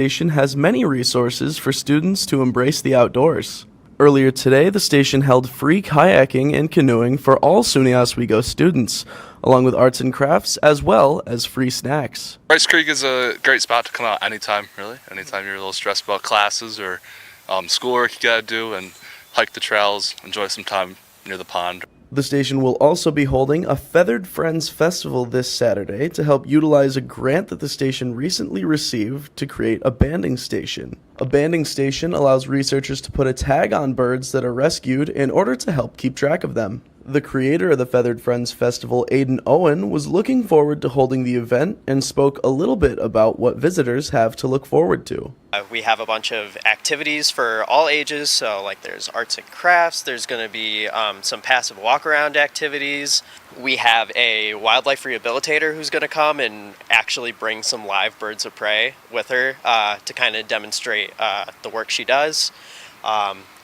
station has many resources for students to embrace the outdoors. Earlier today, the station held free kayaking and canoeing for all SUNY Oswego students, along with arts and crafts, as well as free snacks. Rice Creek is a great spot to come out anytime, really. Anytime you're a little stressed about classes or schoolwork you gotta do, and hike the trails, enjoy some time near the pond. The station will also be holding a Feathered Friends Festival this Saturday to help utilize a grant that the station recently received to create a banding station. A banding station allows researchers to put a tag on birds that are rescued in order to help keep track of them. The creator of the Feathered Friends Festival, Aidan Owen, was looking forward to holding the event and spoke a little bit about what visitors have to look forward to. We have a bunch of activities for all ages, so like there's arts and crafts, there's going to be some passive walk-around activities. We have a wildlife rehabilitator who's going to come and actually bring some live birds of prey with her to kind of demonstrate the work she does.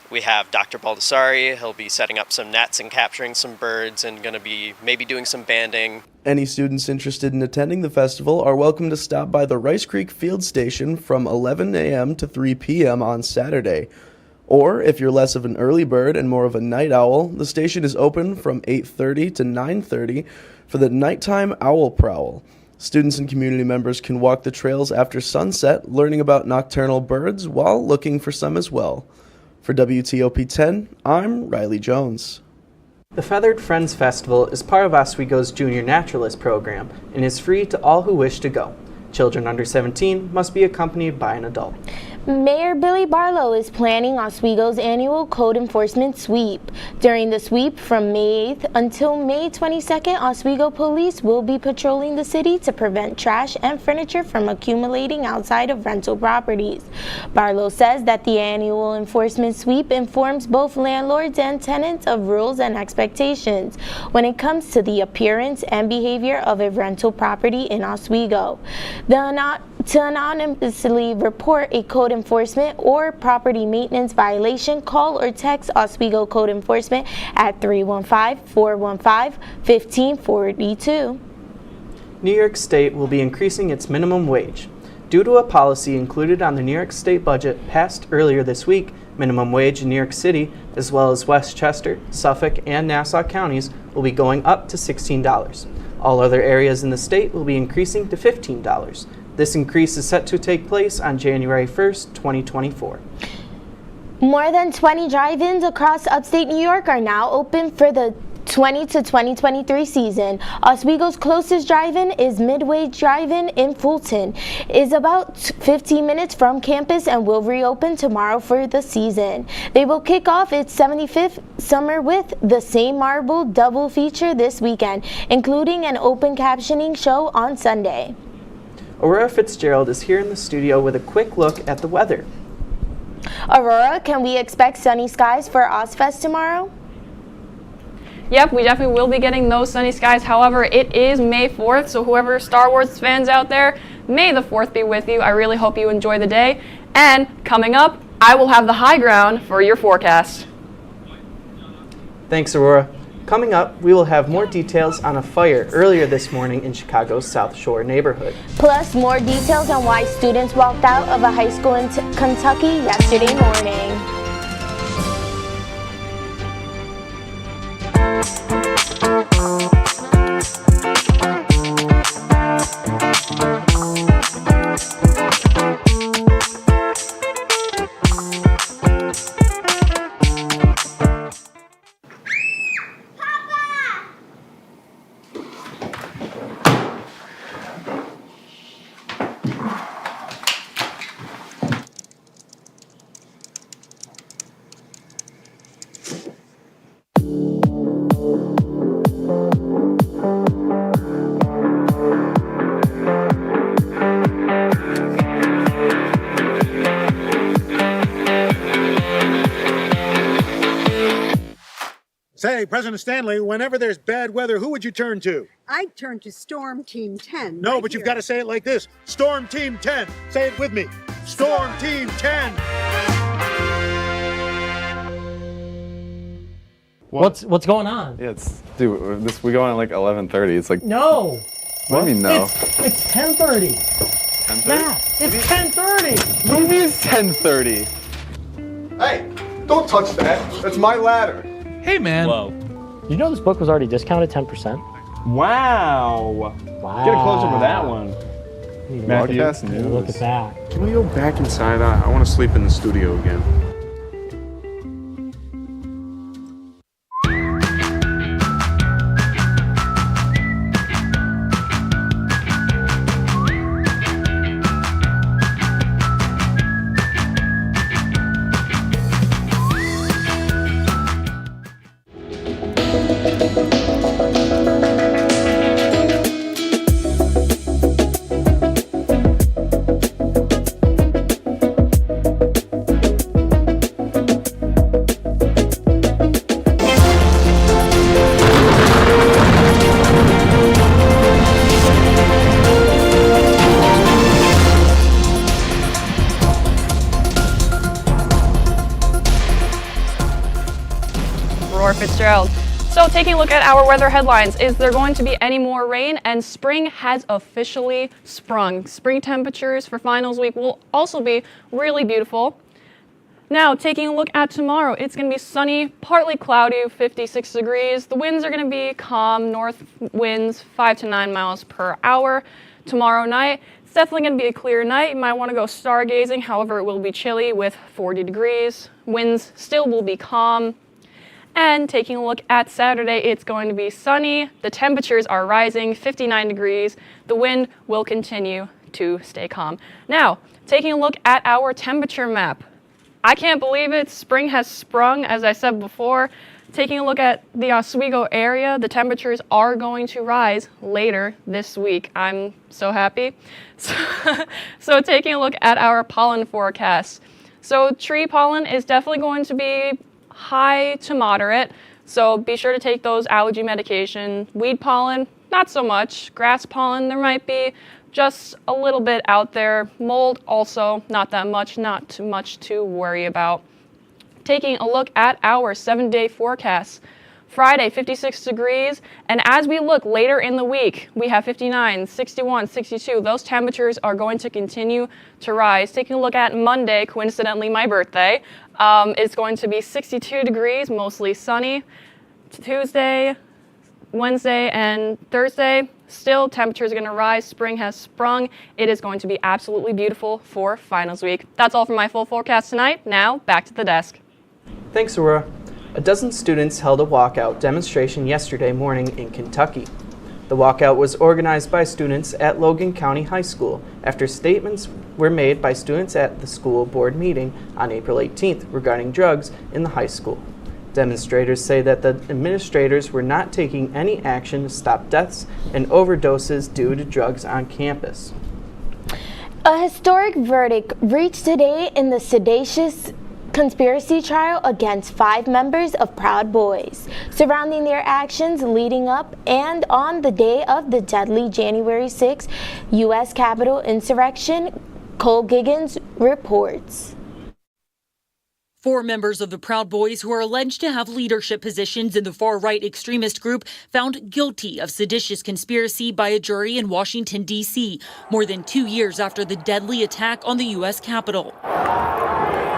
We have Dr. Baldessari. He'll be setting up some nets and capturing some birds and going to be maybe doing some banding. Any students interested in attending the festival are welcome to stop by the Rice Creek Field Station from 11 a.m. to 3 p.m. on Saturday. Or, if you're less of an early bird and more of a night owl, the station is open from 8:30 to 9:30 for the nighttime owl prowl. Students and community members can walk the trails after sunset, learning about nocturnal birds while looking for some as well. For WTOP 10, I'm Riley Jones. The Feathered Friends Festival is part of Oswego's Junior Naturalist program and is free to all who wish to go. Children under 17 must be accompanied by an adult. Mayor Billy Barlow is planning Oswego's annual code enforcement sweep. During the sweep from May 8th until May 22nd, Oswego police will be patrolling the city to prevent trash and furniture from accumulating outside of rental properties. Barlow says that the annual enforcement sweep informs both landlords and tenants of rules and expectations when it comes to the appearance and behavior of a rental property in Oswego. To anonymously report a code enforcement or property maintenance violation, call or text Oswego Code Enforcement at 315-415-1542. New York State will be increasing its minimum wage. Due to a policy included on the New York State budget passed earlier this week, minimum wage in New York City, as well as Westchester, Suffolk, and Nassau counties, will be going up to $16. All other areas in the state will be increasing to $15. This increase is set to take place on January 1st, 2024. More than 20 drive-ins across upstate New York are now open for the 20 to 2023 season. Oswego's closest drive-in is Midway Drive-In in Fulton. It's about 15 minutes from campus and will reopen tomorrow for the season. They will kick off its 75th summer with the Same Marble double feature this weekend, including an open captioning show on Sunday. Aurora Fitzgerald is here in the studio with a quick look at the weather. Aurora, can we expect sunny skies for Ozfest tomorrow? Yep, we definitely will be getting those sunny skies. However, it is May 4th, so whoever Star Wars fans out there, May the 4th be with you. I really hope you enjoy the day. And coming up, I will have the high ground for your forecast. Thanks, Aurora. Coming up, we will have more details on a fire earlier this morning in Chicago's South Shore neighborhood. Plus, more details on why students walked out of a high school in Kentucky yesterday morning. Say, President Stanley, whenever there's bad weather, who would you turn to? I'd turn to Storm Team 10. No, but you've got to say it like this. Storm Team 10. Say it with me. Storm Team 10. What's going on? Yeah, we go on at like 11:30. It's like no. What do you mean no? It's 10:30. Nah, it's 10:30. Movie is 10:30. Hey, don't touch that. That's my ladder. Hey, man. Whoa. You know this book was already discounted 10%? Wow. Wow. Get a close-up of that one. Matthew, Matthew, look at that. Can we go back inside? I want to sleep in the studio again. Fitzgerald. So taking a look at our weather headlines, is there going to be any more rain? And spring has officially sprung. Spring temperatures for finals week will also be really beautiful. Now taking a look at tomorrow, it's going to be sunny, partly cloudy, 56 degrees. The winds are going to be calm, north winds 5 to 9 miles per hour. Tomorrow night, it's definitely going to be a clear night. You might want to go stargazing, however it will be chilly with 40 degrees. Winds still will be calm. And taking a look at Saturday, it's going to be sunny. The temperatures are rising, 59 degrees. The wind will continue to stay calm. Now, taking a look at our temperature map. I can't believe it. Spring has sprung, as I said before. Taking a look at the Oswego area, the temperatures are going to rise later this week. I'm so happy. So taking a look at our pollen forecast. So tree pollen is definitely going to be high to moderate, so be sure to take those allergy medication. Weed pollen, not so much. Grass pollen, there might be just a little bit out there. Mold, also not that much, not too much to worry about. Taking a look at our 7-day forecast. Friday, 56 degrees, and as we look later in the week, we have 59, 61, 62. Those temperatures are going to continue to rise. Taking a look at Monday, coincidentally my birthday, it's going to be 62 degrees, mostly sunny. Tuesday, Wednesday, and Thursday, still temperatures are going to rise. Spring has sprung. It is going to be absolutely beautiful for finals week. That's all for my full forecast tonight. Now, back to the desk. Thanks, Aurora. A dozen students held a walkout demonstration yesterday morning in Kentucky. The walkout was organized by students at Logan County High School after statements were made by students at the school board meeting on April 18th regarding drugs in the high school. Demonstrators say that the administrators were not taking any action to stop deaths and overdoses due to drugs on campus. A historic verdict reached today in the seditious conspiracy trial against 5 members of Proud Boys surrounding their actions leading up and on the day of the deadly January 6 U.S. Capitol insurrection, Cole Giggins reports. 4 members of the Proud Boys who are alleged to have leadership positions in the far-right extremist group found guilty of seditious conspiracy by a jury in Washington, D.C., more than 2 years after the deadly attack on the U.S. Capitol.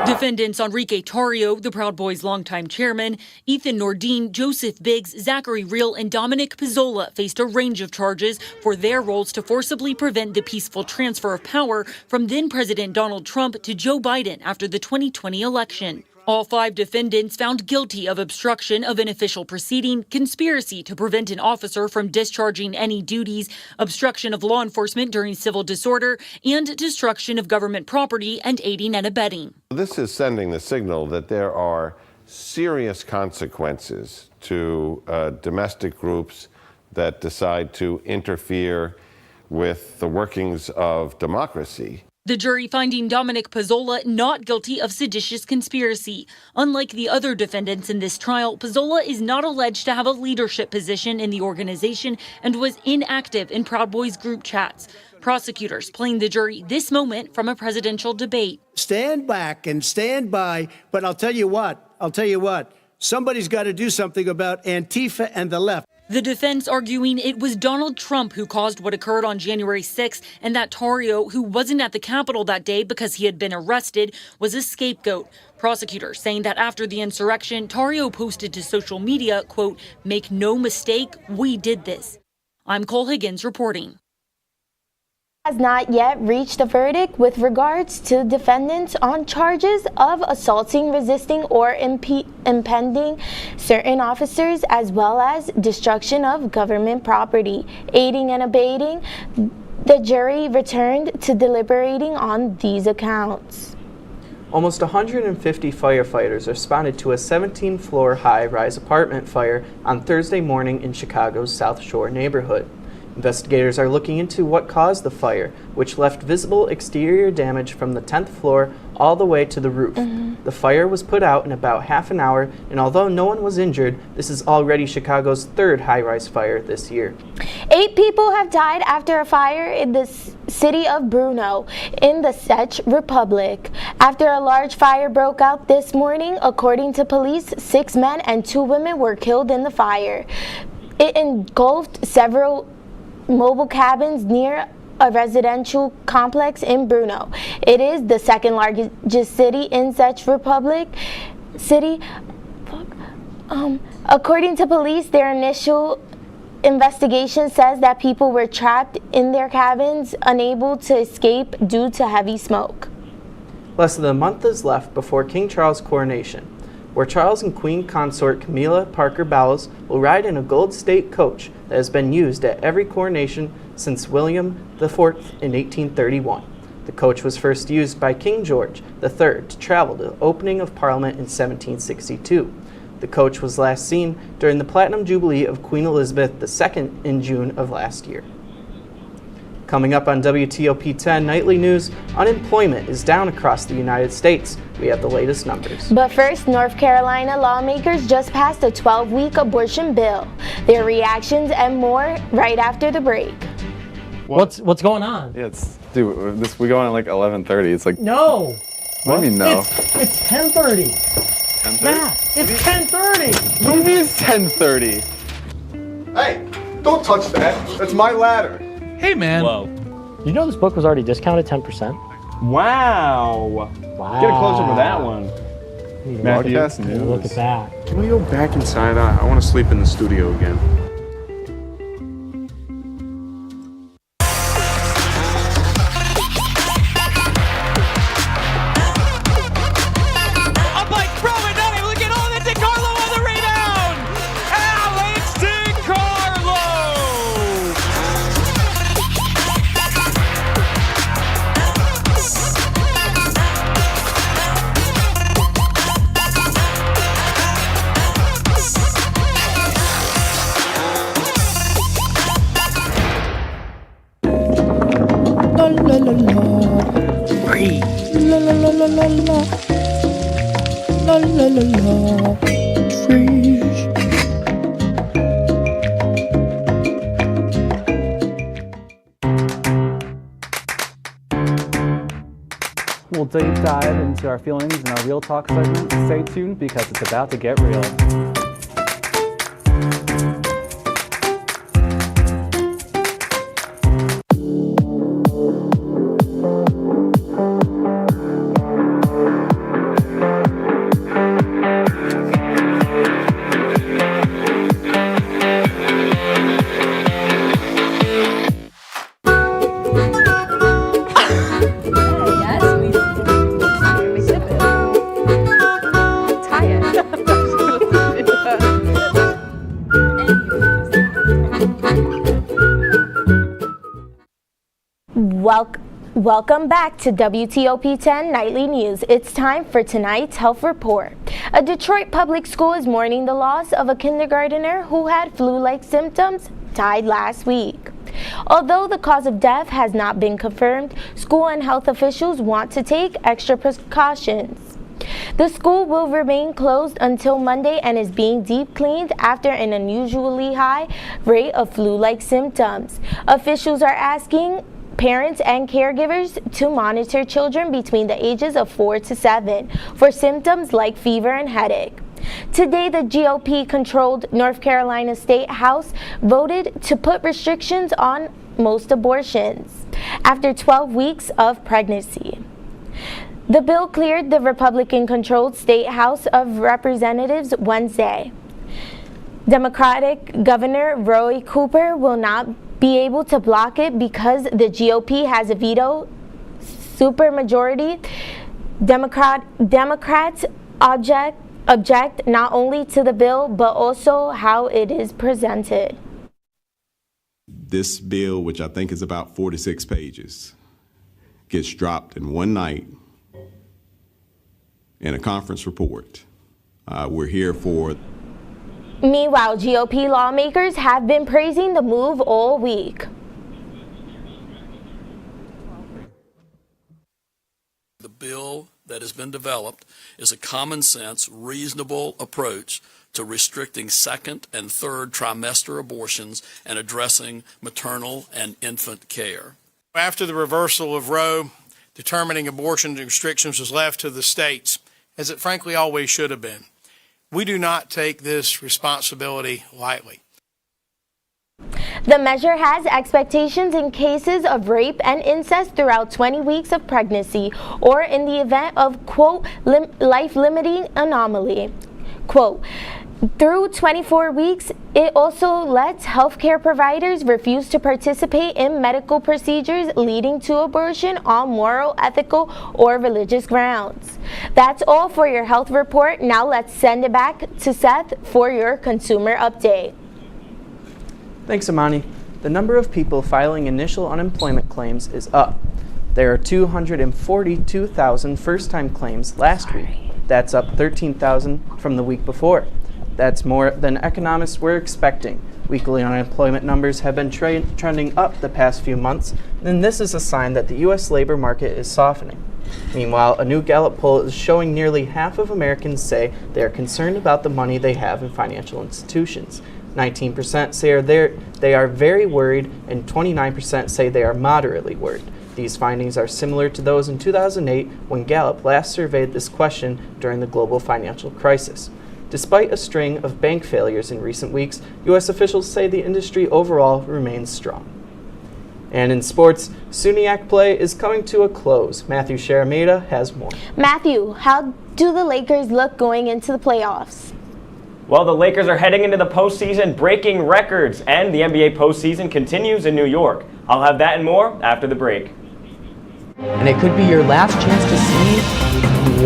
Defendants Enrique Tarrio, the Proud Boys' longtime chairman, Ethan Nordine, Joseph Biggs, Zachary Real, and Dominic Pizzola faced a range of charges for their roles to forcibly prevent the peaceful transfer of power from then-President Donald Trump to Joe Biden after the 2020 election. All 5 defendants found guilty of obstruction of an official proceeding, conspiracy to prevent an officer from discharging any duties, obstruction of law enforcement during civil disorder, and destruction of government property and aiding and abetting. This is sending the signal that there are serious consequences to domestic groups that decide to interfere with the workings of democracy. The jury finding Dominic Pizzola not guilty of seditious conspiracy. Unlike the other defendants in this trial, Pizzola is not alleged to have a leadership position in the organization and was inactive in Proud Boys group chats. Prosecutors playing the jury this moment from a presidential debate. Stand back and stand by, but I'll tell you what, somebody's got to do something about Antifa and the left. The defense arguing it was Donald Trump who caused what occurred on January 6th, and that Tarrio, who wasn't at the Capitol that day because he had been arrested, was a scapegoat. Prosecutors saying that after the insurrection, Tarrio posted to social media, quote, "Make no mistake, we did this." I'm Cole Higgins reporting. Has not yet reached a verdict with regards to defendants on charges of assaulting, resisting, or impeding certain officers, as well as destruction of government property, aiding and abetting. The jury returned to deliberating on these accounts. Almost 150 firefighters responded to a 17-floor high-rise apartment fire on Thursday morning in Chicago's South Shore neighborhood. Investigators are looking into what caused the fire, which left visible exterior damage from the 10th floor all the way to the roof. The fire was put out in about half an hour, and although no one was injured, this is already Chicago's third high-rise fire this year. 8 people have died after a fire in the city of Brno in the Czech Republic. After a large fire broke out this morning, according to police, 6 men and 2 women were killed in the fire. It engulfed several mobile cabins near a residential complex in Brno. It is the second largest city in Czech Republic. According to police, their initial investigation says that people were trapped in their cabins, unable to escape due to heavy smoke. Less than a month is left before King Charles' coronation, where Charles and Queen Consort Camilla Parker Bowles will ride in a gold state coach that has been used at every coronation since William IV in 1831. The coach was first used by King George III to travel to the opening of Parliament in 1762. The coach was last seen during the Platinum Jubilee of Queen Elizabeth II in June of last year. Coming up on WTOP 10 Nightly News, unemployment is down across the United States. We have the latest numbers. But first, North Carolina lawmakers just passed a 12-week abortion bill. Their reactions and more right after the break. What's going on? Yeah, we go on at like 11:30. It's like No. What do you mean no? It's 10:30. 10:30? Matt, it's 10:30. What do you mean it's 10:30? Hey, don't touch that. That's my ladder. Hey, man. Whoa. You know this book was already discounted 10%? Wow. Get a closer to that one. Matthew, look at that. Can we go back inside? I want to sleep in the studio again. We'll deep dive into our feelings in our Real Talk segment. Stay tuned because it's about to get real. Welcome back to WTOP 10 Nightly News. It's time for tonight's health report. A Detroit public school is mourning the loss of a kindergartner who had flu-like symptoms, died last week. Although the cause of death has not been confirmed, school and health officials want to take extra precautions. The school will remain closed until Monday and is being deep cleaned after an unusually high rate of flu-like symptoms. Officials are asking parents and caregivers to monitor children between the ages of 4 to 7 for symptoms like fever and headache. Today, the GOP-controlled North Carolina State House voted to put restrictions on most abortions after 12 weeks of pregnancy. The bill cleared the Republican-controlled State House of Representatives Wednesday. Democratic Governor Roy Cooper will not be able to block it because the GOP has a veto supermajority. Democrats object not only to the bill, but also how it is presented. This bill, which I think is about 46 pages, gets dropped in one night in a conference report. We're here for... Meanwhile, GOP lawmakers have been praising the move all week. The bill that has been developed is a common sense, reasonable approach to restricting second and third trimester abortions and addressing maternal and infant care. After the reversal of Roe, determining abortion restrictions was left to the states, as it frankly always should have been. We do not take this responsibility lightly. The measure has expectations in cases of rape and incest throughout 20 weeks of pregnancy or in the event of, quote, life-limiting anomaly. Quote, through 24 weeks, it also lets healthcare providers refuse to participate in medical procedures leading to abortion on moral, ethical, or religious grounds. That's all for your health report. Now let's send it back to Seth for your consumer update. Thanks, Amani. The number of people filing initial unemployment claims is up. There are 242,000 first-time claims last week. That's up 13,000 from the week before. That's more than economists were expecting. Weekly unemployment numbers have been trending up the past few months, and this is a sign that the U.S. labor market is softening. Meanwhile, a new Gallup poll is showing nearly half of Americans say they are concerned about the money they have in financial institutions. 19% say they are very worried, and 29% say they are moderately worried. These findings are similar to those in 2008 when Gallup last surveyed this question during the global financial crisis. Despite a string of bank failures in recent weeks, U.S. officials say the industry overall remains strong. And in sports, SUNY play is coming to a close. Matthew Sharameda has more. Matthew, how do the Lakers look going into the playoffs? Well, the Lakers are heading into the postseason, breaking records, and the NBA postseason continues in New York. I'll have that and more after the break. And it could be your last chance to see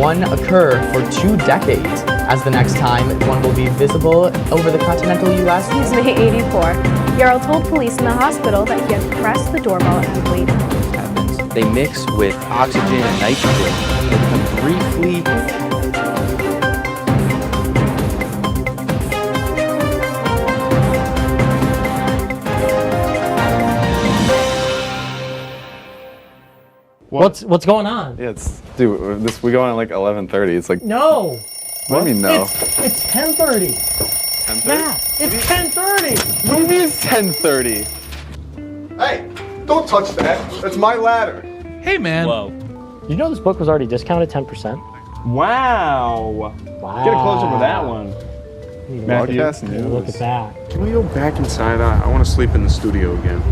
one occur for 2 decades, as the next time one will be visible over the continental U.S. He's May 84. Yarrow told police in the hospital that he had pressed the doorbell and waited. They mix with oxygen and nitrogen. They become briefly What's going on? Yeah, dude, we go on at like 11:30. It's like No. What do you mean no? It's 10:30. 10:30? Yeah, it's 10:30. What do you mean it's 10:30? Hey, don't touch that. That's my ladder. Hey, man. Whoa. You know this book was already discounted 10%? Wow. Get a close up of that one. Broadcast news. Look at that. Can we go back inside? I want to sleep in the studio again.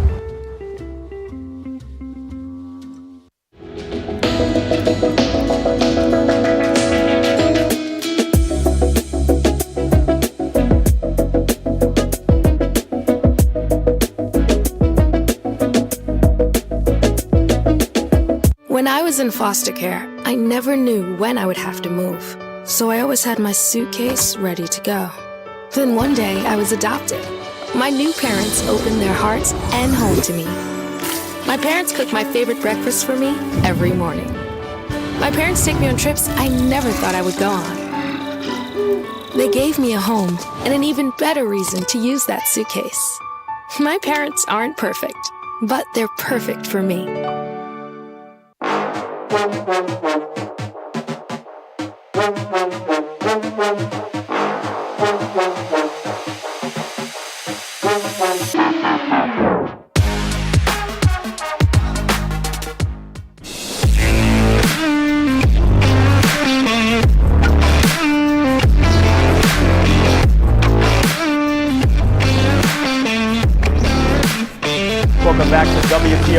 When I was in foster care, I never knew when I would have to move, so I always had my suitcase ready to go. Then one day, I was adopted. My new parents opened their hearts and home to me. My parents cook my favorite breakfast for me every morning. My parents take me on trips I never thought I would go on. They gave me a home and an even better reason to use that suitcase. My parents aren't perfect, but they're perfect for me.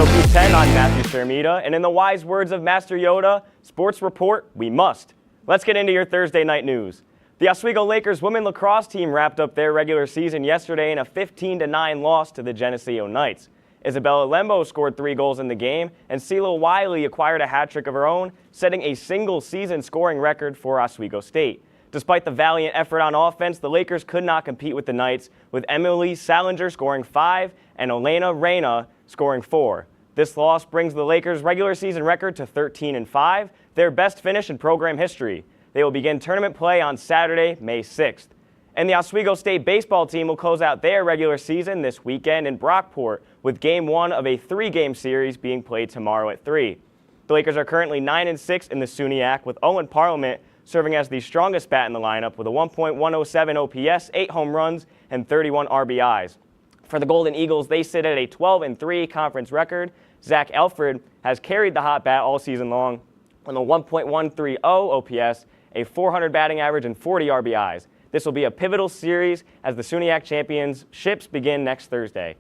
WTOP 10, I'm Matthew Cermita, and in the wise words of Master Yoda, sports report, we must. Let's get into your Thursday night news. The Oswego Lakers women lacrosse team wrapped up their regular season yesterday in a 15-9 loss to the Geneseo Knights. Isabella Lembo scored 3 goals in the game, and CeeLo Wiley acquired a hat-trick of her own, setting a single-season scoring record for Oswego State. Despite the valiant effort on offense, the Lakers could not compete with the Knights, with Emily Salinger scoring 5 and Elena Reyna scoring 4. This loss brings the Lakers' regular season record to 13-5, their best finish in program history. They will begin tournament play on Saturday, May 6th. And the Oswego State baseball team will close out their regular season this weekend in Brockport, with Game 1 of a 3-game series being played tomorrow at 3. The Lakers are currently 9-6 in the SUNY, with Owen Parliament serving as the strongest bat in the lineup with a 1.107 OPS, 8 home runs, and 31 RBIs. For the Golden Eagles, they sit at a 12-3 conference record. Zach Elford has carried the hot bat all season long with a 1.130 OPS, a 400 batting average, and 40 RBIs. This will be a pivotal series as the SUNY championships begin next Thursday.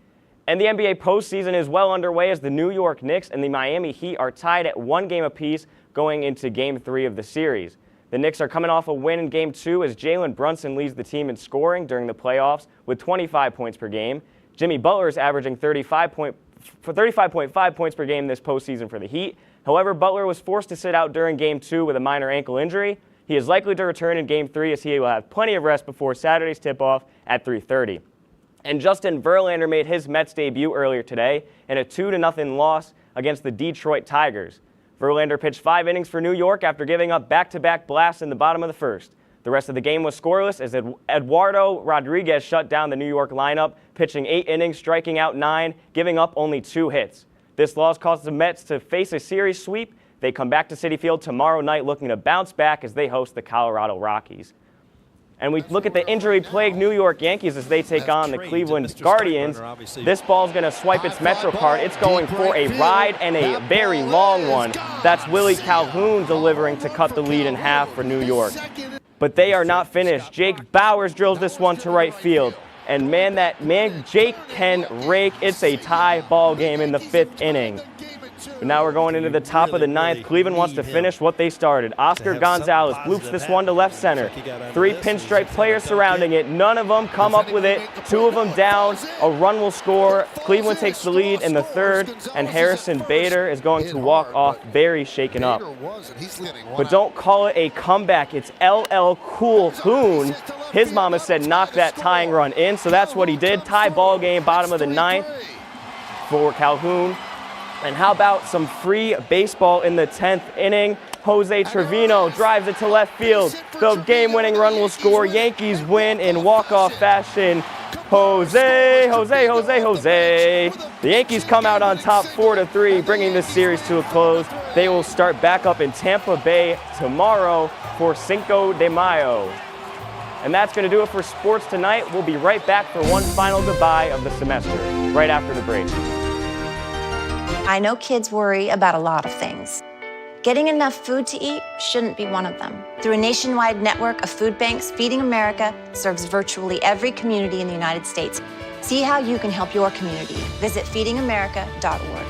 And the NBA postseason is well underway as the New York Knicks and the Miami Heat are tied at 1 game apiece going into Game 3 of the series. The Knicks are coming off a win in Game 2 as Jalen Brunson leads the team in scoring during the playoffs with 25 points per game. Jimmy Butler is averaging 35.5 points per game this postseason for the Heat. However, Butler was forced to sit out during Game 2 with a minor ankle injury. He is likely to return in Game 3 as he will have plenty of rest before Saturday's tip-off at 3:30. And Justin Verlander made his Mets debut earlier today in a 2-0 loss against the Detroit Tigers. Verlander pitched 5 innings for New York after giving up back-to-back blasts in the bottom of the first. The rest of the game was scoreless as Eduardo Rodriguez shut down the New York lineup, pitching 8 innings, striking out 9, giving up only 2 hits. This loss caused the Mets to face a series sweep. They come back to Citi Field tomorrow night looking to bounce back as they host the Colorado Rockies. And we look at the injury-plagued New York Yankees as they take on the Cleveland Guardians. This ball's going to swipe its Metro card. It's going for a ride and a very long one. That's Willie Calhoun delivering to cut the lead in half for New York. But they are not finished. Jake Bowers drills this one to right field. And man, Jake can rake. It's a tie ball game in the 5th inning. But now we're going into the top of the 9th. Cleveland wants to finish what they started. Oscar Gonzalez bloops this one to left center. 3 pinstripe players surrounding it. None of them come up with it. 2 of them down. A run will score. Cleveland takes the lead in the 3rd, and Harrison Bader is going to walk off very shaken up. But don't call it a comeback. It's LL Cool Hoon. His mama said knock that tying run in, so that's what he did. Tie ball game, bottom of the 9th for Calhoun. And how about some free baseball in the 10th inning? Jose Trevino drives it to left field. The game-winning run will score. Yankees win in walk-off fashion. Jose. The Yankees come out on top 4-3, bringing this series to a close. They will start back up in Tampa Bay tomorrow for Cinco de Mayo. And that's going to do it for sports tonight. We'll be right back for one final goodbye of the semester, right after the break. I know kids worry about a lot of things. Getting enough food to eat shouldn't be one of them. Through a nationwide network of food banks, Feeding America serves virtually every community in the United States. See how you can help your community. Visit feedingamerica.org.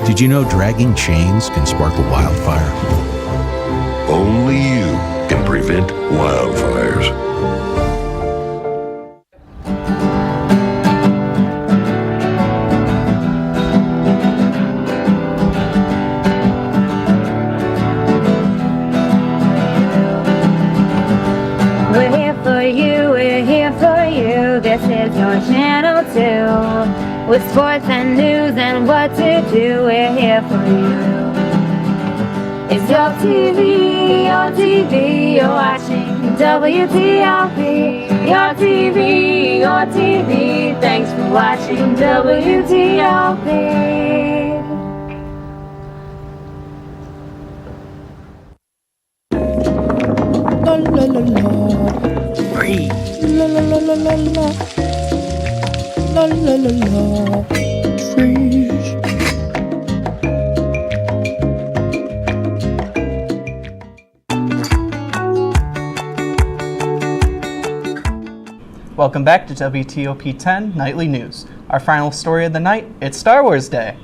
Did you know dragging chains can spark a wildfire? Only you can prevent wildfires. We're here for you, we're here for you. This is your channel 2. With sports and news and what to do, we're here for you. It's your TV, you're watching WTOP. your TV, your TV. Thanks for watching WTOP. La la la la. Free. La la la la la la. La la la la. Free. Welcome back to WTOP 10 Nightly News. Our final story of the night, it's Star Wars Day.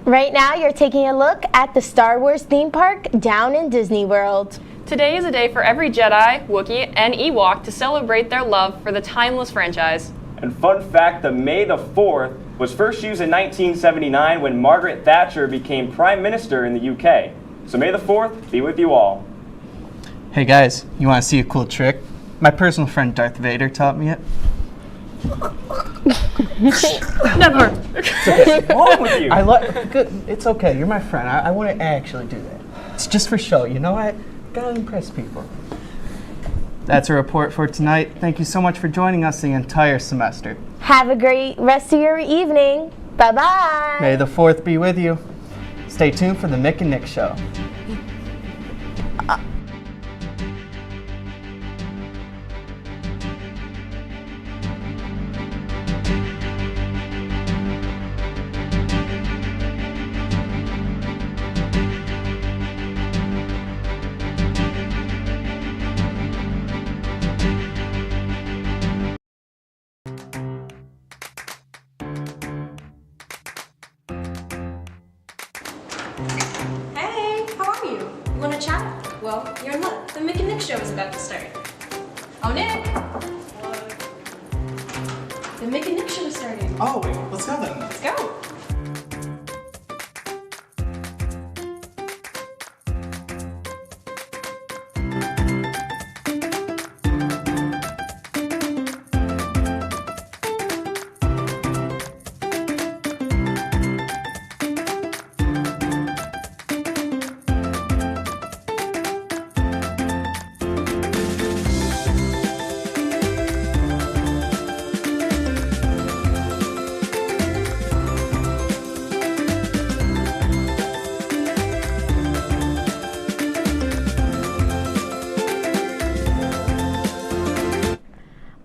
Right now, you're taking a look at the Star Wars theme park down in Disney World. Today is a day for every Jedi, Wookiee, and Ewok to celebrate their love for the timeless franchise. And fun fact, the May the 4th was first used in 1979 when Margaret Thatcher became Prime Minister in the UK. So May the 4th be with you all. Hey guys, you want to see a cool trick? My personal friend Darth Vader taught me it. Never. What's wrong with you? Good. It's okay. You're my friend. I wouldn't actually do that. It's just for show. You know, I gotta impress people. That's a report for tonight. Thank you so much for joining us the entire semester. Have a great rest of your evening. Bye-bye. May the 4th be with you. Stay tuned for the Mick and Nick Show. Hey, how are you? You want to chat? Well, you're in luck. The Mick and Nick Show is about to start. Oh, Nick! The Mick and Nick Show is starting. Oh, wait, let's go then. Let's go.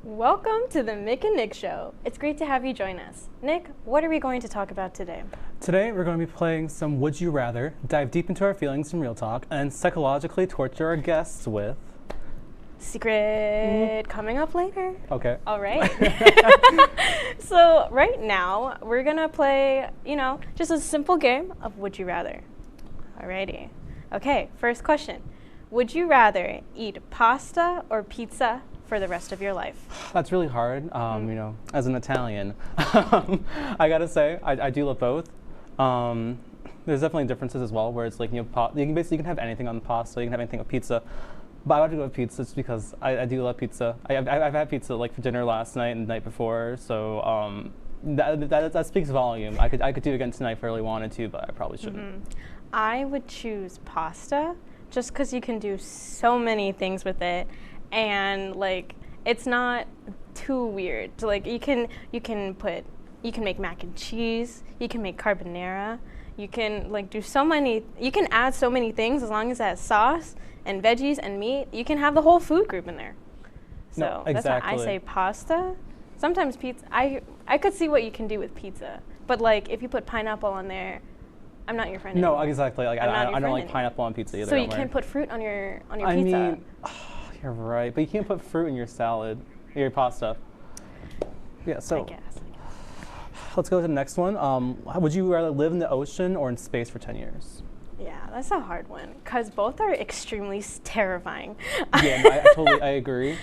Welcome to the Mick and Nick Show. It's great to have you join us. Nick, what are we going to talk about today? Today we're going to be playing some Would You Rather, dive deep into our feelings in real talk, and psychologically torture our guests with... Secret coming up later. Okay. All right. So right now we're going to play, just a simple game of Would You Rather. Alrighty. Okay, first question. Would you rather eat pasta or pizza for the rest of your life? That's really hard, as an Italian. I gotta say, I do love both. There's definitely differences as well, where it's like, you can have anything on the pasta, you can have anything on pizza. But I would go with pizza just because I do love pizza. I've had pizza like for dinner last night and the night before, so that speaks volume. I could do it again tonight if I really wanted to, but I probably shouldn't. I would choose pasta just because you can do so many things with it. And it's not too weird. So, you can make mac and cheese. You can make carbonara. You can do so many. You can add so many things as long as it has sauce and veggies and meat. You can have the whole food group in there. So no, exactly. That's why I say pasta. Sometimes pizza. I could see what you can do with pizza, but if you put pineapple on there, I'm not your friend. No, anymore. exactly. I don't like pineapple on pizza either. So you can't put fruit on your pizza. I mean, you're right, but you can't put fruit in your salad, your pasta. Yeah, so I guess. Let's go to the next one. Would you rather live in the ocean or in space for 10 years? Yeah, that's a hard one because both are extremely terrifying. Yeah, no, I agree.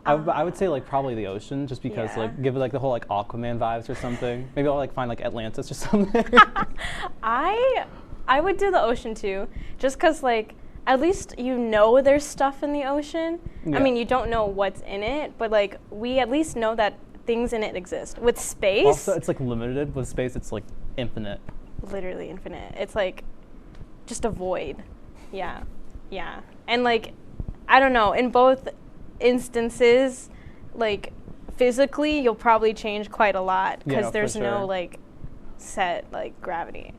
I would say probably the ocean, just because give it the whole Aquaman vibes or something. Maybe I'll find Atlantis or something. I would do the ocean too, just because at least there's stuff in the ocean. Yeah. I mean, you don't know what's in it, but we at least know that things in it exist. With space, also it's limited. With space, it's infinite. Literally infinite. It's just a void. Yeah, and I don't know. In both instances, like physically, you'll probably change quite a lot because Yeah, there's for no sure. like set like gravity.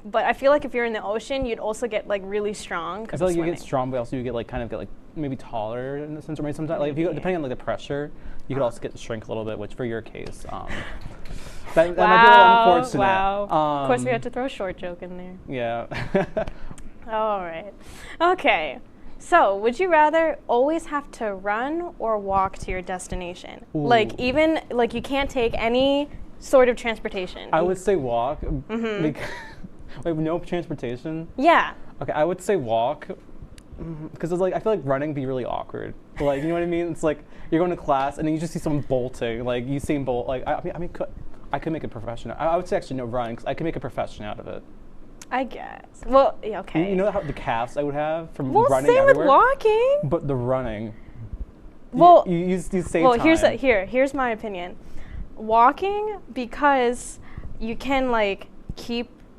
But I feel like if you're in the ocean, you'd also get like really strong. I 'cause feel of like you swimming. get strong, but also you get like kind of get like maybe taller in a sense, or maybe sometimes like if you depending on like the pressure, you could also get to shrink a little bit, which for your case, that might be a little unfortunate. Wow. Of course, we had to throw a short joke in there. Yeah. All right. Okay. So, would you rather always have to run or walk to your destination? Like, Ooh. even, like, you can't take any sort of transportation. I would say walk. Mhm. Wait, no transportation? Yeah. Okay, I would say walk. Because it's like I feel like running be really awkward. Like, you know what I mean? It's like you're going to class and then you just see someone bolting. Like you see bolt. Like I could make a profession. I would say actually no running because I could make a profession out of it. I guess. Well, yeah, okay. You know how the calves I would have from Well, running same everywhere? with walking. But the running. Well, you save well, time. here's my opinion. Walking, because you can like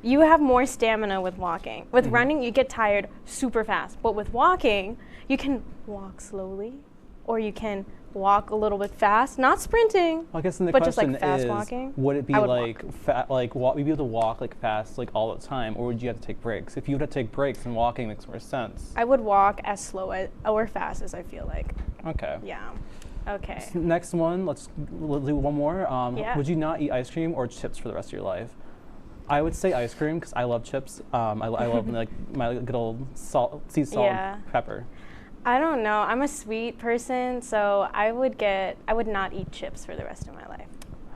you have more stamina with walking. With running, you get tired super fast. But with walking, you can walk slowly, or you can walk a little bit fast, not sprinting, I guess then the but question just like fast is, walking. would it be I would like would we be able to walk like fast like all the time, or would you have to take breaks? If you would have to take breaks, then walking makes more sense. I would walk as slow or fast as I feel like. Okay. Yeah. Okay. Next one, let's do one more. Yeah. Would you not eat ice cream or chips for the rest of your life? I would say ice cream because I love chips. I love like my good old sea salt, Yeah. pepper. I don't know. I'm a sweet person, so I would not eat chips for the rest of my life.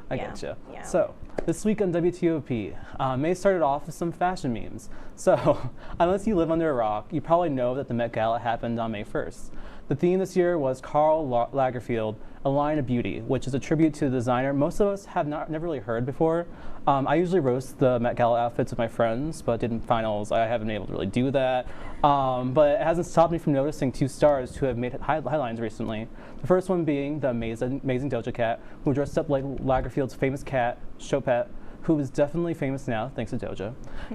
I Yeah. get you. Yeah. So this week on WTOP, May started off with some fashion memes. So unless you live under a rock, you probably know that the Met Gala happened on May 1st. The theme this year was Karl Lagerfeld, A Line of Beauty, which is a tribute to the designer most of us have never really heard before. I usually roast the Met Gala outfits with my friends, but in finals I haven't been able to really do that. But it hasn't stopped me from noticing two stars who have made headlines recently. The first one being the amazing Doja Cat, who dressed up like Lagerfeld's famous cat, Chopette, who is definitely famous now thanks to Doja.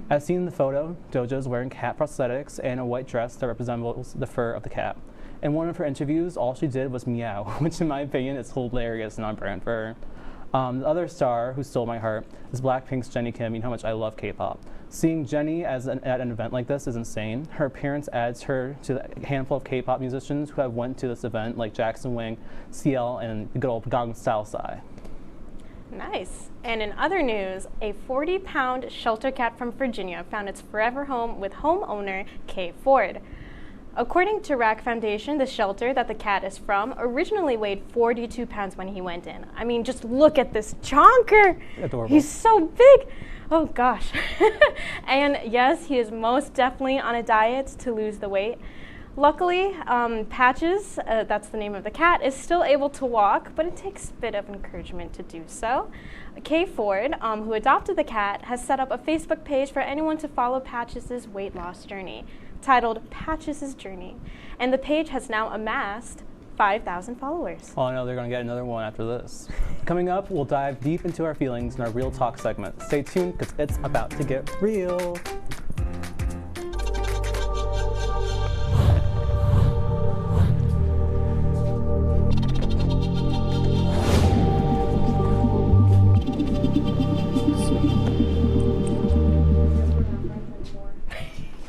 As seen in the photo, Doja is wearing cat prosthetics and a white dress that resembles the fur of the cat. In one of her interviews, all she did was meow, which in my opinion is hilarious and on brand for her. The other star who stole my heart is Blackpink's Jennie Kim. You know how much I love K-pop. Seeing Jennie at an event like this is insane. Her appearance adds her to the handful of K-pop musicians who have went to this event, like Jackson Wang, CL, and the good old Gangnam Style Psy. Nice. And in other news, a 40-pound shelter cat from Virginia found its forever home with homeowner Kay Ford. According to RAC Foundation, the shelter that the cat is from originally weighed 42 pounds when he went in. I mean, just look at this chonker. Adorable. He's so big. Oh gosh. And yes, he is most definitely on a diet to lose the weight. Luckily, Patches, that's the name of the cat, is still able to walk, but it takes a bit of encouragement to do so. Kay Ford, who adopted the cat, has set up a Facebook page for anyone to follow Patches' weight loss journey, titled Patches' Journey, and the page has now amassed 5,000 followers. Oh no, they're going to get another one after this. Coming up, we'll dive deep into our feelings in our Real Talk segment. Stay tuned, because it's about to get real.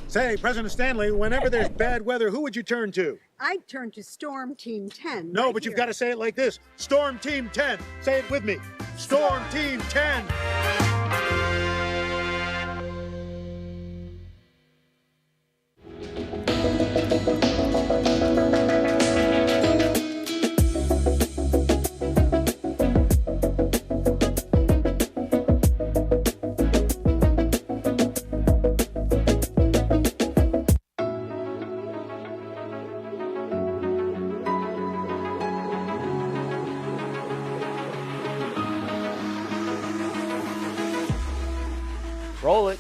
Say, President Stanley, whenever there's bad weather, who would you turn to? I'd turn to Storm Team 10. No, right but you've here. got to say it like this. Storm Team 10. Say it with me. Storm Team 10. Roll it.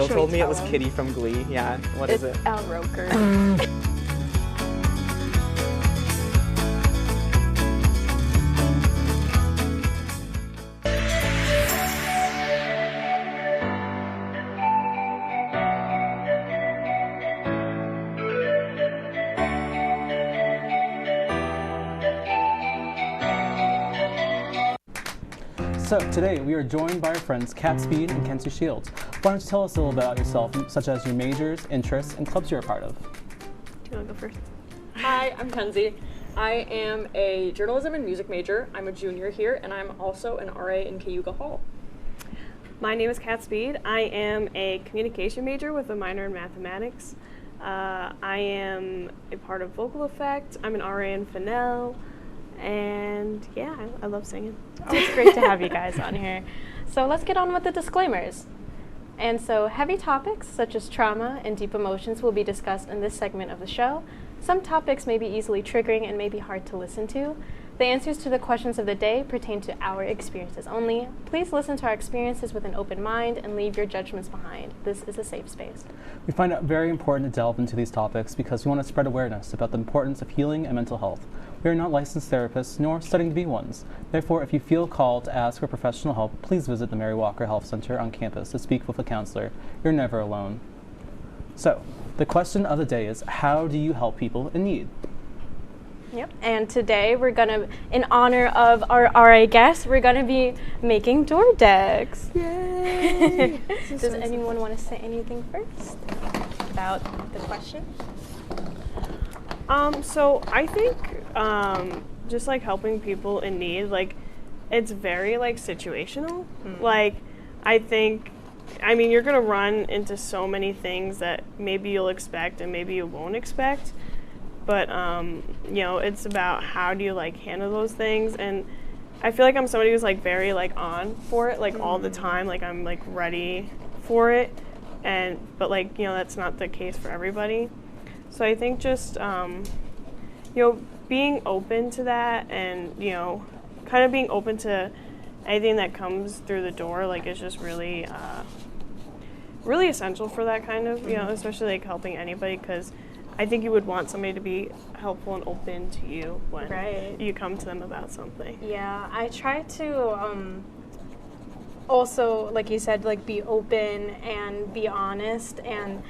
Jill Should told we me it tell was him? Kitty from Glee. Yeah, what is it? Al Roker. So today we are joined by our friends Kat Speed and Kenzie Shields. Why don't you tell us a little about yourself, such as your majors, interests, and clubs you're a part of? Do you want to go first? Hi, I'm Kenzie. I am a journalism and music major. I'm a junior here, and I'm also an RA in Cayuga Hall. My name is Kat Speed. I am a communication major with a minor in mathematics. I am a part of Vocal Effect. I'm an RA in Fennell. And yeah, I love singing. Oh, it's great to have you guys on here. So let's get on with the disclaimers. And so heavy topics such as trauma and deep emotions will be discussed in this segment of the show. Some topics may be easily triggering and may be hard to listen to. The answers to the questions of the day pertain to our experiences only. Please listen to our experiences with an open mind and leave your judgments behind. This is a safe space. We find it very important to delve into these topics because we want to spread awareness about the importance of healing and mental health. We are not licensed therapists nor studying to be ones. Therefore, if you feel called to ask for professional help, please visit the Mary Walker Health Center on campus to speak with a counselor. You're never alone. So, the question of the day is, how do you help people in need? Yep. And today we're gonna, in honor of our RA guest, we're gonna be making door decks. Yay! Does anyone want to say anything first about the question? So I think just like helping people in need, like it's very like situational. Like I mean you're gonna run into so many things that maybe you'll expect and maybe you won't expect. But you know, it's about how do you like handle those things. And I feel like I'm somebody who's like very like on for it, like all the time, like I'm like ready for it. But like, you know, that's not the case for everybody. So I think just you know, being open to that and, you know, kind of being open to anything that comes through the door, like is just really really essential for that kind of, you know, especially like helping anybody, because I think you would want somebody to be helpful and open to you when you come to them about something. Yeah, I try to also, like you said, like be open and be honest. And,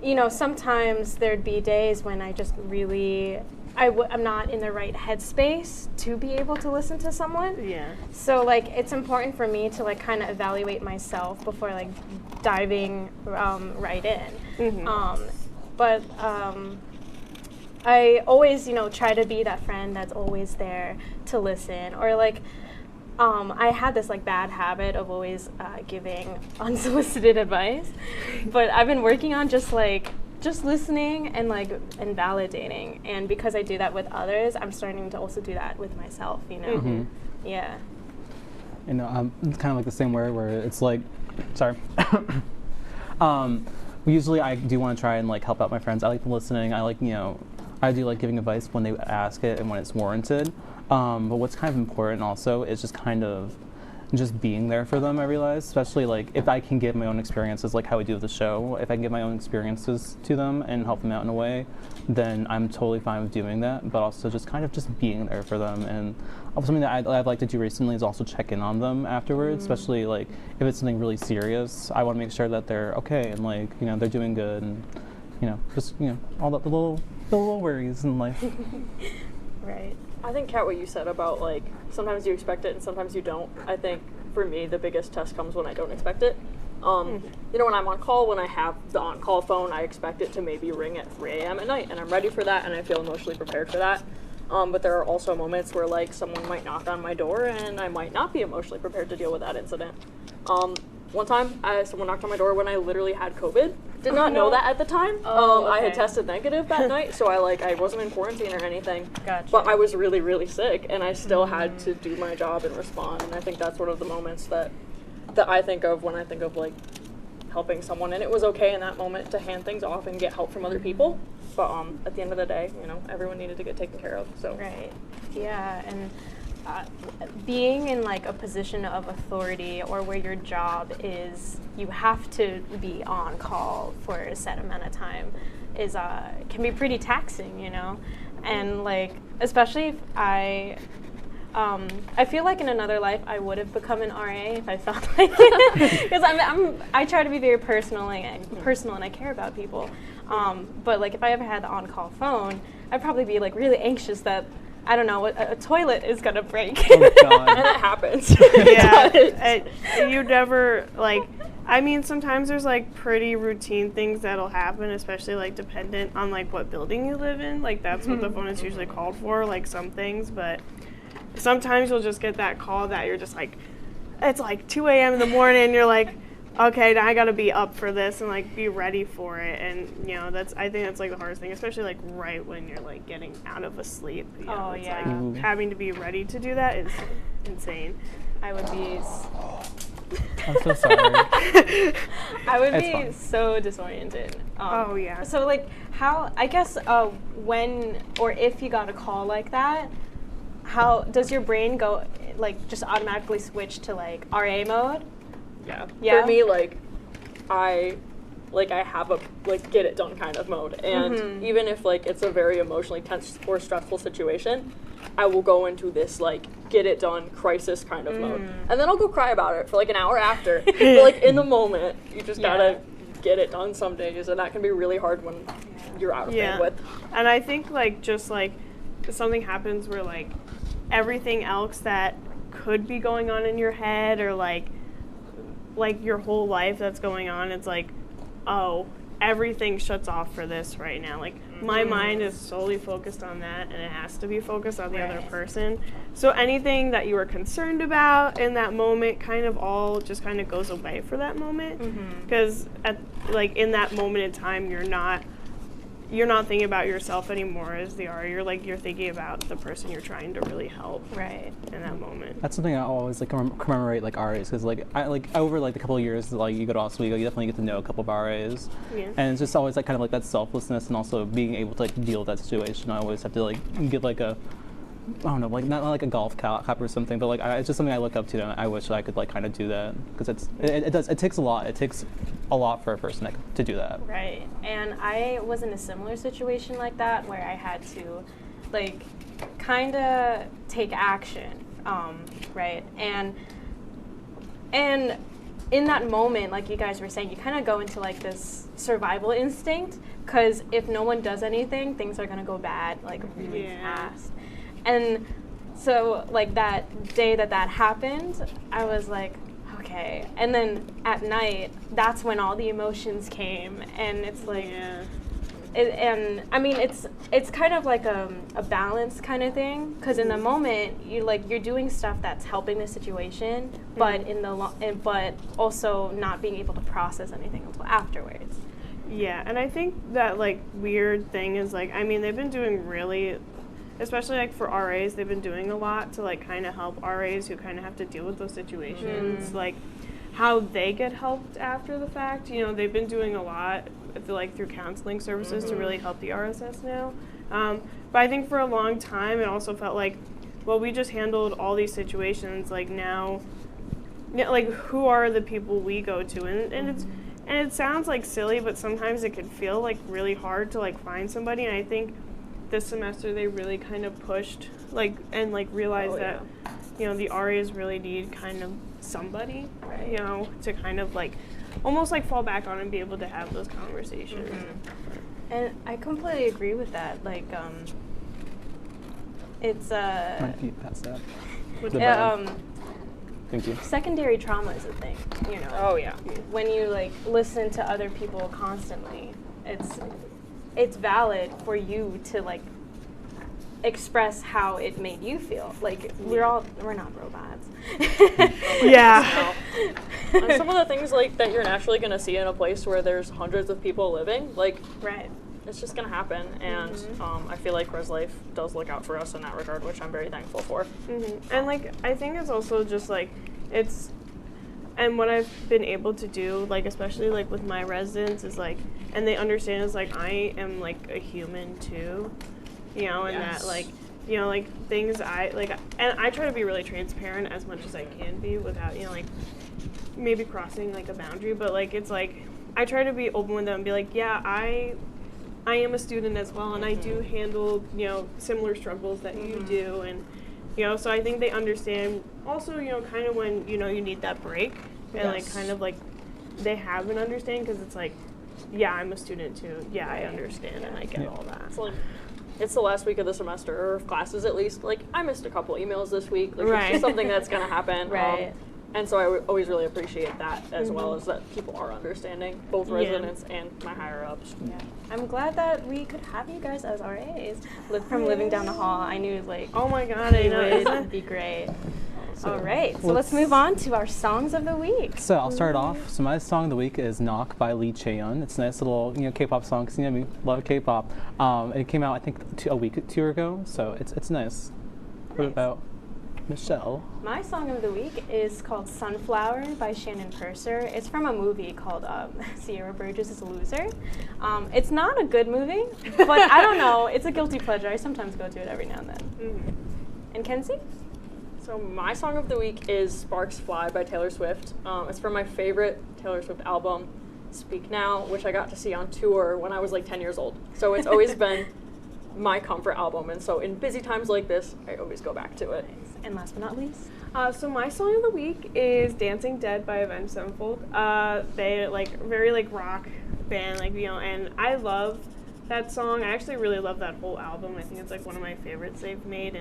you know, sometimes there'd be days when I just really, I'm not in the right headspace to be able to listen to someone. Yeah. So, like, it's important for me to, like, kind of evaluate myself before, like, diving right in. But I always, you know, try to be that friend that's always there to listen. Or like, I had this like bad habit of always giving unsolicited advice, but I've been working on just listening and and validating. And because I do that with others, I'm starting to also do that with myself. You know, yeah. You know, it's kind of like the same way where it's like, sorry. Usually I do want to try and like help out my friends. I like listening. I like, you know, I do like giving advice when they ask it and when it's warranted. But what's kind of important also is just kind of just being there for them, I realize. Especially like if I can give my own experiences, like how we do with the show, if I can give my own experiences to them and help them out in a way, then I'm totally fine with doing that. But also just kind of just being there for them. And something that I'd like to do recently is also check in on them afterwards, especially like if it's something really serious. I want to make sure that they're okay and like, you know, they're doing good and, you know, just, you know, all the little worries in life. Right. I think, Kat, what you said about, like, sometimes you expect it and sometimes you don't. I think, for me, the biggest test comes when I don't expect it. You know, when I'm on call, when I have the on-call phone, I expect it to maybe ring at 3 a.m. at night, and I'm ready for that, and I feel emotionally prepared for that. But there are also moments where, like, someone might knock on my door, and I might not be emotionally prepared to deal with that incident. One time, someone knocked on my door when I literally had COVID. Did not know that at the time. I had tested negative that night, so I wasn't in quarantine or anything. Gotcha. But I was really, really sick, and I still had to do my job and respond. And I think that's one of the moments that I think of when I think of like helping someone. And it was okay in that moment to hand things off and get help from other people. But at the end of the day, you know, everyone needed to get taken care of. So right, yeah, and being in like a position of authority or where your job is, you have to be on call for a set amount of time, is can be pretty taxing, you know, and like especially if I feel like in another life I would have become an RA if I felt like it, because I try to be very personal and I care about people, but like if I ever had the on-call phone, I'd probably be like really anxious that I don't know, a toilet is gonna break. Oh, God. And it happens. Yeah, you never, like, I mean, sometimes there's, like, pretty routine things that'll happen, especially, like, dependent on, like, what building you live in. Like, that's what the phone is usually called for, like, some things. But sometimes you'll just get that call that you're just, like, it's, like, 2 a.m. in the morning, and you're, like, okay, now I gotta be up for this and like be ready for it, and you know I think that's like the hardest thing, especially like right when you're like getting out of a sleep. You know, it's like having to be ready to do that is insane. I would be. I'm so sorry. I would be so disoriented. Oh yeah. So like how I guess when or if you got a call like that, how does your brain go like just automatically switch to like RA mode? Yeah. For me, like, I have a, like, get it done kind of mode. And even if, like, it's a very emotionally tense or stressful situation, I will go into this, like, get it done crisis kind of mode. And then I'll go cry about it for, like, an hour after. But, like, in the moment, you just gotta get it done some days. And that can be really hard when you're out of bandwidth. And I think, like, just, like, something happens where, like, everything else that could be going on in your head or, like your whole life that's going on, it's like, oh, everything shuts off for this right now. Like, my mind is solely focused on that, and it has to be focused on the other person. So anything that you were concerned about in that moment kind of all just kind of goes away for that moment. Because like in that moment in time, you're not thinking about yourself anymore as the RA. You're thinking about the person you're trying to really help. Right. In that moment. That's something I always like commemorate like RAs, because like over like the couple of years like you go to Oswego, you definitely get to know a couple of RAs. Yeah. And it's just always like kind of like that selflessness and also being able to like deal with that situation. I always have to like get like a, I don't know, like not like a golf cap or something, but like it's just something I look up to, and I wish I could like kind of do that, because it takes a lot. It takes a lot for a person to do that. Right. And I was in a similar situation like that where I had to like kind of take action, right? And in that moment, like you guys were saying, you kind of go into like this survival instinct, because if no one does anything, things are gonna go bad like really fast. And so like that day that happened, I was like, okay. And then at night, that's when all the emotions came, and it's like, and I mean, it's kind of like a balance kind of thing, because in the moment you're doing stuff that's helping the situation, but but also not being able to process anything until afterwards. Yeah, and I think that like weird thing is like, I mean, they've been doing really, especially like for RAs, they've been doing a lot to like kind of help RAs who kind of have to deal with those situations, like how they get helped after the fact. You know, they've been doing a lot like through counseling services to really help the RSS now. But I think for a long time it also felt like, well, we just handled all these situations, like now, like who are the people we go to? And it sounds like silly, but sometimes it can feel like really hard to like find somebody. And I think this semester they really kind of pushed and realized that you know the RAs really need kind of somebody, you know, to kind of like almost like fall back on and be able to have those conversations. And I completely agree with that. Like it's Might be past that. Thank you. Secondary trauma is a thing, you know. Oh yeah. When you like listen to other people constantly, it's valid for you to like express how it made you feel. Like we're not robots. Yeah. And some of the things like that you're naturally going to see in a place where there's hundreds of people living, like it's just going to happen. And I feel like Res Life does look out for us in that regard, which I'm very thankful for. And like I think it's also just like and what I've been able to do, like especially like with my residents, is like, and they understand is like I am like a human too, you know, and that like you know, like things I like, and I try to be really transparent as much as I can be without, you know, like maybe crossing like a boundary, but like it's like I try to be open with them and be like, yeah, I am a student as well, and I do handle, you know, similar struggles that you do, and you know, so I think they understand also, you know, kind of when, you know, you need that break, and like kind of like they have an understanding, because it's like, yeah, I'm a student too, yeah, I understand and I get all that. It's like, it's the last week of the semester, or classes at least. Like, I missed a couple emails this week. Like, it's just something that's going to happen. Right. And so I always really appreciate that, as well as that people are understanding, both residents and my higher-ups. Yeah. I'm glad that we could have you guys as RAs. From living down the hall, I knew, like, oh my God, I know. It would be great. All right, so let's move on to our songs of the week. So I'll start off. So my song of the week is "Knock" by Lee Chaeyoung. It's a nice little, you know, K-pop song. Cause, you know, me love K-pop. It came out, I think, a week or two ago. So it's nice. What about Michelle? My song of the week is called "Sunflower" by Shannon Purser. It's from a movie called Sierra Burgess' Loser. It's not a good movie, but I don't know. It's a guilty pleasure. I sometimes go to it every now and then. And Kenzie? So my song of the week is "Sparks Fly" by Taylor Swift. It's from my favorite Taylor Swift album, Speak Now, which I got to see on tour when I was like 10 years old. So it's always been my comfort album, and so in busy times like this, I always go back to it. And last but not least, so my song of the week is "Dancing Dead" by Avenged Sevenfold. They like very like rock band, like, you know, and I love that song. I actually really love that whole album. I think it's like one of my favorites they've made,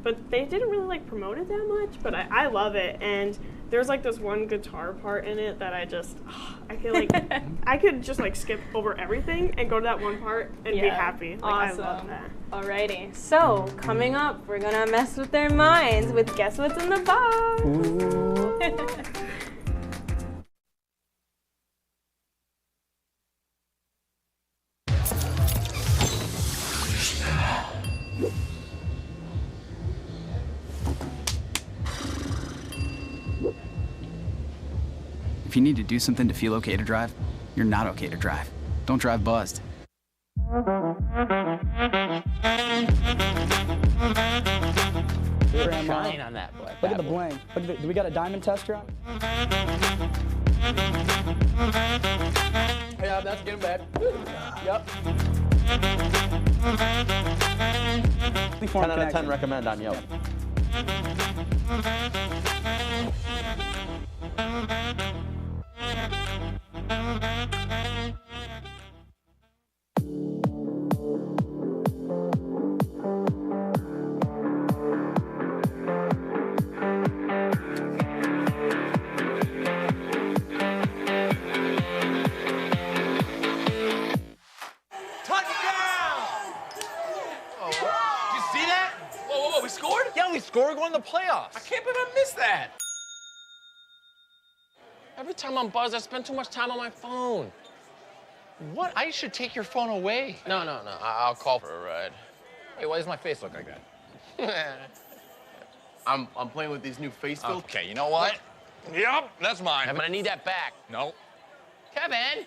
but they didn't really like promote it that much, but I love it. And there's like this one guitar part in it that I just, I feel like I could just like skip over everything and go to that one part and be happy. Like, awesome. I love that. Alrighty, so coming up, we're gonna mess with their minds with Guess What's in the Box. If you need to do something to feel okay to drive, you're not okay to drive. Don't drive buzzed. Shine on that boy. Look at the bling. Do we got a diamond tester on? Yeah, that's getting bad. Yep. 10 out of 10 recommend on Yelp. We're going to the playoffs. I can't believe I missed that. Every time I'm buzzed, I spend too much time on my phone. What? I should take your phone away. No. I'll call for a ride. Wait, why does my face look like that? I'm playing with these new face filters. Okay, you know what? Yep, that's mine. I'm gonna need that back. No. Kevin!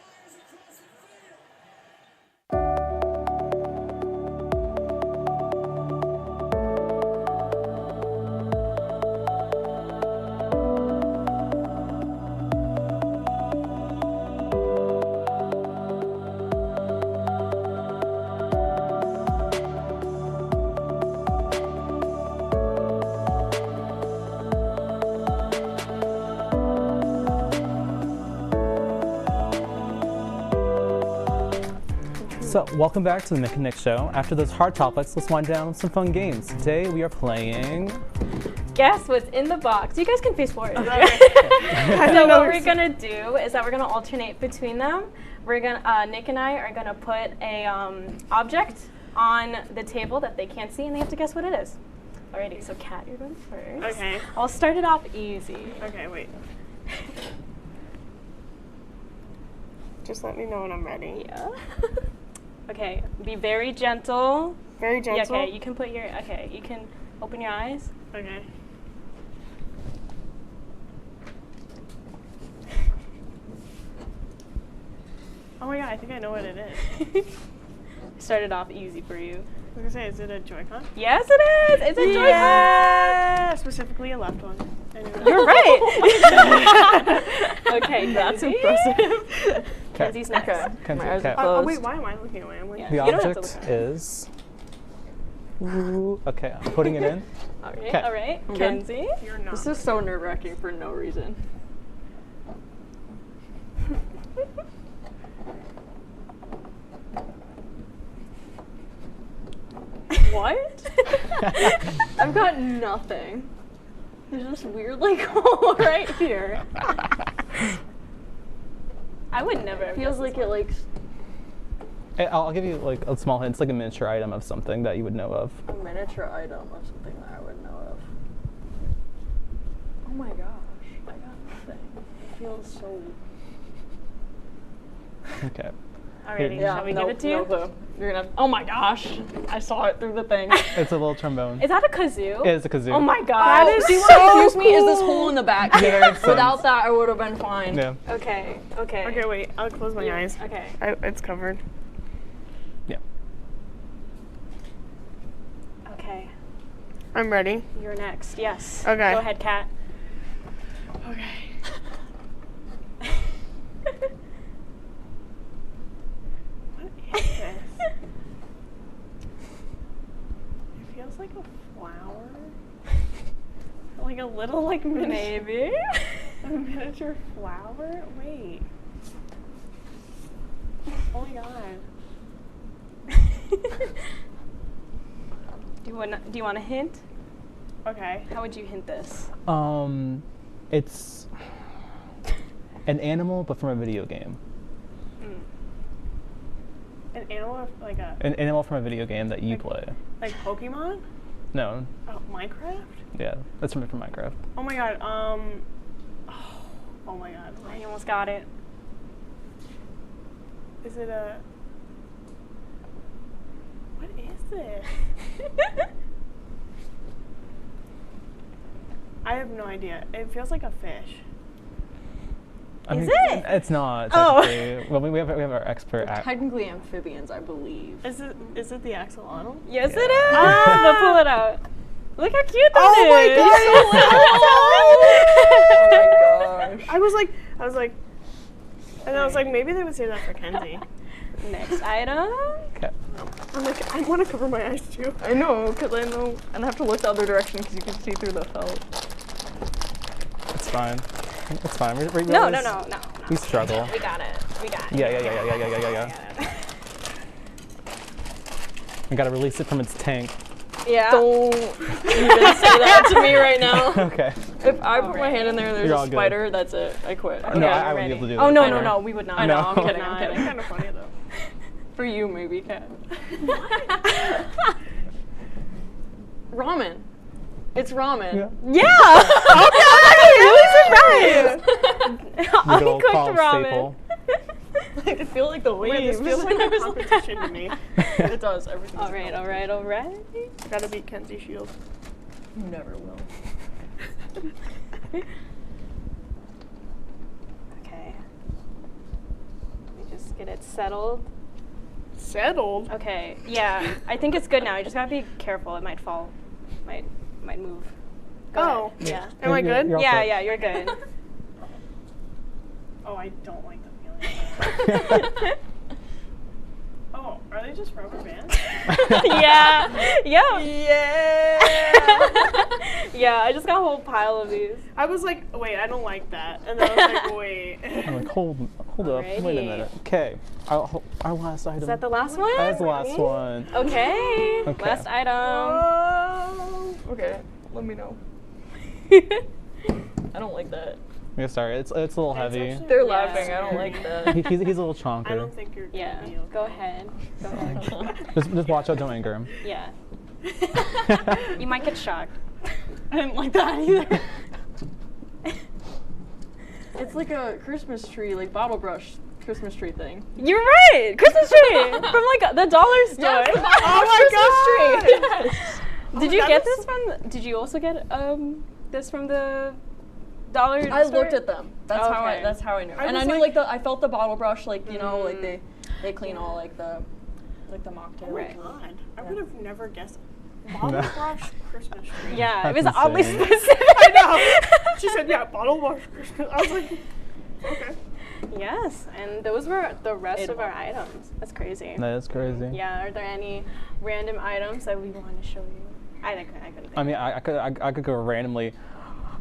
So, welcome back to the Mick and Nick Show. After those hard topics, let's wind down with some fun games. Today we are playing Guess What's in the Box. You guys can face forward. So what we're gonna do is that we're gonna alternate between them. We're gonna Nick and I are gonna put a object on the table that they can't see, and they have to guess what it is. Alrighty, so Kat, you're going first. Okay. I'll start it off easy. Okay, wait. Just let me know when I'm ready. Yeah. Okay, be very gentle. Very gentle? Yeah, okay, you can open your eyes. Okay. Oh my god, I think I know what it is. Started off easy for you. I was gonna say, is it a Joy-Con? Yes, it is. It's a Joy-Con. Yeah, specifically a left one. Anyway. You're right. Okay, That's Kenzie. impressive. Kenzie's next. Kenzie, My eyes okay. are closed. Oh wait, why am I looking away? I'm like, The You don't have to object look is. Ooh, okay, I'm putting it in. All right, Okay. all right. I'm good. Kenzie. you're not. This is so nerve-wracking for no reason. What? I've got nothing. There's this weird like hole right here. I would never. have Feels guessed like this it one. like I'll give you like a small hint. It's like a miniature item of something that you would know of. a miniature item of something that I would know of. Oh my gosh, I got nothing. It feels so. Okay. Alrighty, Yeah, shall we give it to you? No clue. You're gonna. Oh my gosh, I saw it through the thing. It's a little trombone. Is that a kazoo? It is a kazoo. Oh my god. That is so excuse me, is this hole in the back here? makes sense. Without that, I would have been fine. Yeah. Okay, okay. Okay, wait. I'll close my eyes. Okay. It's covered. Yeah. Okay. I'm ready. You're next. Yes. Okay. Go ahead, Kat. Okay. What is this? It feels like a flower. Like a little like Maybe. a miniature flower? Wait. Oh my god. Do you want a hint? Okay. How would you hint this? It's an animal, but from a video game. An animal like a An animal from a video game that you play. like Pokemon? No. Oh, Minecraft? Yeah, that's from Minecraft. Oh my god. Oh my god. Oh, you almost got it. Is it a? What is this? I have no idea. It feels like a fish. I mean, it? It's not. Oh. technically. Well, we have our expert. Technically amphibians, I believe. Is it the axolotl? Yes, Yeah. it is. Ah, pull it out. Look how cute that Oh my is. Oh my gosh. I was like, and I was like, maybe they would say that for Kenzie. Next item. Okay. I'm like, I want to cover my eyes too. I know, because I know, and I have to look the other direction because you can see through the felt. It's fine. It's fine. We No. We struggle. We got it. We got it. Yeah. We gotta release it from its tank. Yeah. Don't even say that to me right now. Okay. If I put my hand in there and there's You're a all good. spider, that's it. I quit. No, I wouldn't be able to do that. Oh no, we would not. I know, No. I'm kidding, I'm It's kidding. kind of funny though. For you, maybe, Kat. Ramen. It's ramen. Yeah. Okay. Really surprised. Good old Uncooked college ramen. staple. I feel like the Wait, waves. this feels like a competition to me. It does. Everything's All right. Gotta beat Kenzie Shield. You never will. Okay. Let me just get it settled. Settled? Okay. Yeah. I think it's good now. You just gotta be careful. It might fall. Might move. Go Oh. ahead. Yeah. Am I good? You're all Yeah. set. Yeah. You're good. Oh, I don't like the feeling of that. Oh, are they just rubber bands? Yeah. Yeah. Yeah. Yeah. I just got a whole pile of these. I was like, wait, I don't like that. And then I was like, wait. I'm like, hold up. Wait a Alrighty. minute. Okay. Our last item. Is that the last one? That's the last one. Okay. Okay. Last item. Oh. Okay, let me know. I don't like that. Yeah, sorry. It's a little heavy. actually- They're Yeah. laughing. I don't like that. He's a little chonker. I don't think you're gonna Yeah. be okay. Go ahead. Go ahead. Just watch out. Don't anger him. Yeah. You might get shocked. I didn't like that either. It's like a Christmas tree, like bottle brush Christmas tree thing. You're right. Christmas tree from like the dollar store. Yes, the bottle Oh brush my Christmas tree. Yes. Did you that get is- this from? Did you also get this from the dollar I store? looked at them. That's how I. Okay. That's how I knew. I and I was knew like- I felt the bottle brush, like you know, like they clean all like the like the mocktail. Oh my god. I would have never guessed. Bottle brush Christmas tree. Yeah, it That's was oddly insane. specific. I know. She said, yeah, bottle brush Christmas. I was like, okay. Yes, and those were the rest of our items. That's crazy. That is crazy. Yeah, are there any random items that we want to show you? I couldn't think. I mean, I could go randomly.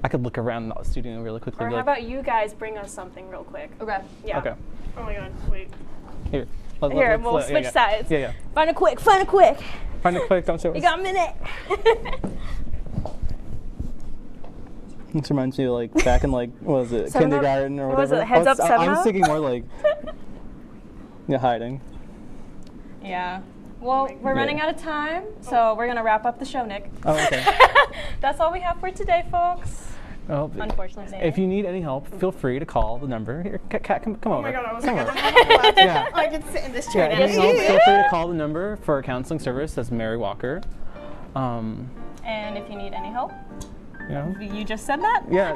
I could look around the studio really quickly. Or and be how like, about you guys bring us something real quick? Okay. Yeah. Okay. Oh my god, wait. Here. Here, we'll switch sides. Yeah, yeah. Find it quick, find it quick. Find it quick, don't show us. You got a minute. This reminds me of like back in like, what was it, Seven Up? kindergarten or What was whatever. it, Heads Up, I Seven was Up? thinking more like, yeah, hiding. Yeah. Well, we're running out of time, so we're going to wrap up the show, Nick. Oh, okay. That's all we have for today, folks. Oh, Unfortunately. if you need any help, feel free to call the number. Here, Kat, come over. Oh my god, I was come like, over. yeah. I can sit in this chair Yeah, now. if you need help, feel free to call the number for counseling service. That's Mary Walker. And if you need any help, You know? you just said that? Yeah,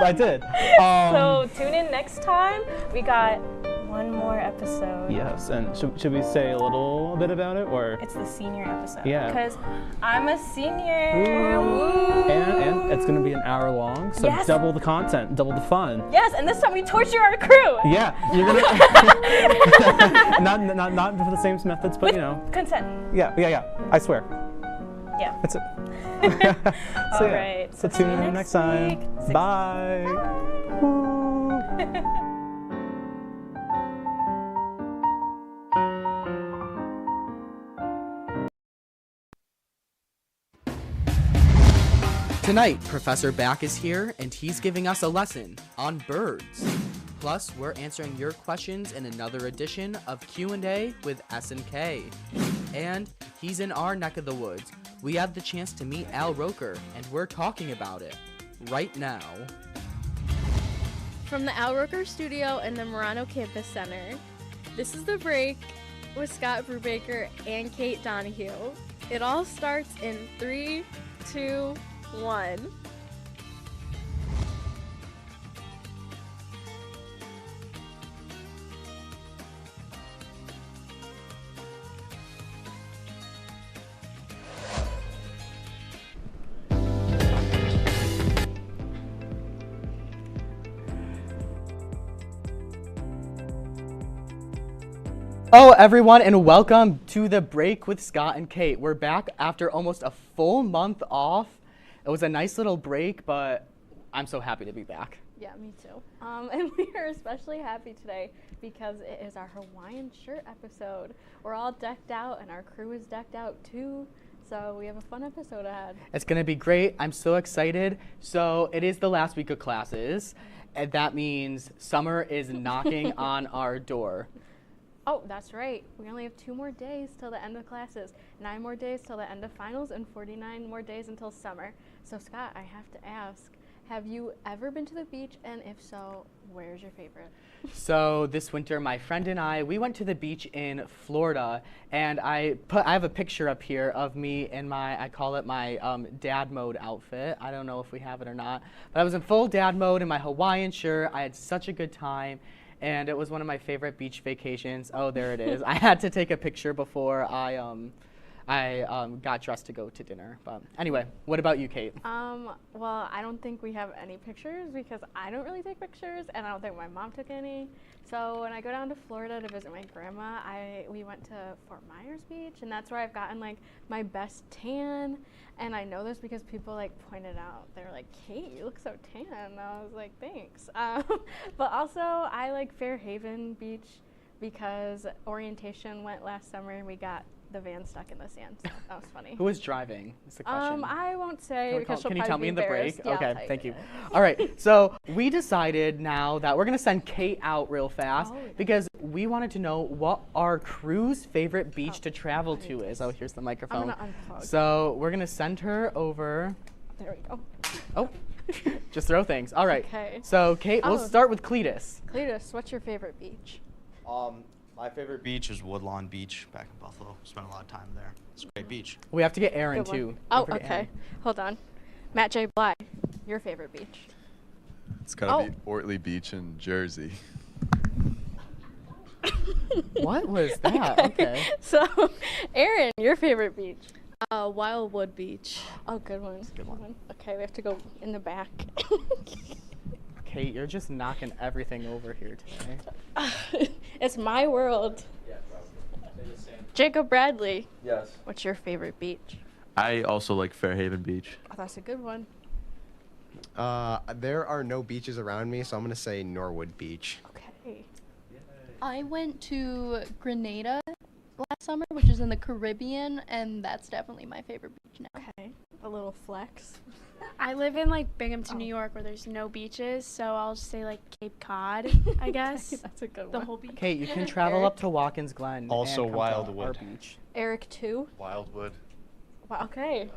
I did. So tune in next time. We got one more episode. Yes, and should we say a little bit about it, or? It's the senior episode. Yeah. Because I'm a senior. Woo. And it's going to be an hour long, so Yes. double the content, double the fun. Yes, and this time we torture our crew. Yeah, you're gonna not for the same methods, but you know. Consent. Yeah. I swear. Yeah. That's it. All right. So tune in next time. Bye. Tonight, Professor Back is here, and he's giving us a lesson on birds. Plus, we're answering your questions in another edition of Q&A with S&K. And he's in our neck of the woods. We had the chance to meet Al Roker, and we're talking about it right now. From the Al Roker Studio and the Murano Campus Center, this is The Break with Scott Brubaker and Kate Donahue. It all starts in 3, 2, 1. Hello, everyone, and welcome to The Break with Scott and Kate. We're back after almost a full month off. It was a nice little break, but I'm so happy to be back. Yeah, me too. And we are especially happy today because it is our Hawaiian shirt episode. We're all decked out and our crew is decked out too. So we have a fun episode ahead. It's going to be great. I'm so excited. So it is the last week of classes, and that means summer is knocking on our door. Oh, that's right. We only have 2 more days till the end of classes, 9 more days till the end of finals, and 49 more days until summer. So Scott, I have to ask, have you ever been to the beach? And if so, where's your favorite? So this winter, my friend and I, we went to the beach in Florida, and I have a picture up here of me in my, I call it my dad mode outfit. I don't know if we have it or not, but I was in full dad mode in my Hawaiian shirt. I had such a good time. And it was one of my favorite beach vacations. Oh, there it is. I had to take a picture before I got dressed to go to dinner. But anyway, what about you, Kate? Well, I don't think we have any pictures because I don't really take pictures, and I don't think my mom took any. So when I go down to Florida to visit my grandma, we went to Fort Myers Beach, and that's where I've gotten like my best tan. And I know this because people like pointed out, they were like, Kate, you look so tan. And I was like, thanks. But also I like Fairhaven Beach because orientation went last summer and we got the van stuck in the sand. So that was funny. Who was driving? Is the question. I won't say because she'll Can you tell me in the break? Yeah, okay, thank you. All right, so we decided now that we're gonna send Kate out real fast because we wanted to know what our crew's favorite beach to travel to is. Oh, here's the microphone. I'm gonna unplug. So we're gonna send her over. There we go. Oh, just throw things. All right. Okay. So Kate, we'll start with Cletus. Cletus, what's your favorite beach? My favorite beach is Woodlawn Beach back in Buffalo. Spent a lot of time there. It's a great beach. We have to get Aaron Good one. too. Oh, Don't forget okay. Aaron. Hold on. Matt J. Bly, your favorite beach? It's gotta be Ortley Beach in Jersey. What was that? Okay. So, Aaron, your favorite beach? Wildwood Beach. Oh, good one. Good one. Okay, we have to go in the back. Kate, you're just knocking everything over here today. It's my world. Jacob Bradley. Yes. What's your favorite beach? I also like Fairhaven Beach. Oh, that's a good one. There are no beaches around me, so I'm going to say Norwood Beach. Okay. I went to Grenada last summer, which is in the Caribbean, and that's definitely my favorite beach now. Okay. A little flex. I live in like Binghamton, New York, where there's no beaches, so I'll just say like Cape Cod, I guess. That's a good one. The whole beach. Kate, you can travel up to Watkins Glen. Also and come to our Wildwood. beach. Eric, too. Wildwood. Wow, okay.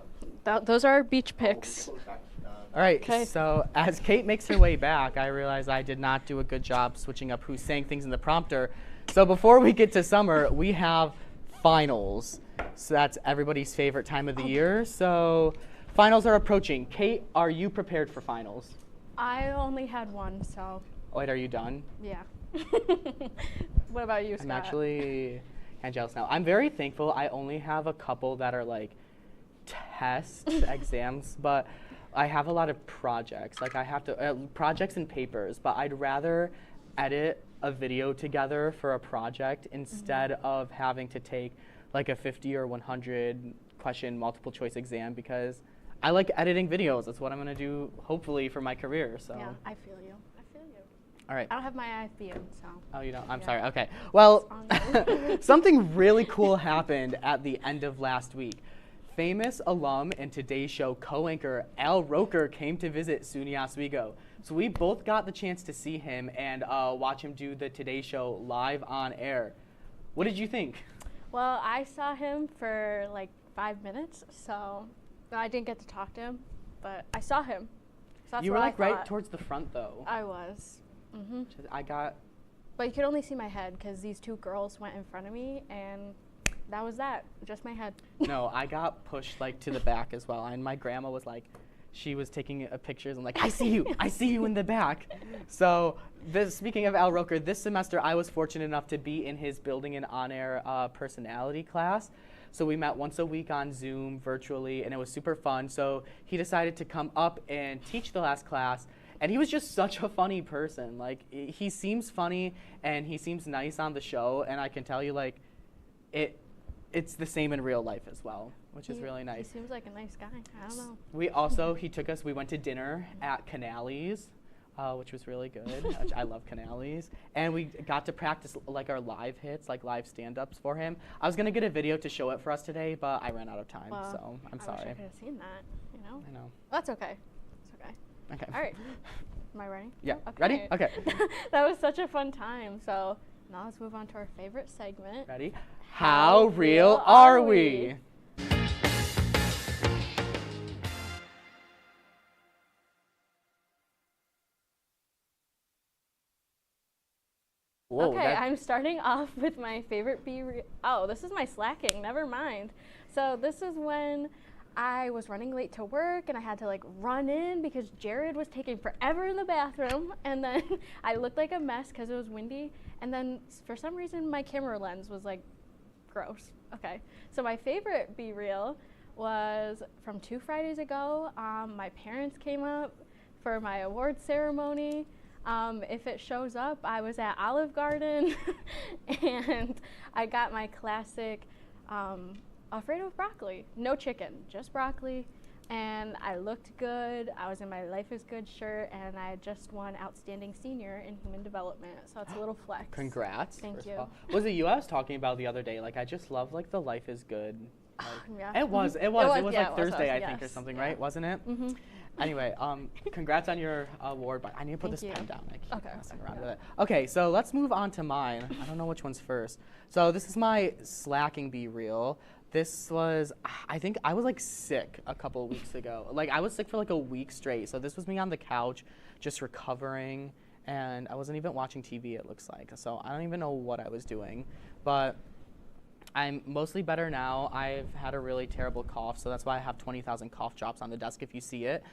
Those are our beach picks. All right, Okay. so as Kate makes her way back, I realize I did not do a good job switching up who's saying things in the prompter. So before we get to summer, we have finals. So that's everybody's favorite time of the year. So finals are approaching. Kate, are you prepared for finals? I only had one, so Oh, wait, are you done? yeah. What about you, Scott? I'm actually kind of jealous now. I'm very thankful I only have a couple that are like tests, exams, but I have a lot of projects. Like I have to, projects and papers, but I'd rather edit a video together for a project instead of having to take like a 50 or 100 question multiple choice exam because I like editing videos. That's what I'm gonna do hopefully for my career, so. Yeah, I feel you. I feel you. All right. I don't have my IFBM, so. Oh, you don't? I'm Yeah. sorry. Okay. Well, something really cool happened at the end of last week. Famous alum and Today Show co-anchor Al Roker came to visit SUNY Oswego. So we both got the chance to see him and watch him do the Today Show live on air. What did you think? Well, I saw him for like 5 minutes, so I didn't get to talk to him, but I saw him. So that's You were what I like right thought. towards the front though. I was. Mm-hmm. I got. But you could only see my head because these two girls went in front of me, and that was that. Just my head. No, I got pushed like to the back as well, and my grandma was like, she was taking pictures and like, I see you, I see you in the back. So speaking of Al Roker, this semester I was fortunate enough to be in his building and on-air personality class. So we met once a week on Zoom virtually, and it was super fun. So he decided to come up and teach the last class. And he was just such a funny person. Like he seems funny and he seems nice on the show, and I can tell you like it's the same in real life as well, which is really nice. He seems like a nice guy. I don't know. We went to dinner at Canales, which was really good. I love Canales. And we got to practice like our live hits, like live stand-ups for him. I was gonna get a video to show it for us today, but I ran out of time, Well, so I'm I sorry. wish I could have seen that, you know? I know. That's okay. It's okay. Okay. All right. Am I ready? Yeah. Ready? Okay. That was such a fun time. So now let's move on to our favorite segment. Ready? How real are we? Whoa, Okay, I'm starting off with my favorite Oh, this is my slacking. Never mind. So this is when I was running late to work and I had to like run in because Jared was taking forever in the bathroom, and then I looked like a mess because it was windy, and then for some reason my camera lens was like gross. Okay, so my favorite Be Real was from 2 Fridays ago. My parents came up for my award ceremony. If it shows up, I was at Olive Garden and I got my classic Alfredo with broccoli. No chicken, just broccoli. And I looked good. I was in my Life is Good shirt, and I just won Outstanding Senior in Human Development. So it's a little flex. Congrats. Thank first you. of all. Was it you I was talking about the other day? Like I just love like the Life is Good. Like, Yeah. It was yeah, like Thursday, I think, or yes. something, Yeah. right? Wasn't it? Mm-hmm. Anyway, congrats on your award, but I need to put Thank this you. pen down. I keep Okay. messing around with it. Okay, so let's move on to mine. I don't know which one's first. So this is my slacking Be Real. This was, I think I was like sick a couple of weeks ago. Like I was sick for like a week straight. So this was me on the couch, just recovering, and I wasn't even watching TV, it looks like. So I don't even know what I was doing, but I'm mostly better now. I've had a really terrible cough, so that's why I have 20,000 cough drops on the desk if you see it.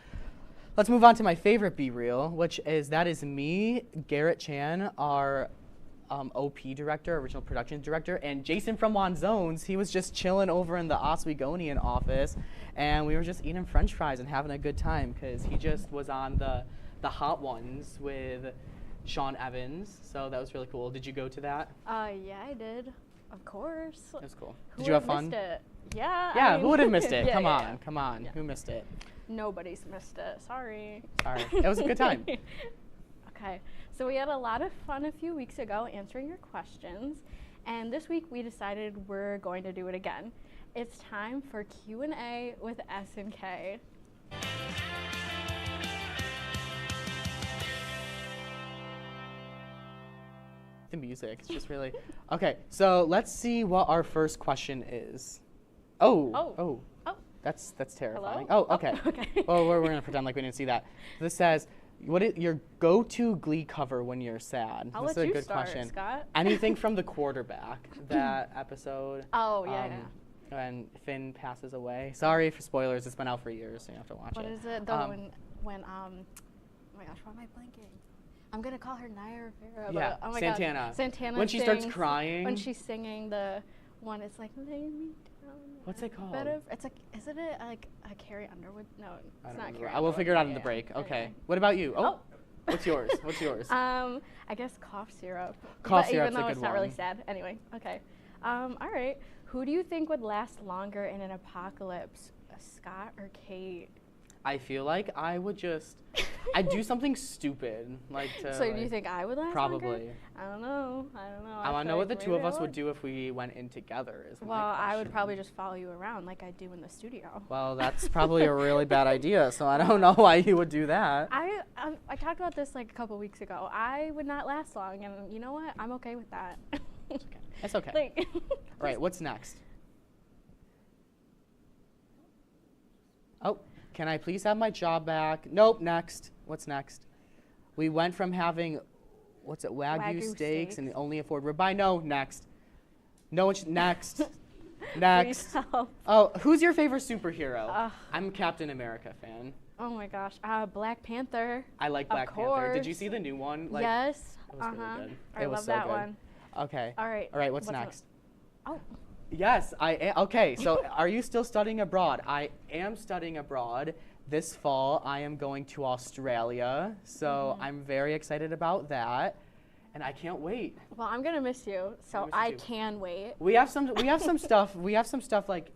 Let's move on to my favorite Be Real, which is that is me, Garrett Chan, our OP director, original production director, and Jason from Wanzones, he was just chilling over in the Oswegonian office, and we were just eating French fries and having a good time because he just was on the Hot Ones with Sean Evans, so that was really cool. Did you go to that? Yeah, I did. Of course. It was cool. Who Did you have would've fun? missed it? Yeah. Yeah, I mean, who would have missed it? yeah, Come yeah, on, yeah. come on. Yeah. Who missed it? Nobody's missed it. Sorry. Sorry. It was a good time. Okay, so we had a lot of fun a few weeks ago answering your questions, and this week we decided we're going to do it again. It's time for Q&A with S&K. The music, it's just really... Okay, so let's see what our first question is. Oh. That's terrifying. Hello? Oh, okay. Okay. Well, we're gonna pretend like we didn't see that. This says, what is your go-to Glee cover when you're sad? I'll This let is a you good start, question. Scott. Anything from The Quarterback, that episode. Oh, yeah. When Finn passes away. Sorry for spoilers, it's been out for years, so you have to watch What it. is it though when oh my gosh, why am I blanking? I'm gonna call her Naya Rivera. Yeah, but, oh my Santana. God. Santana. When she starts sings- crying. When she's singing the one, it's like lay me down. What's it called? Better. It's like, isn't it like a Carrie Underwood? No, I it's don't not remember. Carrie. I will figure it out in the Yeah, break. yeah. Okay. What about you? Oh. What's yours? What's yours? I guess cough syrup. Cough but syrup's even though a it's good not really one. sad. Anyway, okay. All right. Who do you think would last longer in an apocalypse, Scott or Kate? I feel like I would just, I'd do something stupid, like to. So do you think I would last Probably. longer? I don't know. I want to know what the two of us would do if we went in together. Is Well, my I would question. probably just follow you around like I do in the studio. Well, that's probably a really bad idea. So I don't know why you would do that. I talked about this like a couple weeks ago. I would not last long, and you know what? I'm okay with that. It's okay. Like, All right. What's next? Oh, can I please have my job back? Nope. Next. What's next? We went from having, what's it, Wagyu steaks and only afford ribeye. No. Next. No one should. Next. Next. Please help. Oh, who's your favorite superhero? I'm a Captain America fan. Oh my gosh, Black Panther. I like Of Black Panther. Did you course. see the new one? Yes. It was really good. I It was love so that good. one. Okay. All right. All right. What's What's next? Oh. Yes, I am. Okay, so are you still studying abroad? I am studying abroad. This fall, I am going to Australia, so I'm very excited about that, and I can't wait. Well, I'm gonna miss you, so miss you I too. can wait. We have some stuff. We have some stuff like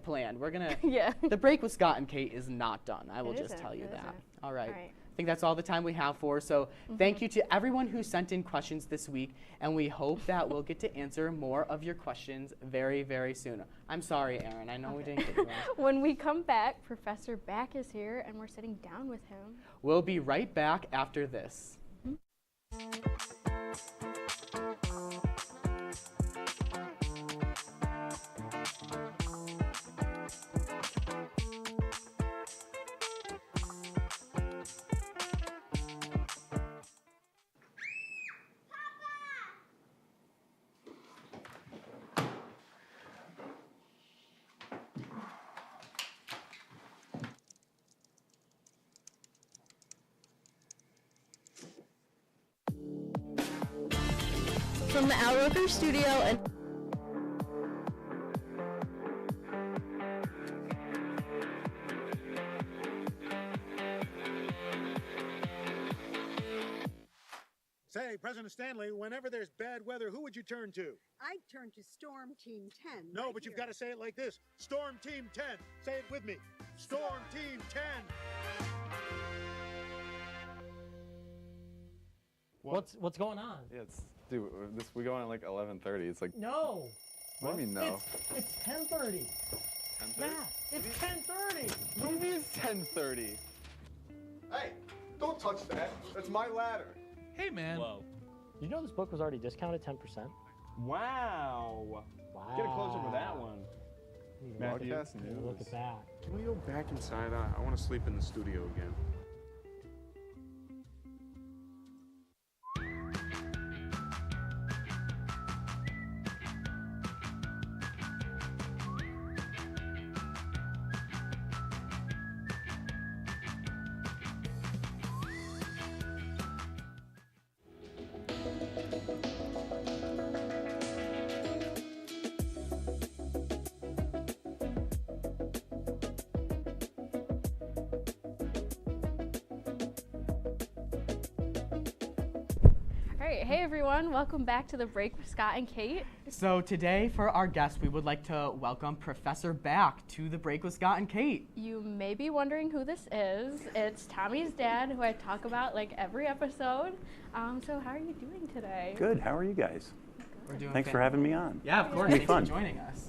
planned. We're gonna. Yeah. The break with Scott and Kate is not done. I will It just isn't, tell you it that. isn't. All right. All right. I think that's all the time we have for. So thank you to everyone who sent in questions this week, and we hope that we'll get to answer more of your questions very, very soon. I'm sorry, Aaron. I know we didn't get you right. When we come back, Professor Back is here, and we're sitting down with him. We'll be right back after this. From the Outrocker studio and Say, President Stanley, whenever there's bad weather, who would you turn to? I'd turn to Storm Team 10. No, right but you've here. got to say it like this. Storm Team 10. Say it with me. Storm Team 10. What's going on? Yeah, dude, we go on at like 11:30. It's like No. What do you mean no? It's 10:30. 10:30? Matt, it's 10:30. What do you mean it's 10:30? Hey, don't touch that. That's my ladder. Hey, man. Whoa. Did you know this book was already discounted 10%? Wow. Wow. Get a closer with that one. Matthew, Broadcast news. look at that. Can we go back inside? I want to sleep in the studio again. right, hey everyone, welcome back to The Break with Scott and Kate. So today, for our guest, we would like to welcome Professor back to The Break with Scott and Kate. You may be wondering who this is. It's Tommy's dad, who I talk about like every episode. So how are you doing today? Good, how are you guys? We're doing Thanks for having me on. Yeah, of course, It's gonna be thanks for fun. joining us.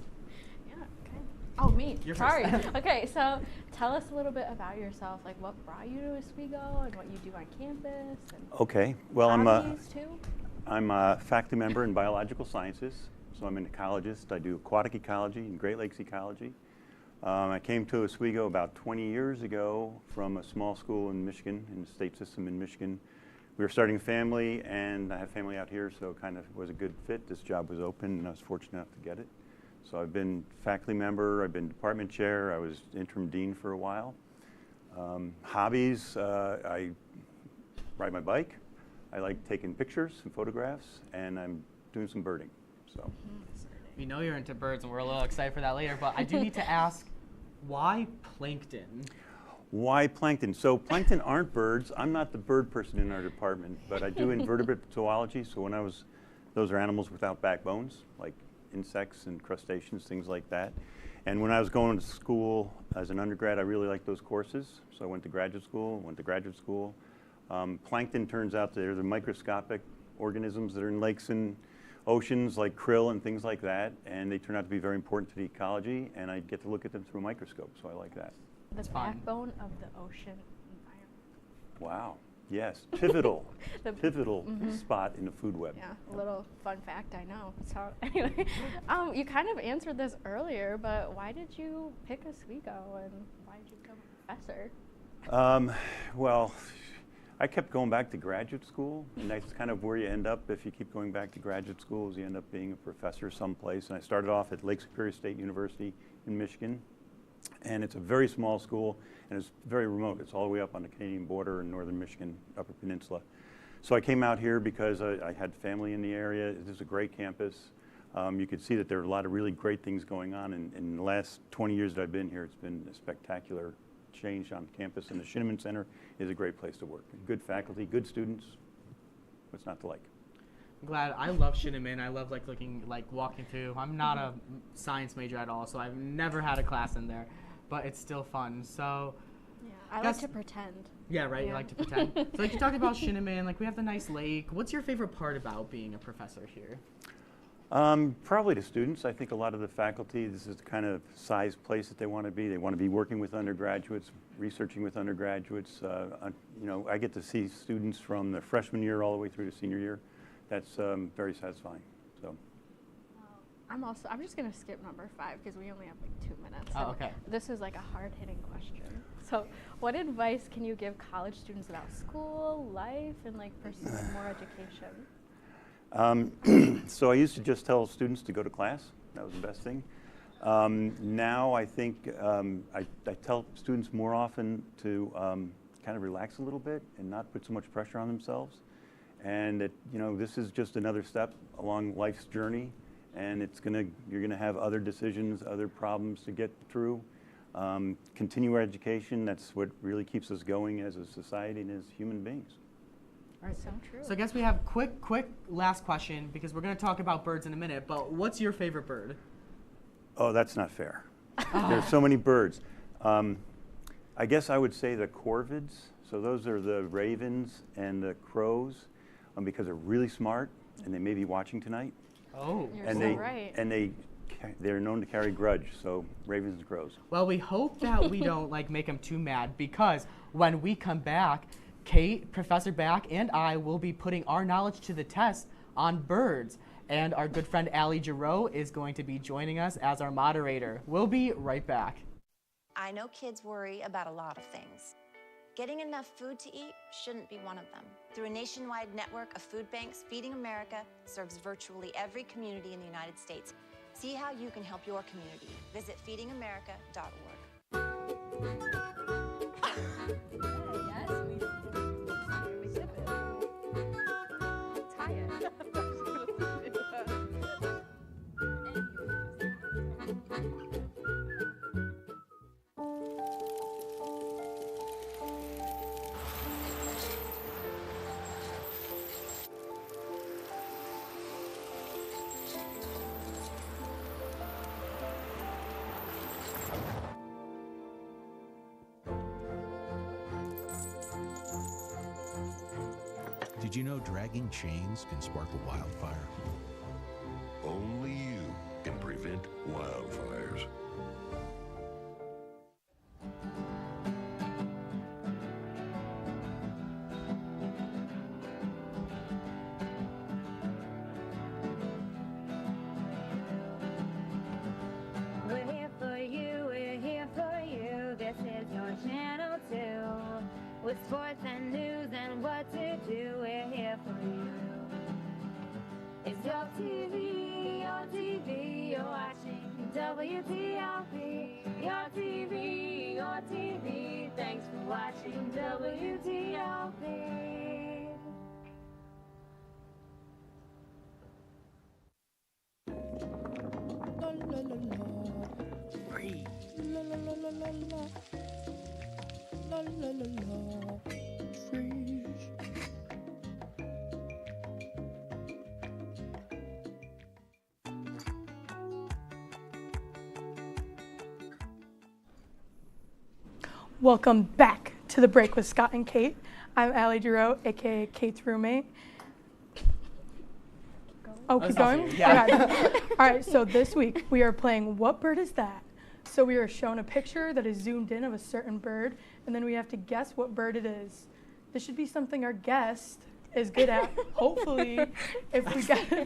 Oh, me. You're Sorry. first. Okay, so tell us a little bit about yourself, like what brought you to Oswego and what you do on campus. And Okay, well hobbies, too. I'm a faculty member in biological sciences, so I'm an ecologist. I do aquatic ecology and Great Lakes ecology. I came to Oswego about 20 years ago from a small school in Michigan, in the state system in Michigan. We were starting a family, and I have family out here, so it kind of was a good fit. This job was open, and I was fortunate enough to get it. So I've been faculty member, I've been department chair, I was interim dean for a while. Hobbies, I ride my bike, I like taking pictures and photographs, and I'm doing some birding. So. We know you're into birds, and we're a little excited for that later, but I do need to ask, why plankton? Why plankton? So plankton aren't birds. I'm not the bird person in our department, but I do invertebrate zoology. So those are animals without backbones, like insects and crustaceans, things like that. And when I was going to school as an undergrad, I really liked those courses. So I went to graduate school. Plankton turns out they're the microscopic organisms that are in lakes and oceans like krill and things like that. And they turn out to be very important to the ecology. And I get to look at them through a microscope, so I like that. The backbone of the ocean environment. Wow. Yes, pivotal, The- pivotal Mhm. spot in the food web. Yeah, a little fun fact, I know. So anyway, you kind of answered this earlier, but why did you pick Oswego and why did you become a professor? Well, I kept going back to graduate school, and that's kind of where you end up if you keep going back to graduate school, is you end up being a professor someplace. And I started off at Lake Superior State University in Michigan, and it's a very small school, and it's very remote. It's all the way up on the Canadian border in northern Michigan, Upper Peninsula. So I came out here because I had family in the area. This is a great campus. You could see that there are a lot of really great things going on, and in the last 20 years that I've been here, it's been a spectacular change on campus, and the Shinneman Center is a great place to work. Good faculty, good students. What's not to like? I'm glad. I love Shinneman. I love walking through. I'm not a science major at all, so I've never had a class in there, but it's still fun. So Yeah, I like to pretend. Yeah, right. You Yeah. like to pretend. So like you talked about Shinneman, like we have the nice lake. What's your favorite part about being a professor here? Probably the students. I think a lot of the faculty, this is the kind of size place that they want to be. They want to be working with undergraduates, researching with undergraduates. I get to see students from the freshman year all the way through to senior year. That's very satisfying. So. I'm just gonna skip number 5 because we only have like 2 minutes. Oh, So okay. This is like a hard-hitting question. So, what advice can you give college students about school, life, and like pursuing more education? So I used to just tell students to go to class. That was the best thing. Now I think I tell students more often to kind of relax a little bit and not put so much pressure on themselves. And that, this is just another step along life's journey, and you're gonna have other decisions, other problems to get through. Continue our education. That's what really keeps us going as a society and as human beings. All right. So true. So I guess we have quick last question because we're going to talk about birds in a minute. But what's your favorite bird? Oh, that's not fair. There's so many birds. I guess I would say the corvids. So those are the ravens and the crows, because they're really smart and they may be watching tonight. Oh, You're right. And they're known to carry grudge. So ravens and crows. Well, we hope that we don't make them too mad because when we come back, Kate, Professor Back, and I will be putting our knowledge to the test on birds. And our good friend Allie Giroux is going to be joining us as our moderator. We'll be right back. I know kids worry about a lot of things. Getting enough food to eat shouldn't be one of them. Through a nationwide network of food banks, Feeding America serves virtually every community in the United States. See how you can help your community. Visit feedingamerica.org. Did you know dragging chains can spark a wildfire? Only you can prevent wildfires. We're here for you, we're here for you. This is your channel 2. With sports and news and what to do, we're here for you. It's your TV, you're watching WTOP. Your TV, thanks for watching WTOP. Free. La la la la la la. La la la la. Freeze. Welcome back to The Break with Scott and Kate. I'm Allie Giroux, aka Kate's roommate. Oh, keep going? Yeah. Okay. All right, so this week we are playing What Bird Is That? So we are shown a picture that is zoomed in of a certain bird, and then we have to guess what bird it is. This should be something our guest is good at. Hopefully, if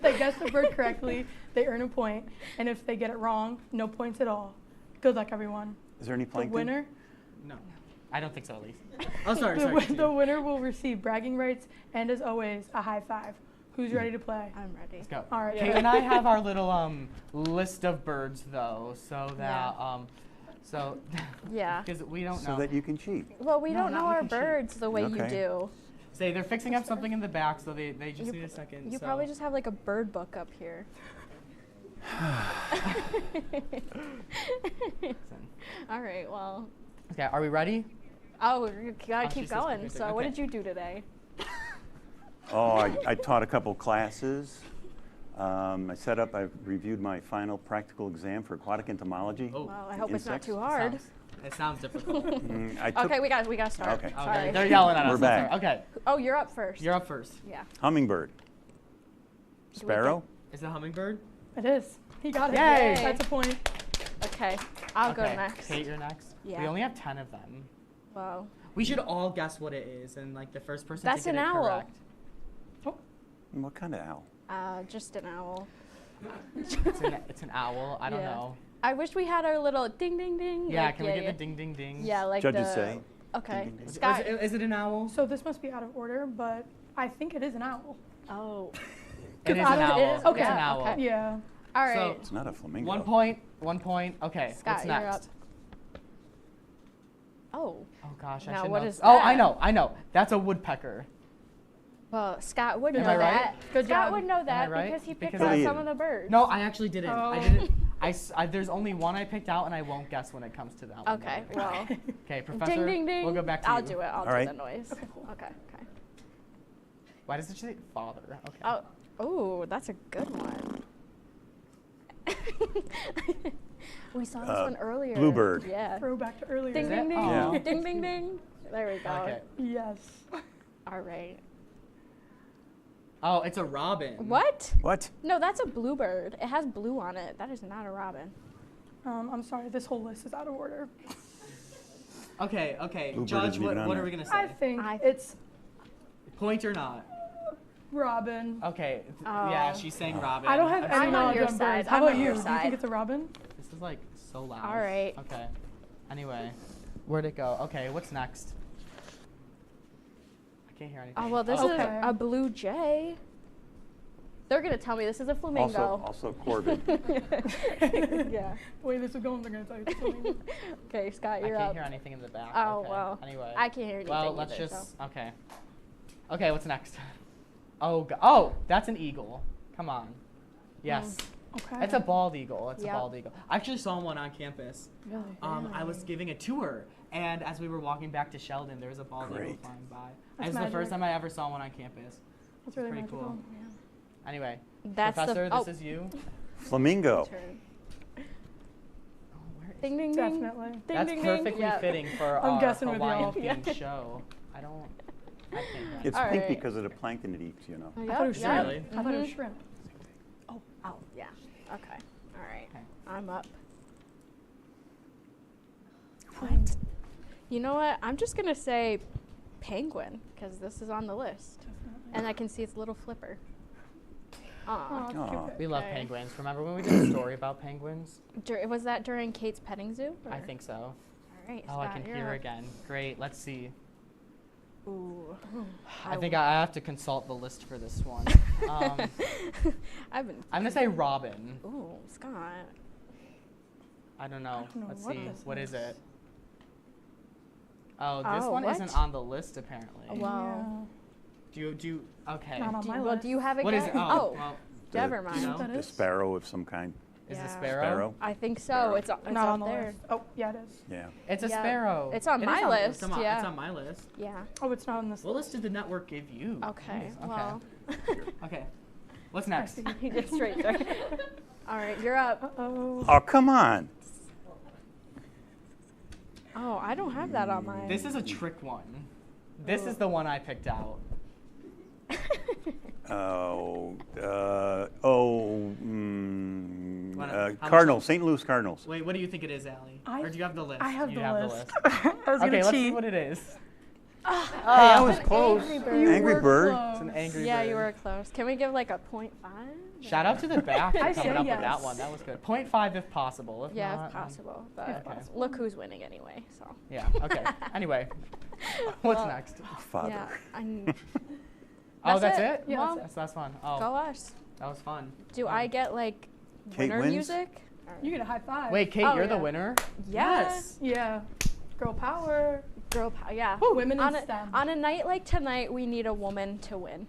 they guess the bird correctly, they earn a point, and if they get it wrong, no points at all. Good luck, everyone. Is there any plankton? The winner? No. I don't think so, at least. Oh, sorry, The winner will receive bragging rights and, as always, a high five. Who's ready to play? I'm ready. Let's go. All right. Kate and I have our little list of birds, though, so that Yeah. because we don't know. So that you can cheat. Well, we No, don't not know we our can cheat. birds the way you Okay. do. Say they're fixing up something in the back, so they just need a second. You so. probably just have like a bird book up here. All right, well. Okay, are we ready? Oh, you gotta keep she says going. keep So it. what Okay. did you do today? Oh, I taught a couple classes. I reviewed my final practical exam for aquatic entomology. Oh. Well, I hope it's not Insects. too hard. It sounds difficult. Okay, we got to start. Okay. Sorry. They're yelling at us. We're back. Okay. Oh, you're up first. You're up first. Yeah. Hummingbird. Sparrow. Is it hummingbird? It is. He got it. Yay! That's a point. Okay, I'll go Okay, next. Kate, you're next. Yeah. We only have 10 of them. Wow. We should all guess what it is, and like the first person That's to get an it owl. correct. What kind of owl? Just an owl. It's an owl. I don't Yeah. know. I wish we had our little ding ding ding. Yeah, like, can we get the ding ding ding? Yeah, like Judges the. say. Okay. Ding, ding, ding. Scott. Is it an owl? So this must be out of order, but I think it is an owl. Oh. It is I an don't- owl. it is- okay. It's an owl. Okay. Yeah. All right. So, It's not a flamingo. 1 point. 1 point. Okay. Scott, what's you're next? up. Oh. Oh gosh, I Now should what know. is Oh, that? I know. That's a woodpecker. Well, Scott would Am know I right? that. Good Scott job. would know that Am I right? because he picked Because out I- some of the birds. No, I actually didn't. I Oh. didn't. There's only one I picked out, and I won't guess when it comes to that one. Okay, well. Okay, Professor. Ding ding ding. We'll go back to I'll you. do it. I'll All do right. the noise. Okay, cool. Okay. Why does it say father? Okay. Oh, ooh, that's a good one. We saw this one earlier. Bluebird. Yeah. Throwback to earlier. Ding Is ding it? ding. Yeah. Ding ding ding. There we go. Okay. Yes. All right. Oh, it's a robin. What? What? No, that's a bluebird. It has blue on it. That is not a robin. I'm sorry, this whole list is out of order. Okay. Bluebird Judge, isn't even on what there. are we gonna say? I think it's Point or not? robin. Okay. Oh. Yeah, she's saying robin. I don't have I'm any on knowledge your on side. birds. How I'm about on you? your Do you side. think it's a robin? This is like so loud. All right. Okay. Anyway, where'd it go? Okay, what's next? I can't hear anything. Oh, well, this Okay. is a blue jay. They're going to tell me this is a flamingo. Also corvid. Yeah. The way this is going, they're going to tell you it's a flamingo. Okay, Scott, I you're can't up. hear anything in the back. Oh, okay. well. Anyway. I can't hear anything Well, let's either, just. so. Okay. Okay, what's next? Oh, that's an eagle. Come on. Yes. Okay. It's a bald eagle. It's Yep. a bald eagle. I actually saw one on campus. Really? I was giving a tour, and as we were walking back to Sheldon, there was a bald eagle Great. flying by. That's It was the first magic. time I ever saw one on campus. That's really pretty magical. cool. Anyway, That's Professor, the, this is you. Flamingo. Turn. Oh, where is Ding, ding, ding. Definitely. Ding, That's ding, perfectly ding. Yep. fitting for I'm our guessing with Hawaiian y'all. themed show. I don't. It's All pink right. because of the plankton it eats, you know. I thought it was shrimp. Really? I thought it was shrimp. Oh, yeah. Okay. All right. I'm up. What? You know what? I'm just going to say penguin because this is on the list. And I can see its little flipper. Aw. We love penguins. Remember when we did a story about penguins? Was that during Kate's petting zoo? I think so. All right. Oh, I Scott, can you're hear up. again. Great. Let's see. Ooh. I think I have to consult the list for this one. I'm gonna say Robin. Ooh, Scott. I don't know. know Let's what see. this What is is. it? Oh, this Oh, one what? isn't on the list apparently. Wow. Do you? Okay. Not on my Well, list. do you have a What is guess? it? Oh, Oh, well, never The- mind. you know? That The is? sparrow of some kind. Is Yeah. the sparrow? Sparrow? I think so. Sparrow. It's Not up on the there. list. Oh, yeah, it is. Yeah. It's a Yeah. sparrow. It's on It my is list, It's yeah. on my list. Yeah. Oh, it's not on this What list. list did the network give you? Okay. Jeez, Well. Okay. What's next? You get straight there. All right, you're up. Oh, come on. Oh, I don't have that on mine. This is a trick one. This is the one I picked out. Cardinals, St. Louis Cardinals. Wait, what do you think it is, Allie? Or do you have the list? I have you the have list. The list. I was Okay, gonna let's see cheat. what it is. Hey, I was close. Angry Bird. Angry Bird. It's an Angry Yeah, Bird. you were close. Can we give like a 0.5? Shout out to the back for I coming say up yes. with that one. That was good. 0.5 if possible. If Yeah, not, if possible. But okay. look who's winning anyway. So. Yeah. Okay. Anyway, what's Well, next? Father. Yeah. Oh, that's it? it? Yeah. Well, that's fun. Oh, Go us. that was fun. Do I get like Kate winner wins? music? You get a high five. Wait, Kate, Oh, you're the yeah. winner. Yes. Yeah. Girl power. Girl power. Yeah. Women on in a, STEM. on a night like tonight, we need a woman to win.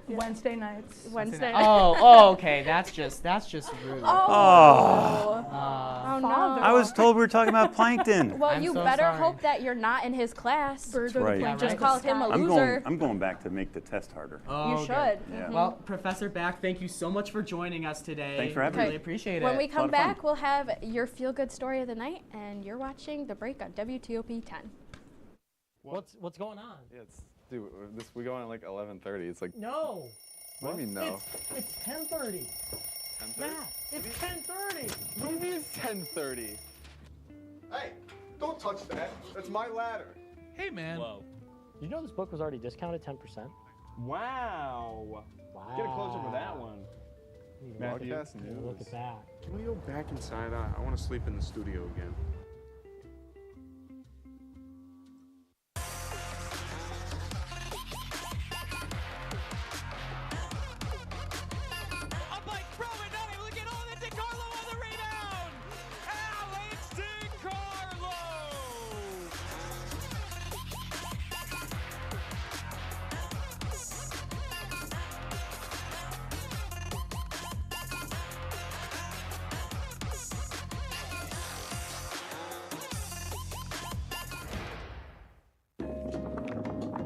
Wednesday nights. Wednesday. Oh, okay. That's just rude. Oh. Oh no. I was told we were talking about plankton. Well, I'm you so better sorry. hope that you're not in his class. Birds That's are the right. plankton Just of call the him a sky. loser. I'm going back to make the test harder. Oh, You good. should. Yeah. Well, Professor Back, thank you so much for joining us today. Thanks for having Really me. appreciate it. When we lot come of fun. back, we'll have your feel-good story of the night, and you're watching The Break on WTOP 10. What's going on? Yeah, dude, we go on at like 11:30. It's like, No. what do you mean no? It's 10:30. 10:30? Matt, it's 10:30. What do you mean it's 10:30? Hey, don't touch that. That's my ladder. Hey, man. Whoa. You know this book was already discounted 10%? Wow. Wow. Get a closer for that one. Matthew, Broadcast news. Look at that. Can we go back inside? I want to sleep in the studio again.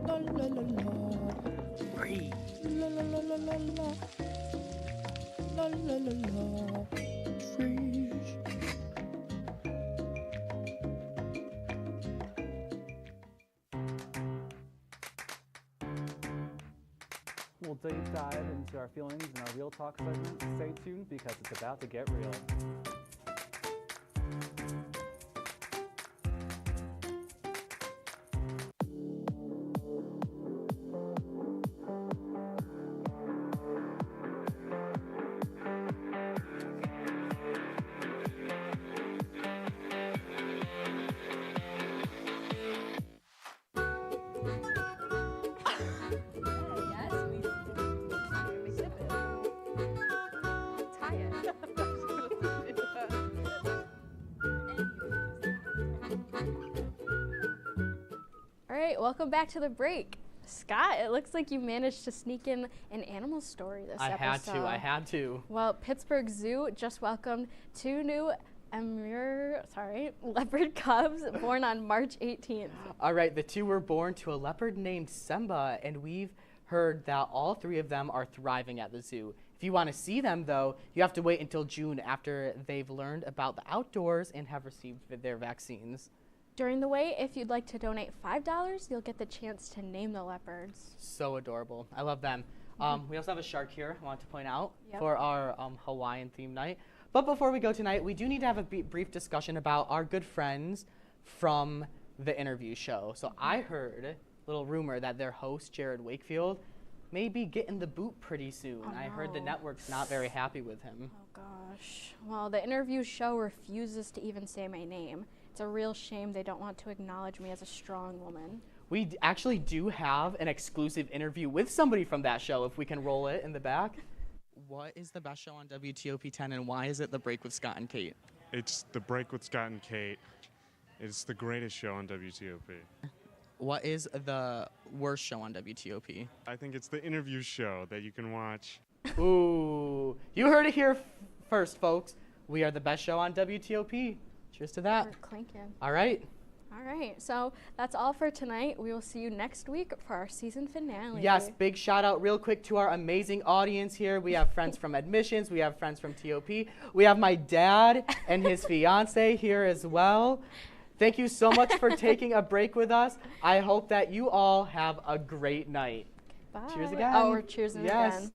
La la la la. Free. La la la la la la. La la la la. Freeze. We'll deep dive into our feelings in our Real Talk segment. Stay tuned because it's about to get real. All right, welcome back to The Break. Scott, it looks like you managed to sneak in an animal story this episode. I had to. Well, Pittsburgh Zoo just welcomed two new leopard cubs born on March 18th. All right, the two were born to a leopard named Simba, and we've heard that all three of them are thriving at the zoo. If you want to see them, though, you have to wait until June after they've learned about the outdoors and have received their vaccines. During the wait, if you'd like to donate $5, you'll get the chance to name the leopards. So adorable. I love them. We also have a shark here, I want to point out, Yep. for our Hawaiian theme night. But before we go tonight, we do need to have a brief discussion about our good friends from the interview show. So I heard a little rumor that their host, Jared Wakefield, may be getting the boot pretty soon. Oh, I heard the no. network's not very happy with him. Oh gosh. Well, the interview show refuses to even say my name. It's a real shame they don't want to acknowledge me as a strong woman. We actually do have an exclusive interview with somebody from that show, if we can roll it in the back. What is the best show on WTOP 10, and why is it The Break with Scott and Kate? It's The Break with Scott and Kate. It's the greatest show on WTOP. What is the worst show on WTOP? I think it's the interview show that you can watch. Ooh, you heard it here first, folks. We are the best show on WTOP. Cheers to that. We're clinking. All right. All right, so that's all for tonight. We will see you next week for our season finale. Yes, big shout out real quick to our amazing audience here. We have friends from admissions. We have friends from TOP. We have my dad and his fiance here as well. Thank you so much for taking a break with us. I hope that you all have a great night. Bye. Cheers again. Oh, we're cheersing again.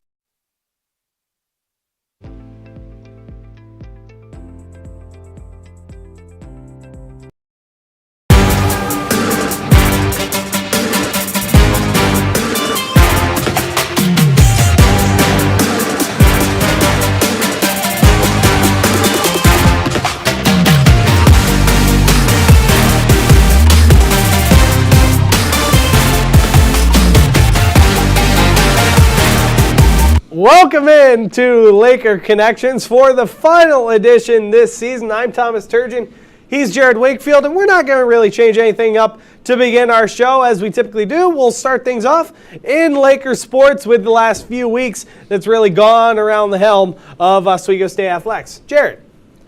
Welcome in to Laker Connections for the final edition this season. I'm Thomas Turgeon. He's Jared Wakefield, and we're not going to really change anything up to begin our show as we typically do. We'll start things off in Laker sports with the last few weeks that's really gone around the helm of Oswego State Athletics. Jared,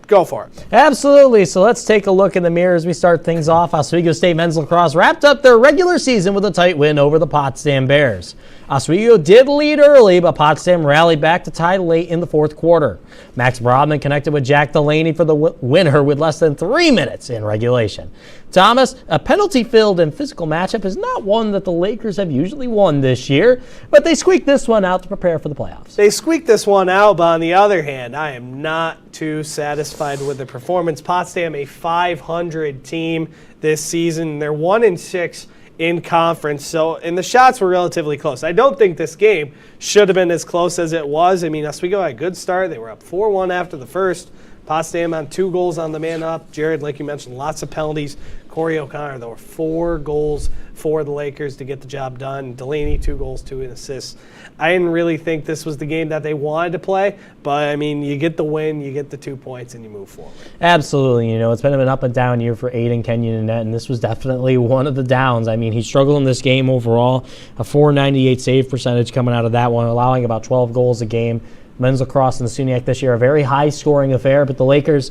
go for it. Absolutely. So let's take a look in the mirror as we start things off. Oswego State men's lacrosse wrapped up their regular season with a tight win over the Potsdam Bears. Oswego did lead early, but Potsdam rallied back to tie late in the fourth quarter. Max Brodman connected with Jack Delaney for the winner with less than 3 minutes in regulation. Thomas, a penalty-filled and physical matchup is not one that the Lakers have usually won this year, but they squeaked this one out to prepare for the playoffs. They squeaked this one out, but on the other hand, I am not too satisfied with the performance. Potsdam, a 500 team this season. They're 1-6 in conference, and the shots were relatively close. I don't think this game should have been as close as it was. I mean, Oswego had a good start. They were up 4-1 after the first. Potsdam on 2 goals on the man up. Jared, like you mentioned, lots of penalties. Corey O'Connor, there were 4 goals for the Lakers to get the job done. Delaney, 2 goals, 2 assists. I didn't really think this was the game that they wanted to play, but, I mean, you get the win, you get the 2 points, and you move forward. Absolutely. You know, it's been an up and down year for Aiden Kenyon in net, and this was definitely one of the downs. I mean, he struggled in this game overall, a .498 save percentage coming out of that one, allowing about 12 goals a game. Men's lacrosse in the SUNY this year, a very high-scoring affair, but the Lakers,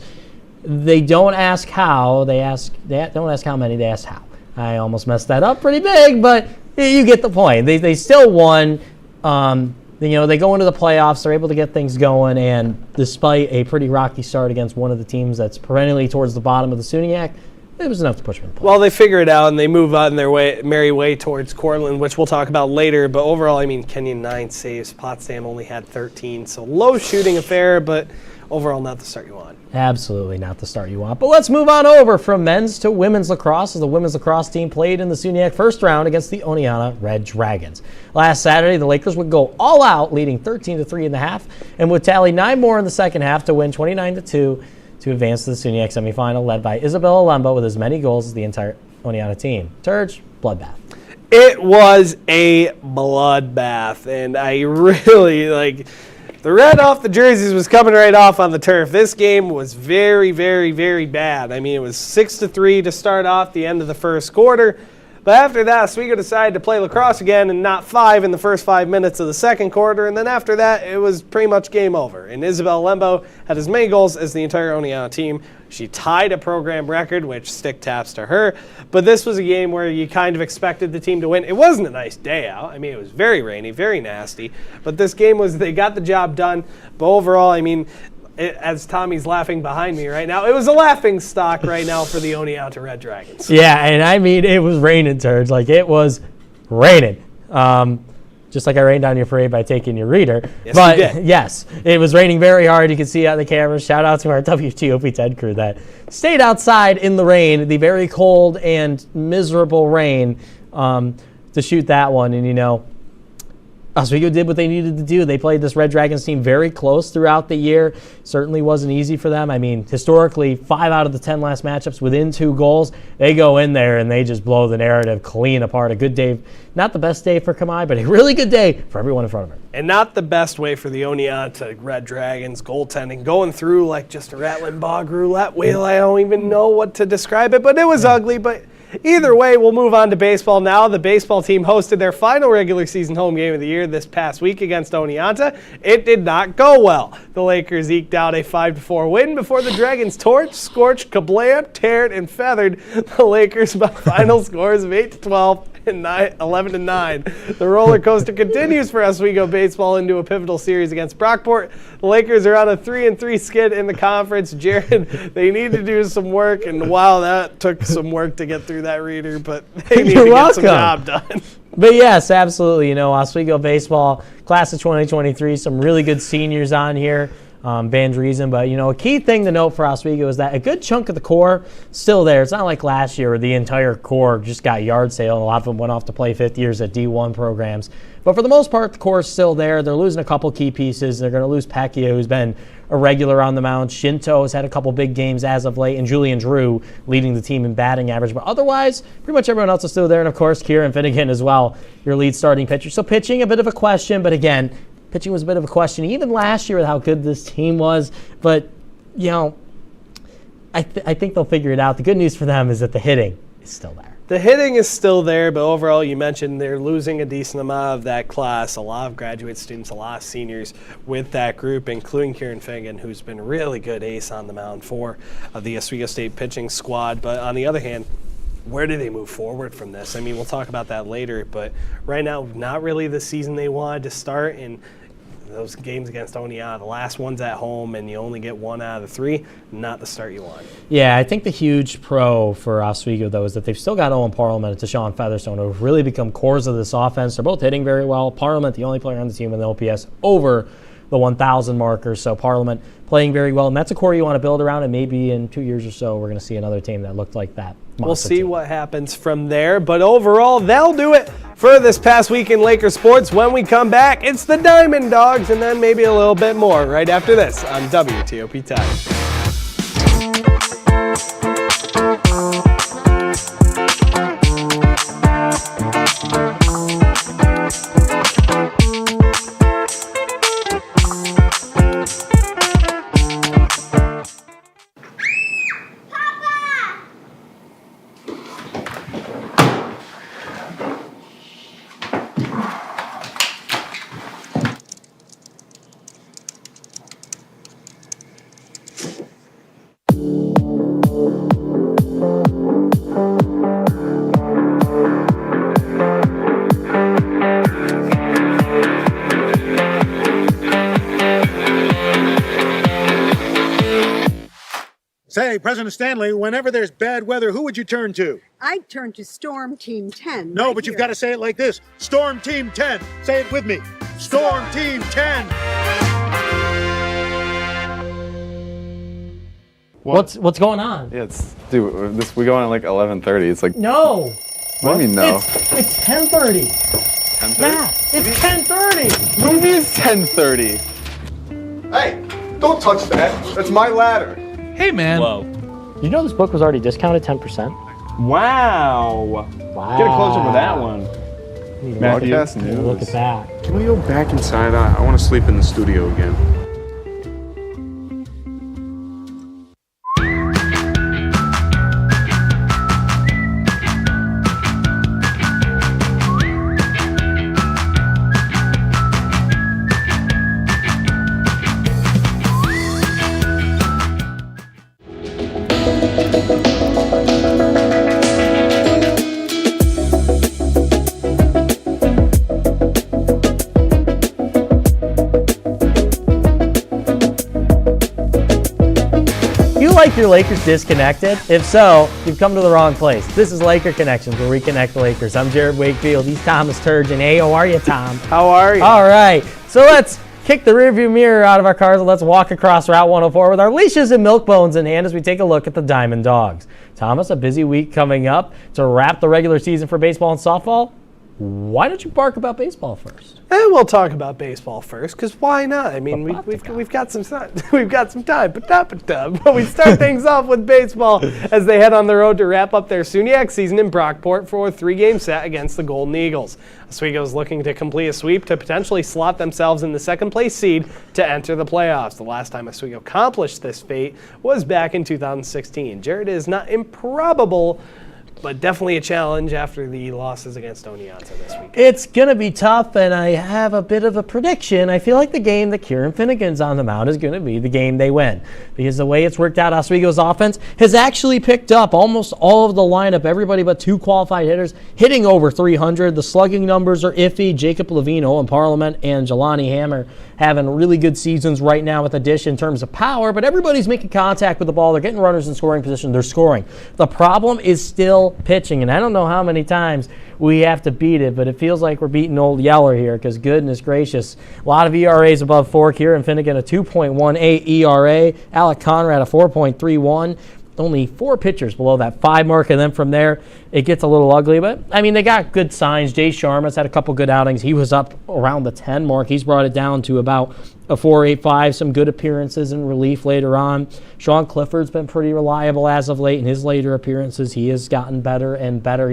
they don't ask how, they don't ask how many, they ask how. I almost messed that up pretty big, but you get the point. They still won. You know, they go into the playoffs, they're able to get things going, and despite a pretty rocky start against one of the teams that's perennially towards the bottom of the SUNY, it was enough to push them in the playoffs. Well, they figure it out, and they move on their merry way towards Cortland, which we'll talk about later. But overall, I mean, Kenyon 9 saves. Potsdam only had 13. So low shooting affair, but overall not the start you want. Absolutely not the start you want. But let's move on over from men's to women's lacrosse as the women's lacrosse team played in the SUNY first round against the Oneonta Red Dragons. Last Saturday, the Lakers would go all out, leading 13-3 in the half, and would tally 9 more in the second half to win 29-2 to advance to the SUNY semifinal, led by Isabella Lembo with as many goals as the entire Oneonta team. Turge, bloodbath. It was a bloodbath, and I really, the red off the jerseys was coming right off on the turf. This game was very, very, very bad. I mean, it was 6-3 to start off the end of the first quarter. But after that, Oswego decided to play lacrosse again and not 5 in the first 5 minutes of the second quarter. And then after that, it was pretty much game over. And Isabel Lembo had as many goals as the entire Oneonta team. She tied a program record, which stick taps to her. But this was a game where you kind of expected the team to win. It wasn't a nice day out. I mean, it was very rainy, very nasty. But this game they got the job done. But overall, I mean, as Tommy's laughing behind me right now, it was a laughing stock right now for the Oneonta Red Dragons. Yeah, and I mean, it was raining, turds. Like, it was raining. Just like I rained on your parade by taking your reader. Yes, but you did. yes, it was raining very hard. You can see on the camera. Shout out to our WTOP 10 crew that stayed outside in the rain, the very cold and miserable rain, to shoot that one. And, you know, Oswego did what they needed to do. They played this Red Dragons team very close throughout the year. Certainly wasn't easy for them. I mean, historically, 5 out of the 10 last matchups within 2 goals. They go in there and they just blow the narrative clean apart. A good day, not the best day for Kamai, but a really good day for everyone in front of her. And not the best way for the Oneonta Red Dragons goaltending. Going through like just a rattling bog roulette wheel. I don't even know what to describe it, but it was ugly. But either way, we'll move on to baseball now. The baseball team hosted their final regular season home game of the year this past week against Oneonta. It did not go well. The Lakers eked out a 5-4 win before the Dragons torched, scorched, kablam, teared, and feathered the Lakers by final scores of 8-12 and 11-9. The roller coaster continues for Oswego baseball into a pivotal series against Brockport. The Lakers are on a 3-3 skid in the conference. Jared, they need to do some work, and wow, that took some work to get through that reader, but they need to get some job done. But yes, absolutely. You know, Oswego baseball, class of 2023, some really good seniors on here. Band reason, but you know, a key thing to note for Oswego is that a good chunk of the core still there. It's not like last year where the entire core just got yard sale and a lot of them went off to play 5th years at D1 programs. But for the most part, the core is still there. They're losing a couple key pieces. They're going to lose Pecchia, who's been a regular on the mound. Shinto has had a couple big games as of late, and Julian Drew leading the team in batting average. But otherwise, pretty much everyone else is still there. And of course, Kieran Finnegan as well, your lead starting pitcher. So pitching, a bit of a question, but again, pitching was a bit of a question even last year with how good this team was. But, you know, I think they'll figure it out. The good news for them is that the hitting is still there. The hitting is still there, but overall, you mentioned they're losing a decent amount of that class. A lot of graduate students, a lot of seniors with that group, including Kieran Finnegan, who's been a really good ace on the mound for the Oswego State pitching squad. But on the other hand, where do they move forward from this? I mean, we'll talk about that later, but right now, not really the season they wanted to start. And those games against Oneonta, the last one's at home, and you only get 1 out of the 3, not the start you want. Yeah, I think the huge pro for Oswego, though, is that they've still got Owen Parliament and Tashawn Featherstone, who have really become cores of this offense. They're both hitting very well. Parliament, the only player on the team with an OPS over the 1,000 marker, so Parliament playing very well. And that's a core you want to build around, and maybe in 2 years or so, we're going to see another team that looked like that. We'll see what happens from there, but overall, they'll do it for this past week in Laker sports. When we come back, it's the Diamond Dogs, and then maybe a little bit more right after this on WTOP Time. Say, President Stanley, whenever there's bad weather, who would you turn to? I'd turn to Storm Team 10. No, right but you've here. got to say it like this. Storm Team 10. Say it with me. Storm Team 10. What's going on? Yeah, dude, we go on at like 11:30. It's like No. What do you mean no? It's 10:30. 10:30? Yeah, it's 10:30. What do you mean it's 10:30? Hey, don't touch that. That's my ladder. Hey, man. Whoa. You know this book was already discounted 10%? Wow. Wow. Get a closer to that one. Matthew, Broadcast news. Look at that. Can we go back inside? I want to sleep in the studio again. like your Lakers disconnected? If so, you've come to the wrong place. This is Laker Connections, where we connect the Lakers. I'm Jared Wakefield. He's Thomas Turgeon. Hey, how are you, Tom? How are you? All right. So let's kick the rearview mirror out of our cars and let's walk across Route 104 with our leashes and milk bones in hand as we take a look at the Diamond Dogs. Thomas, a busy week coming up to wrap the regular season for baseball and softball. Why don't you bark about baseball first? And we'll talk about baseball first, because why not? I mean, we've got some time. We've got some time. But we start things off with baseball as they head on the road to wrap up their SUNY season in Brockport for a 3-game set against the Golden Eagles. Oswego is looking to complete a sweep to potentially slot themselves in the second-place seed to enter the playoffs. The last time Oswego accomplished this feat was back in 2016. Jared, is not improbable, but definitely a challenge after the losses against Oneonta this week. It's going to be tough, and I have a bit of a prediction. I feel like the game that Kieran Finnegan's on the mound is going to be the game they win. Because the way it's worked out, Oswego's offense has actually picked up almost all of the lineup, everybody but 2 qualified hitters, hitting over 300. The slugging numbers are iffy. Jacob Levino and Parliament and Jelani Hammer having really good seasons right now with a dish in terms of power, but everybody's making contact with the ball. They're getting runners in scoring position. They're scoring. The problem is still pitching, and I don't know how many times we have to beat it, but it feels like we're beating old Yeller here because goodness gracious, a lot of ERAs above 4. Kieran Finnegan a 2.18 ERA, Alec Conrad a 4.31. Only 4 pitchers below that 5 mark, and then from there it gets a little ugly. But I mean, they got good signs. Jay Sharma's had a couple good outings. He was up around the 10 mark. He's brought it down to about a 4.85. Some good appearances in relief later on. Sean Clifford's been pretty reliable as of late in his later appearances. He has gotten better and better.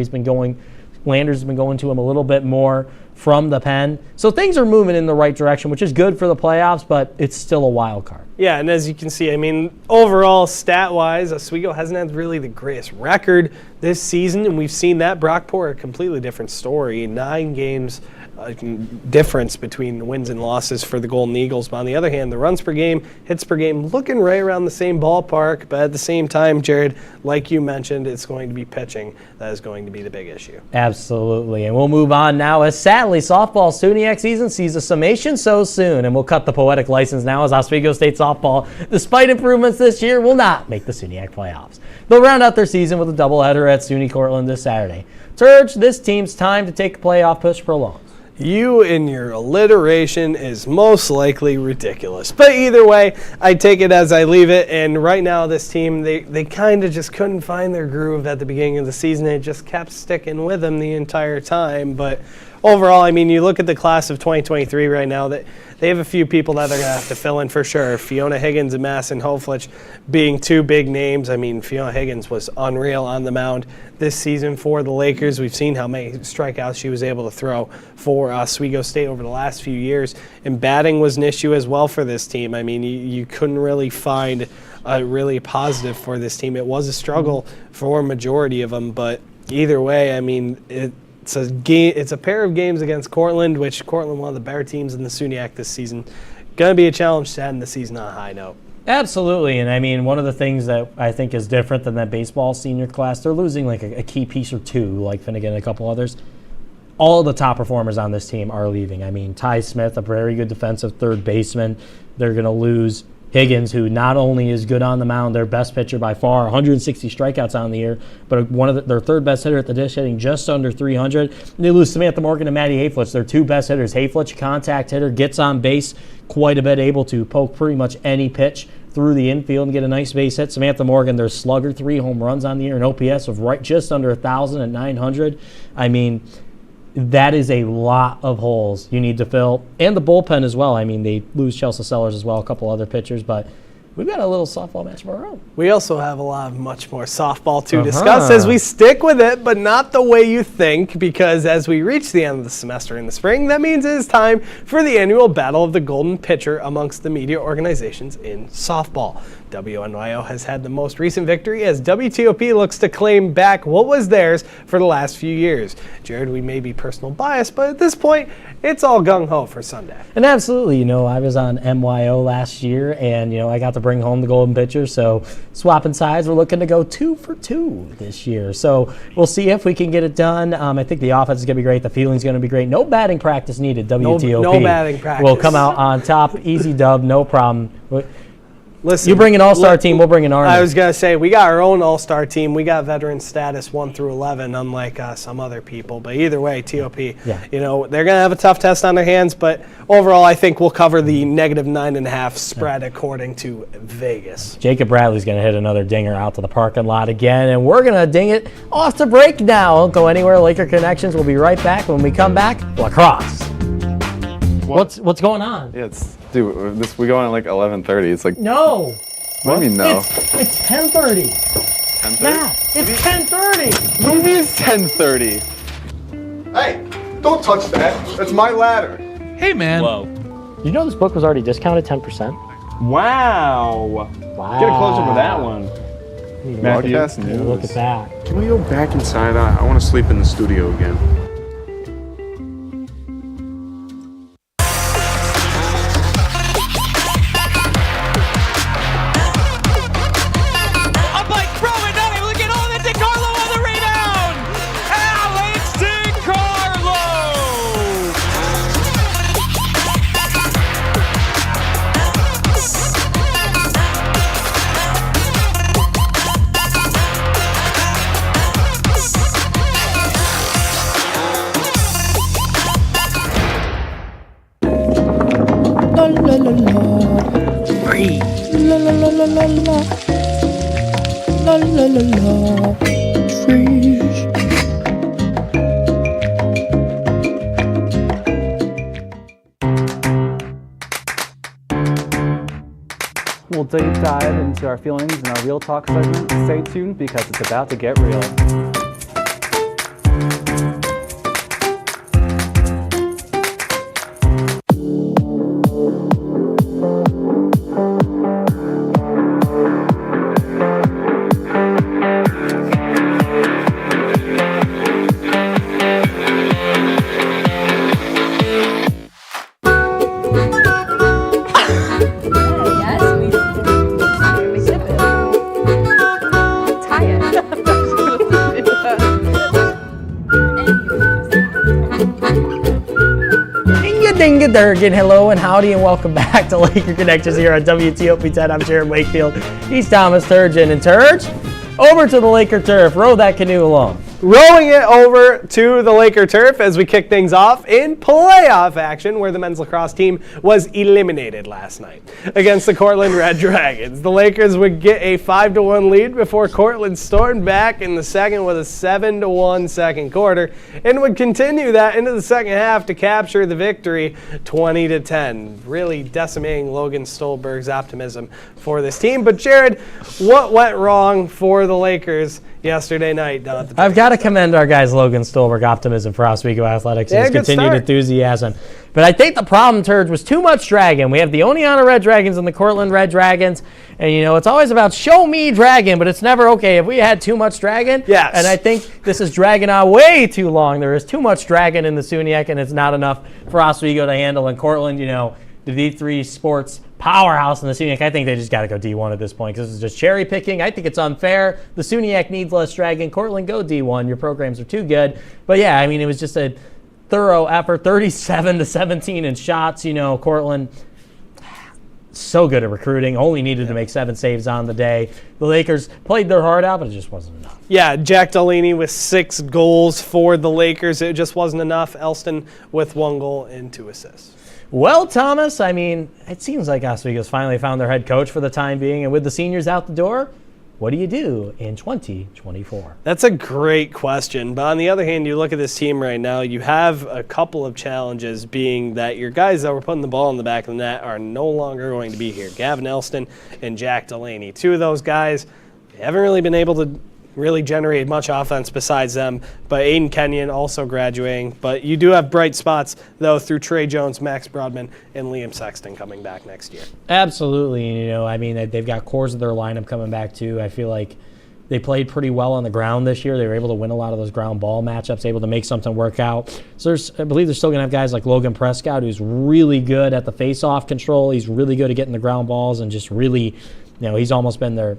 Landers has been going to him a little bit more from the pen. So things are moving in the right direction, which is good for the playoffs, but it's still a wild card. Yeah, and as you can see, I mean, overall, stat-wise, Oswego hasn't had really the greatest record this season, and we've seen that. Brockport, a completely different story. 9 games difference between the wins and losses for the Golden Eagles. But on the other hand, the runs per game, hits per game, looking right around the same ballpark. But at the same time, Jared, like you mentioned, it's going to be pitching that is going to be the big issue. Absolutely. And we'll move on now as sadly, softball SUNY season sees a summation so soon. And we'll cut the poetic license now as Oswego State softball, despite improvements this year, will not make the SUNY playoffs. They'll round out their season with a doubleheader at SUNY Cortland this Saturday. Turge, this team's time to take a playoff push prolongs. You and your alliteration is most likely ridiculous. But either way, I take it as I leave it. And right now, this team, they kind of just couldn't find their groove at the beginning of the season. It just kept sticking with them the entire time. But overall, I mean, you look at the class of 2023 right now, that they have a few people that they're going to have to fill in for sure. Fiona Higgins and Madison Hoflich being 2 big names. I mean, Fiona Higgins was unreal on the mound this season for the Lakers. We've seen how many strikeouts she was able to throw for Oswego State over the last few years. And batting was an issue as well for this team. I mean, you couldn't really find a really positive for this team. It was a struggle for a majority of them, but either way, I mean, it's a pair of games against Cortland, which Cortland, one of the better teams in the SUNY this season. Going to be a challenge to end the season on a high note. Absolutely, and I mean, one of the things that I think is different than that baseball senior class, they're losing like a key piece or 2, like Finnegan and a couple others. All the top performers on this team are leaving. I mean, Ty Smith, a very good defensive third baseman. They're going to lose Higgins, who not only is good on the mound, their best pitcher by far, 160 strikeouts on the year, but their third best hitter at the dish, hitting just under 300. They lose Samantha Morgan and Maddie Hayflich, their 2 best hitters. Hayflich, contact hitter, gets on base quite a bit, able to poke pretty much any pitch through the infield and get a nice base hit. Samantha Morgan, their slugger, 3 home runs on the year, an OPS of right just under 1,000 at 900. I mean, that is a lot of holes you need to fill. And the bullpen as well. I mean, they lose Chelsea Sellers as well, a couple other pitchers, but we've got a little softball match of our own. We also have a lot of much more softball to discuss as we stick with it, but not the way you think, because as we reach the end of the semester in the spring, that means it is time for the annual Battle of the Golden Pitcher amongst the media organizations in softball. WNYO has had the most recent victory as WTOP looks to claim back what was theirs for the last few years. Jared, we may be personal bias, but at this point, it's all gung-ho for Sunday. And absolutely, I was on MYO last year, and, I got to bring home the Golden Pitcher, so swapping sides, we're looking to go 2 for 2 this year. So we'll see if we can get it done. I think the offense is going to be great. The fielding is going to be great. No batting practice needed. WTOP no batting practice. will come out on top. Easy dub, no problem. Listen, You bring an all-star team, we'll bring an Army. I was going to say, we got our own all-star team. We got veteran status 1 through 11, unlike some other people. But either way, TOP, Yeah. you know, they're going to have a tough test on their hands. But overall, I think we'll cover the -9.5 spread according to Vegas. Jacob Bradley's going to hit another dinger out to the parking lot again, and we're going to ding it off to break now. Don't go anywhere. Laker Connections will be right back. When we come back, lacrosse. What's going on? Yeah, dude, we go on at like 11:30. It's like No. What do you mean no? It's 10:30. 10:30? Yeah, it's 10:30. What do you mean it's 10:30? Hey, don't touch that. That's my ladder. Hey, man. Whoa. You know this book was already discounted 10%? Wow. Get a closer for that one. Broadcast news. Look at that. Can we go back inside? I want to sleep in the studio again. We'll deep dive into our feelings in our Real Talk segment. Stay tuned because it's about to get real. Durgan, hello and howdy and welcome back to Laker Connections here on WTOP 10. I'm Jared Wakefield. He's Thomas Turgeon. And Turge, over to the Laker turf. Row that canoe along. Rolling it over to the Laker turf as we kick things off in playoff action where the men's lacrosse team was eliminated last night against the Cortland Red Dragons. The Lakers would get a 5-1 lead before Cortland stormed back in the second with a 7-1 second quarter and would continue that into the second half to capture the victory 20-10, really decimating Logan Stolberg's optimism for this team. But Jared, what went wrong for the Lakers yesterday night down at the I've got to commend our guys Logan Stolberg optimism for Oswego Athletics and his continued enthusiasm. But I think the problem, Turge, was too much dragon. We have the Oneonta Red Dragons and the Cortland Red Dragons. And, you know, it's always about show me dragon, but it's never okay if we had too much dragon. Yes. And I think this is dragging on way too long. There is too much dragon in the SUNY, and it's not enough for Oswego to handle. And Cortland, you know, the D3 sports powerhouse in the SUNY. I think they just got to go D1 at this point because this is just cherry picking. I think it's unfair. The SUNY needs less dragon. Cortland, go D1. Your programs are too good. But yeah, I mean, it was just a thorough effort. 37-17 in shots. You know, Cortland, so good at recruiting. Only needed to make 7 saves on the day. The Lakers played their heart out, but it just wasn't enough. Yeah, Jack Delaney with 6 goals for the Lakers. It just wasn't enough. Elston with 1 goal and 2 assists. Well, Thomas, I mean, it seems like Oswego's finally found their head coach for the time being, and with the seniors out the door, what do you do in 2024? That's a great question. But on the other hand, you look at this team right now, you have a couple of challenges, being that your guys that were putting the ball in the back of the net are no longer going to be here. Gavin Elston and Jack Delaney. 2 of those guys haven't really been able to really generate much offense besides them, but Aiden Kenyon also graduating. But you do have bright spots, though, through Trey Jones, Max Broadman, and Liam Sexton coming back next year. Absolutely. You know, I mean, they've got cores of their lineup coming back, too. I feel like they played pretty well on the ground this year. They were able to win a lot of those ground ball matchups, able to make something work out. So I believe they're still going to have guys like Logan Prescott, who's really good at the face-off control. He's really good at getting the ground balls and just really, you know, he's almost been their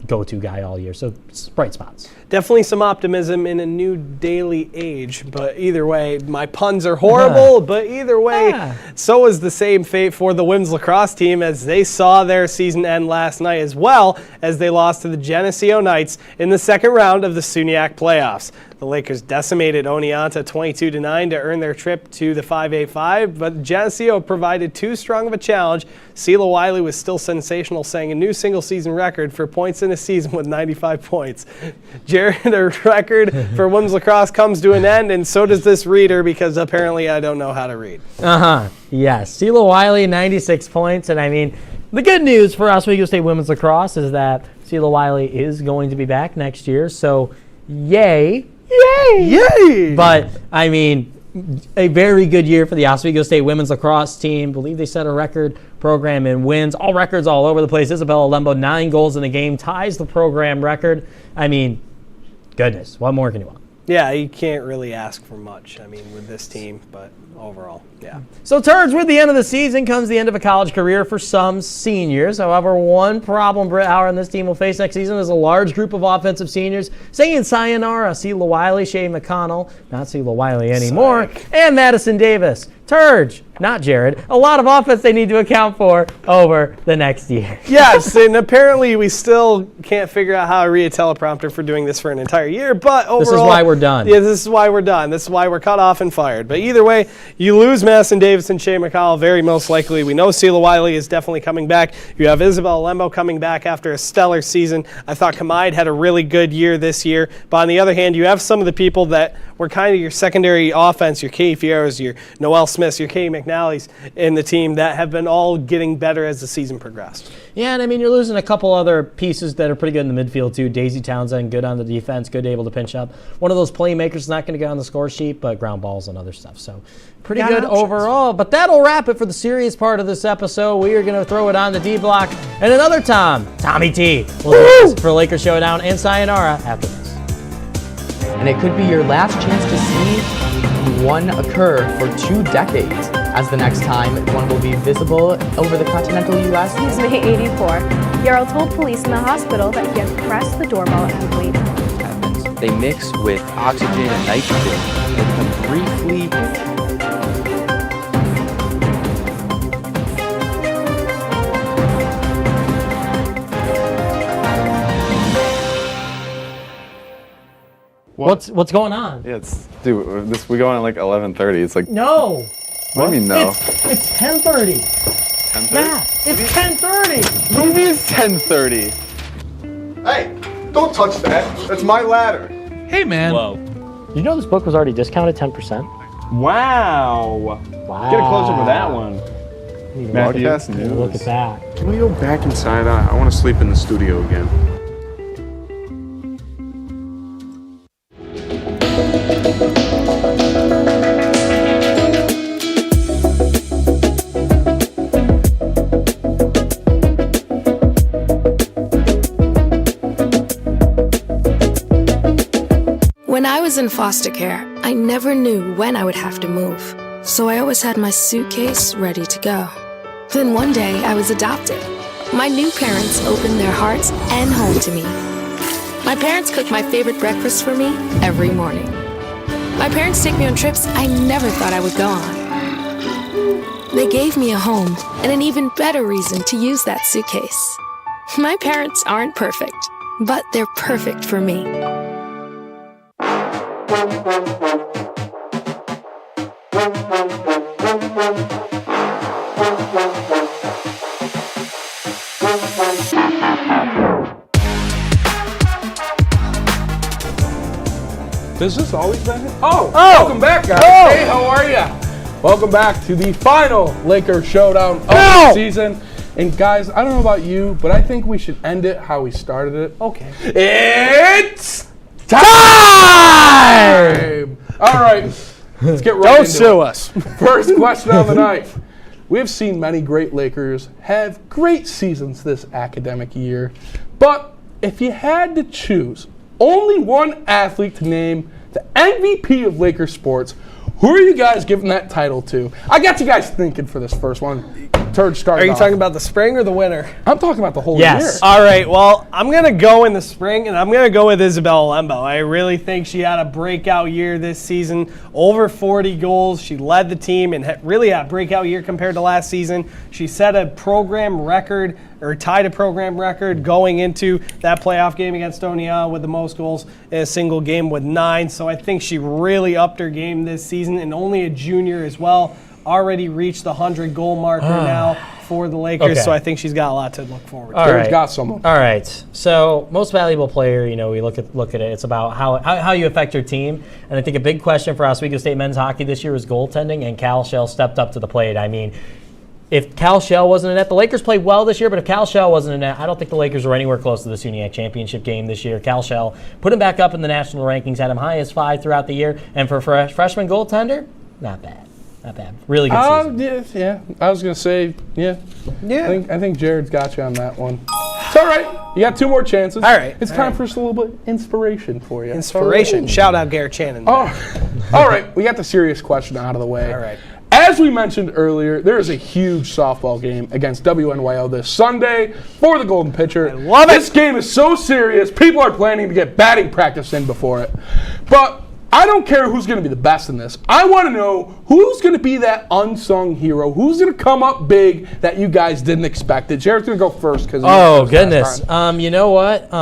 go-to guy all year. So it's bright spots. Definitely some optimism in a new daily age, but either way, my puns are horrible, but either way, so is the same fate for the women's lacrosse team as they saw their season end last night as well as they lost to the Geneseo Knights in the second round of the SUNY playoffs. The Lakers decimated Oneonta 22-9 to earn their trip to the 5A5, but Geneseo provided too strong of a challenge. Sela Wiley was still sensational, setting a new single-season record for points in a season with 95 points. Jared, a record for women's lacrosse comes to an end, and so does this reader because apparently I don't know how to read. Yes, Sela Wiley, 96 points, and I mean, the good news for Oswego State women's lacrosse is that Sela Wiley is going to be back next year, so yay. Yay! But, I mean, a very good year for the Oswego State women's lacrosse team. I believe they set a record program in wins. All records all over the place. Isabella Lembo, 9 goals in the game, ties the program record. I mean, goodness, what more can you want? Yeah, you can't really ask for much, I mean, with this team, but overall, yeah. So, Turds, with the end of the season comes the end of a college career for some seniors. However, one problem Britt Howard and this team will face next season is a large group of offensive seniors saying sayonara. Sela Wiley, Shay McConnell, not Sela Wiley anymore, and Madison Davis. Turge, not Jared, a lot of offense they need to account for over the next year. Yes, and apparently we still can't figure out how to read a teleprompter for doing this for an entire year, but overall... This is why we're done. Yeah, this is why we're done. This is why we're cut off and fired. But either way, you lose Madison Davis and Shay McConnell very most likely. We know Sela Wiley is definitely coming back. You have Isabella Lembo coming back after a stellar season. I thought Kamide had a really good year this year, but on the other hand, you have some of the people that were kind of your secondary offense, your Katie Fierros, your Noelle Smiths, your Katie McNally's in the team that have been all getting better as the season progressed. Yeah, and I mean, you're losing a couple other pieces that are pretty good in the midfield, too. Daisy Townsend, good on the defense, good able to pinch up. One of those playmakers is not going to go on the score sheet, but ground balls and other stuff. So pretty good overall. But that'll wrap it for the serious part of this episode. We are going to throw it on the D block. And another Tommy T, will do this for Lakers Showdown and sayonara after this. And it could be your last chance to see one occur for 2 decades, as the next time one will be visible over the continental U.S. He's May 84. Yarrow told police in the hospital that he had pressed the doorbell and waited. They mix with oxygen and nitrogen and briefly... What's going on? Yeah, dude, we go on at like 11:30. It's like no. What do you mean no? It's 10:30. 10:30? Yeah, it's 10:30. Maybe it's 10:30. Hey, don't touch that. That's my ladder. Hey, man. Whoa. You know this book was already discounted 10%? Wow. Get a closer with that one. Broadcast news. Look at that. Can we go back inside? I want to sleep in the studio again. When I was in foster care, I never knew when I would have to move, so I always had my suitcase ready to go. Then one day, I was adopted. My new parents opened their hearts and home to me. My parents cook my favorite breakfast for me every morning. My parents take me on trips I never thought I would go on. They gave me a home and an even better reason to use that suitcase. My parents aren't perfect, but they're perfect for me. Does this always been it? Welcome back, guys. Hey, how are ya? Welcome back to the final Lakers Showdown of the season. And guys, I don't know about you, but I think we should end it how we started it. Okay. It's time! All right, let's get right Don't into sue it. us. First question on the night. We've seen many great Lakers have great seasons this academic year, but if you had to choose only one athlete to name the MVP of Lakers sports, who are you guys giving that title to? I got you guys thinking for this first one. Turge started Are you off. talking about the spring or the winter? I'm talking about the whole Yes. year. All right, well, I'm going to go in the spring, and I'm going to go with Isabella Lembo. I really think she had a breakout year this season, over 40 goals. She led the team and really had a breakout year compared to last season. She set a program record, or tied a program record going into that playoff game against Oneonta with the most goals in a single game with 9. So I think she really upped her game this season, and only a junior as well. Already reached the 100-goal marker now for the Lakers, Okay. so I think she's got a lot to look forward to. All right. got someone. All right. So most valuable player, we look at it. It's about how you affect your team. And I think a big question for Oswego State men's hockey this year was goaltending, and Cal Shell stepped up to the plate. I mean, if Cal Shell wasn't in net, the Lakers played well this year, but if Cal Shell wasn't in net, I don't think the Lakers were anywhere close to the SUNY championship game this year. Cal Shell put him back up in the national rankings, had him high as 5 throughout the year, and for a freshman goaltender, not bad. Not bad. Really good season. Yeah. I was going to say, yeah. Yeah. I think Jared's got you on that one. It's all right. You got 2 more chances. All right. It's time for just a little bit of inspiration for you. Inspiration. Shout out Garrett Shannon. Oh. All right. We got the serious question out of the way. All right. As we mentioned earlier, there is a huge softball game against WNYO this Sunday for the Golden Pitcher. I love it. This game is so serious, people are planning to get batting practice in before it. But I don't care who's going to be the best in this. I want to know who's going to be that unsung hero, who's going to come up big that you guys didn't expect it. Jared's going to go first. Oh, goodness. You know what?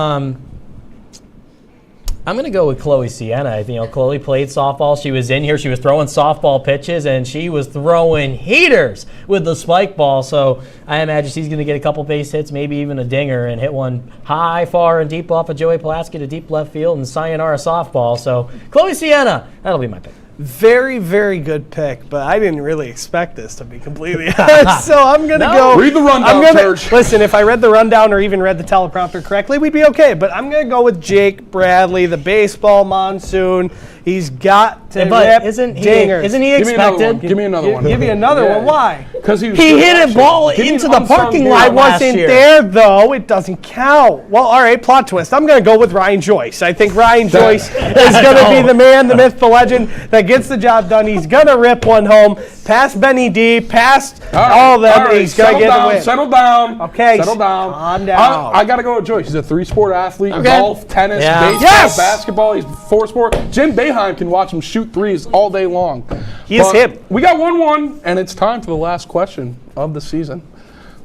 I'm going to go with Chloe Sienna. Chloe played softball. She was in here. She was throwing softball pitches, and she was throwing heaters with the spike ball. So I imagine she's going to get a couple base hits, maybe even a dinger, and hit one high, far, and deep off of Joey Pulaski to deep left field and sayonara softball. So Chloe Sienna, that'll be my pick. Very, very good pick, but I didn't really expect this, to be completely honest. So I'm going to go. Read the rundown, Serge. Listen, if I read the rundown or even read the teleprompter correctly, we'd be okay. But I'm going to go with Jake Bradley, the baseball monsoon. He's got to rip dingers. Isn't he expected? Give me another one. Give me another one. Why? Because he hit a ball into the parking lot I last wasn't year. there, though. It doesn't count. Well, all right, plot twist. I'm going to go with Ryan Joyce. I think Ryan Joyce is going to be the man, the myth, the legend that gets the job done. He's going to rip one home past Benny D, past all of them. All right, He's going to get the win. Settle down. Okay. Settle down. Calm down. I got to go with Joyce. He's a 3-sport athlete. Okay. Golf, tennis, baseball, basketball. He's 4-sport. Jim Boeheim can watch him shoot threes all day long. He is him. We got 1-1, and it's time for the last question of the season.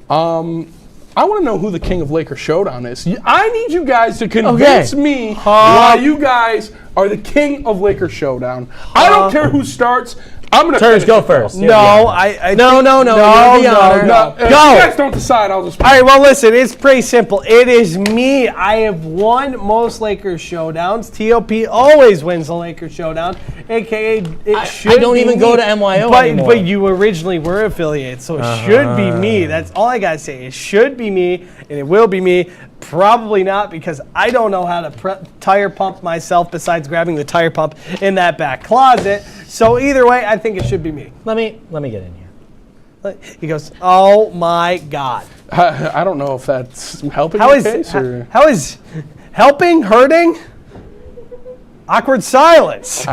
I want to know who the king of Laker Showdown is. I need you guys to convince me why you guys are the king of Laker Showdown. I don't care who starts. I'm going to Turge, go first. No, I No. You're the honor. If you Go. guys don't decide, I'll just... All right, well, listen, it's pretty simple. It is me. I have won most Lakers showdowns. TOP always wins the Lakers showdown, a.k.a. it should I don't be even me. go to MYO but, anymore. But you originally were affiliated, so it should be me. That's all I got to say. It should be me, and it will be me. Probably not, because I don't know how to tire pump myself besides grabbing the tire pump in that back closet. So either way, I think it should be me. Let me get in here. He goes, oh my God. I don't know if that's helping your case or... How is helping, hurting? Awkward silence.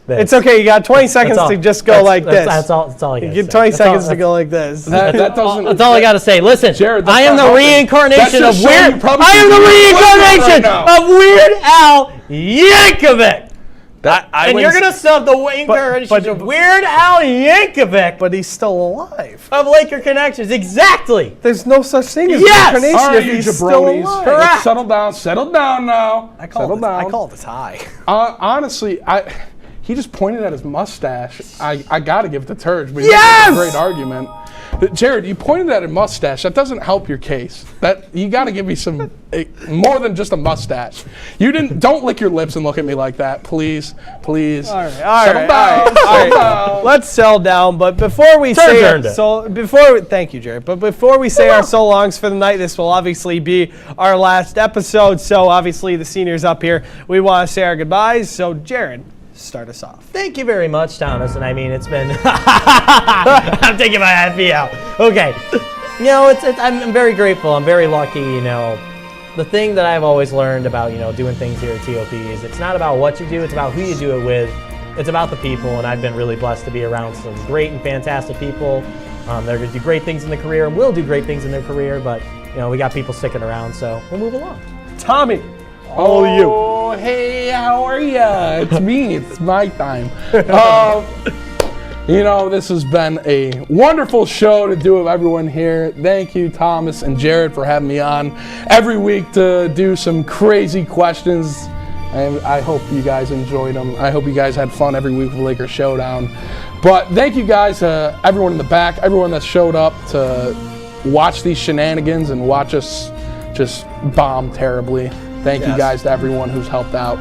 It's okay. You got 20 seconds to just go like this. That's all I got to say. You get 20 seconds to go like this. That doesn't... That's all I got to say. Listen, Jared, I am the reincarnation of Weird... I am the reincarnation of Weird Al Yankovic. And you're going to sub the reincarnation of Weird Al Yankovic. But he's still alive. Of Laker Connections. Exactly. There's no such thing as Yes! reincarnation All right, if you he's still jabronis. alive. Let's settle down now. I call it a tie. Honestly, he just pointed at his mustache. I got to give it to Turge, but Yes! he made a great argument. Jared, you pointed at a mustache. That doesn't help your case. You got to give me some more than just a mustache. Don't lick your lips and look at me like that, please. All right. Settle down. Let's settle down. But before we thank you, Jared. But before we say our so longs for the night, this will obviously be our last episode. So obviously the seniors up here, we want to say our goodbyes. So Jared, start us off. Thank you very much, Thomas. And I mean, it's been... I'm taking my happy out. Okay. I'm very grateful. I'm very lucky, The thing that I've always learned about, doing things here at TOP is it's not about what you do, it's about who you do it with. it's about the people, and I've been really blessed to be around some great and fantastic people. They're going to do great things in their career and will do great things in their career, but we got people sticking around, so we'll move along. Tommy, all of you. Oh, hey, how are ya? It's me. It's my time. This has been a wonderful show to do with everyone here. Thank you, Thomas and Jared, for having me on every week to do some crazy questions. And I hope you guys enjoyed them. I hope you guys had fun every week with Laker Showdown. But thank you guys, everyone in the back, everyone that showed up to watch these shenanigans and watch us just bomb terribly. Thank you guys to everyone who's helped out.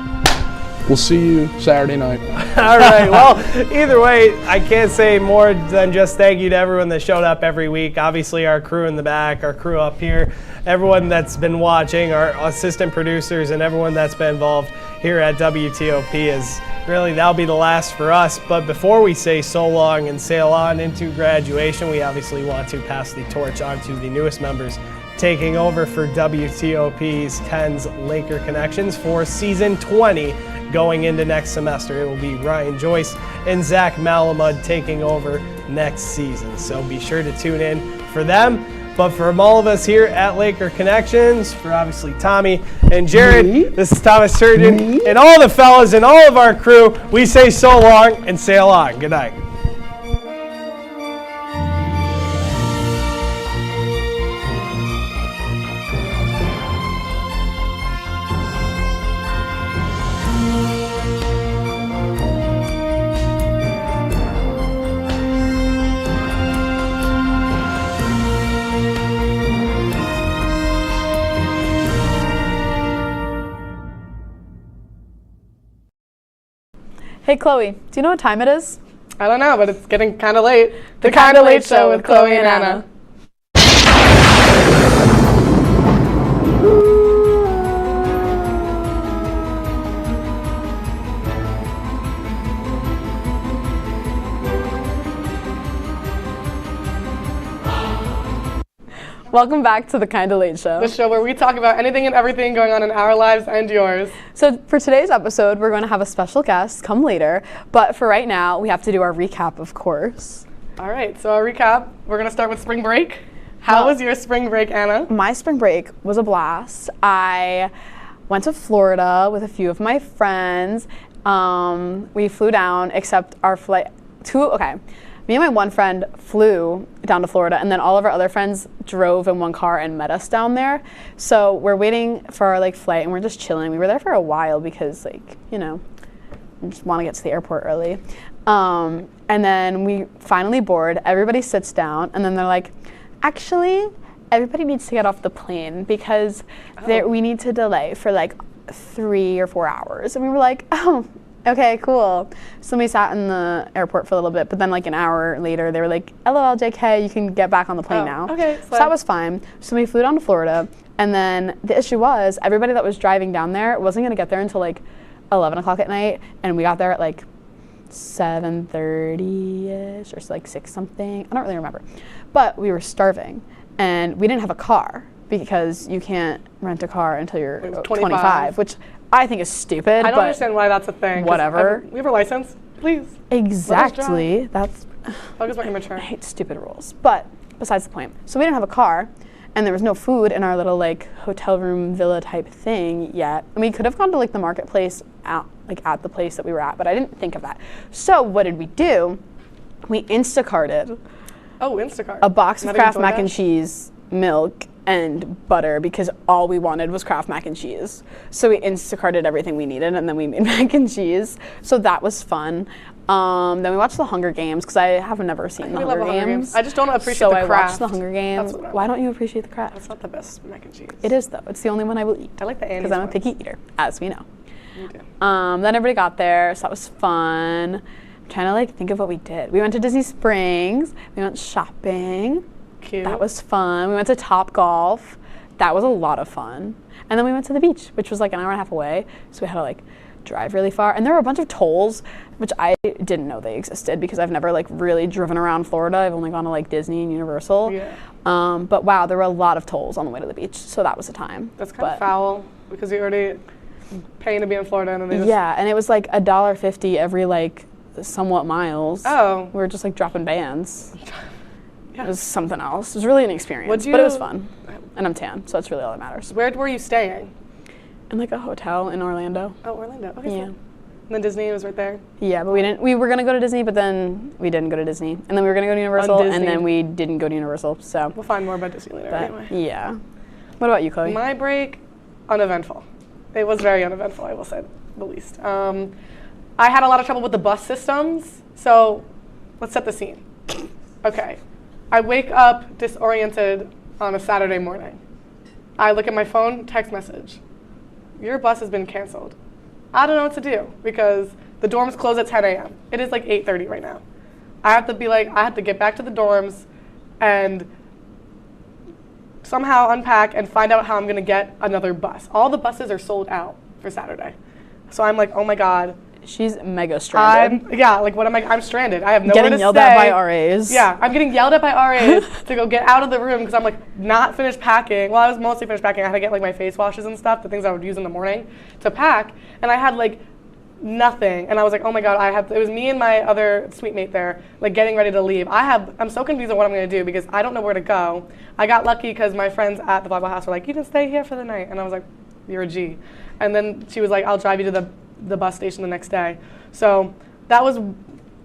We'll see you Saturday night. All right. Well, either way, I can't say more than just thank you to everyone that showed up every week. Obviously, our crew in the back, our crew up here, everyone that's been watching, our assistant producers, and everyone that's been involved here at WTOP is really, that'll be the last for us. But before we say so long and sail on into graduation, we obviously want to pass the torch on to the newest members taking over for WTOP's 10's Laker Connections for season 20 going into next semester. It will be Ryan Joyce and Zach Malamud taking over next season. So be sure to tune in for them. But from all of us here at Laker Connections, for obviously Tommy and Jared, this is Thomas Surgeon, and all the fellas and all of our crew, we say so long and sail on. Good night. Hey Chloe, do you know what time it is? I don't know, but it's getting kind of late. The Kinda Late Show with Chloe and Anna. Welcome back to the Kinda Late Show. The show where we talk about anything and everything going on in our lives and yours. So for today's episode, we're going to have a special guest come later, but for right now, we have to do our recap, of course. All right, so our recap, we're going to start with spring break. How was your spring break, Anna? My spring break was a blast. I went to Florida with a few of my friends. We flew down, except our flight, me and my one friend flew down to Florida, and then all of our other friends drove in one car and met us down there. So we're waiting for our flight, and we're just chilling. We were there for a while because we just want to get to the airport early. And then we finally board. Everybody sits down, and then they're like, actually, everybody needs to get off the plane because we need to delay for 3 or 4 hours. And we were like, oh. Okay, cool. So we sat in the airport for a little bit, but then an hour later, they were like, LOL, JK, you can get back on the plane now. Okay. So that was fine. So we flew down to Florida, and then the issue was everybody that was driving down there wasn't going to get there until 11 o'clock at night, and we got there at 7:30-ish or 6 something. I don't really remember. But we were starving, and we didn't have a car because you can't rent a car until you're 25, which I think is stupid. I don't understand why that's a thing. Whatever. We have a license, please. Exactly. That's. That was more immature. I hate stupid rules. But besides the point. So we didn't have a car, and there was no food in our little hotel room villa type thing yet. And we could have gone to the marketplace at the place that we were at, but I didn't think of that. So what did we do? We Instacarted. Oh, Instacart. A box of Kraft mac and cheese, milk, and butter because all we wanted was Kraft mac and cheese. So we Instacarted everything we needed, and then we made mac and cheese. So that was fun. Then we watched the Hunger Games because I have never seen the Hunger Games. I just don't appreciate the Kraft. So I watched the Hunger Games. Why don't you appreciate the Kraft? That's not the best mac and cheese. It is though. It's the only one I will eat. I like the Andes because I'm a picky eater, as we know. You do. Then everybody got there, so that was fun. I'm trying to think of what we did. We went to Disney Springs. We went shopping. Cute. That was fun. We went to Topgolf. That was a lot of fun. And then we went to the beach, which was an hour and a half away. So we had to drive really far. And there were a bunch of tolls, which I didn't know they existed because I've never really driven around Florida. I've only gone to Disney and Universal. Yeah. But wow, there were a lot of tolls on the way to the beach. So that was a time. That's kind of foul because you already paying to be in Florida, and then they just Yeah, and it was like $1.50 every like somewhat miles. Oh. We were just like dropping bands. Yeah. It was something else. It was really an experience, but it was fun. And I'm tan, so that's really all that matters. Where were you staying? In like a hotel in Orlando. Oh, Orlando. Okay. Yeah. So. And then Disney was right there. Yeah, but we didn't. We were gonna go to Disney, but then we didn't go to Disney, and then we were gonna go to Universal, and Disney. then we didn't go to Universal. So We'll find more about Disney later. but, Anyway. yeah. What about you, Chloe? My break, uneventful. It was very uneventful, I will say the least. I had a lot of trouble with the bus systems, so let's set the scene. Okay, I wake up disoriented on a Saturday morning. I look at my phone, text message. Your bus has been canceled. I don't know what to do because the dorms close at 10 a.m. It is like 8:30 right now. I have to get back to the dorms and somehow unpack and find out how I'm gonna get another bus. All the buses are sold out for Saturday. So I'm like, oh my God. She's mega stranded. I'm stranded. I have nowhere to stay. Getting yelled at by RAs. Yeah, I'm getting yelled at by RAs to go get out of the room because I'm like not finished packing. Well, I was mostly finished packing. I had to get like my face washes and stuff, the things I would use in the morning to pack. And I had like nothing. And I was like, oh my God, it was me and my other suite mate there, like getting ready to leave. I'm so confused on what I'm gonna do because I don't know where to go. I got lucky because my friends at the Bible House were like, you can stay here for the night. And I was like, you're a G. And then she was like, I'll drive you to the bus station the next day. So that was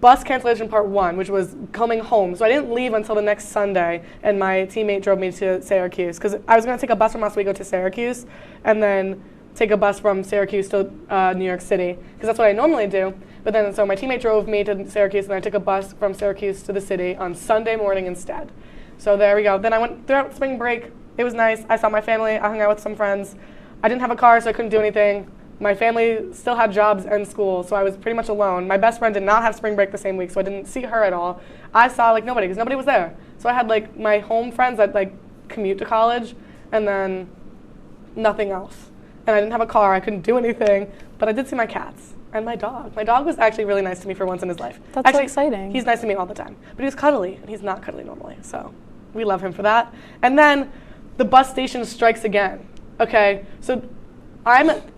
bus cancellation part 1, which was coming home. So I didn't leave until the next Sunday, and my teammate drove me to Syracuse because I was going to take a bus from Oswego to Syracuse and then take a bus from Syracuse to New York City because that's what I normally do. But then, so my teammate drove me to Syracuse, and I took a bus from Syracuse to the city on Sunday morning instead. So there we go. Then I went throughout spring break. It was nice. I saw my family. I hung out with some friends. I didn't have a car, so I couldn't do anything. My family still had jobs and school, so I was pretty much alone. My best friend did not have spring break the same week, so I didn't see her at all. I saw like nobody because nobody was there. So I had like my home friends that like commute to college, and then nothing else. And I didn't have a car. I couldn't do anything, but I did see my cats and my dog. My dog was actually really nice to me for once in his life. That's actually, so exciting. He's nice to me all the time, but he's cuddly, and he's not cuddly normally. So we love him for that. And then the bus station strikes again. Okay, so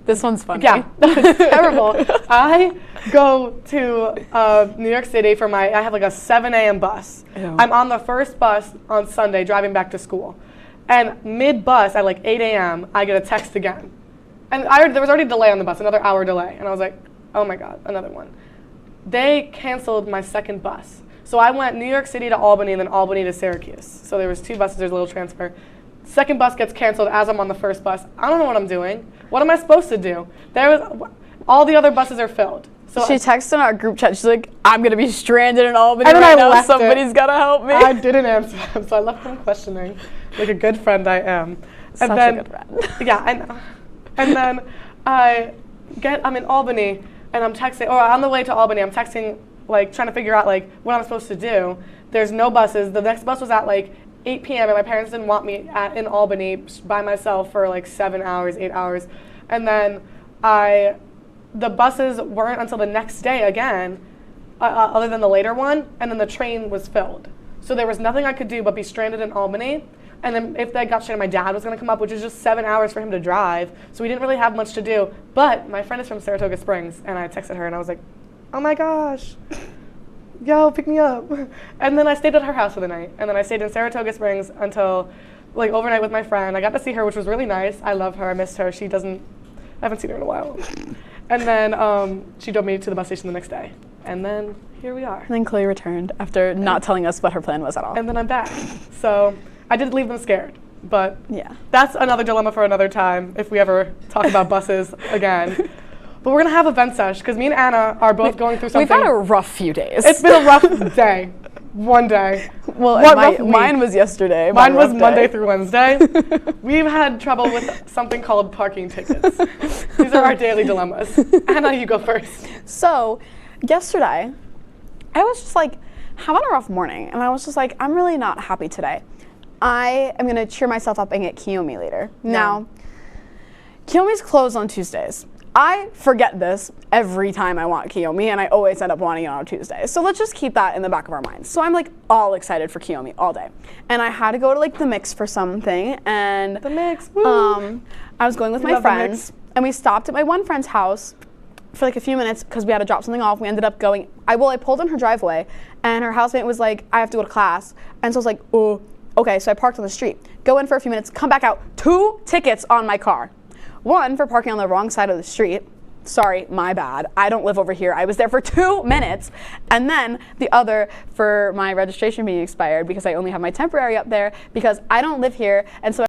This one's funny. Yeah, it's terrible. I go to New York City for I have like a 7 a.m. bus. Ew. I'm on the first bus on Sunday driving back to school. And mid-bus at like 8 a.m., I get a text again. And there was already a delay on the bus, another hour delay. And I was like, oh my God, another one. They canceled my second bus. So I went New York City to Albany and then Albany to Syracuse. So there was 2 buses, there's a little transfer. Second bus gets canceled as I'm on the first bus. I don't know what I'm doing. What am I supposed to do? All the other buses are filled. So she texted in our group chat. She's like, I'm going to be stranded in Albany and then right I now. left Somebody's got to help me. I didn't answer them, so I left them questioning, like a good friend I am. Such a good friend. Yeah, I know. And then I'm in Albany, and I'm texting, or on the way to Albany, I'm texting, like trying to figure out like what I'm supposed to do. There's no buses. The next bus was at like 8 p.m. and my parents didn't want me in Albany by myself for like 7 hours, 8 hours. And then the buses weren't until the next day again, other than the later one, and then the train was filled. So there was nothing I could do but be stranded in Albany. And then if they got stranded, my dad was gonna come up, which is just 7 hours for him to drive. So we didn't really have much to do. But my friend is from Saratoga Springs, and I texted her and I was like, oh my gosh. Yo, pick me up. And then I stayed at her house for the night. And then I stayed in Saratoga Springs until like overnight with my friend. I got to see her, which was really nice. I love her. I missed her. I haven't seen her in a while. And then she drove me to the bus station the next day. And then here we are. And then Chloe returned after not telling us what her plan was at all. And then I'm back. So I did leave them scared. But yeah, that's another dilemma for another time if we ever talk about buses again. But we're going to have a vent sesh because me and Anna are both going through something. We've had a rough few days. It's been a rough day. One day. Well, mine was yesterday. Mine was Monday through Wednesday. We've had trouble with something called parking tickets. These are our daily dilemmas. Anna, you go first. So, yesterday, I was just like having a rough morning. And I was just like, I'm really not happy today. I am going to cheer myself up and get Kiyomi later. Yeah. Now, Kiyomi's closed on Tuesdays. I forget this every time I want Kiyomi, and I always end up wanting it on a Tuesday. So let's just keep that in the back of our minds. So I'm like all excited for Kiyomi all day. And I had to go to like the Mix for something, and the Mix, woo. I was going with my friends. and we stopped at my one friend's house for like a few minutes because we had to drop something off. We ended up going, I pulled in her driveway, and her housemate was like, I have to go to class. And so I was like, oh, okay, so I parked on the street. Go in for a few minutes, come back out, 2 tickets on my car. One for parking on the wrong side of the street. Sorry, my bad. I don't live over here. I was there for 2 minutes. And then the other for my registration being expired because I only have my temporary up there because I don't live here. And so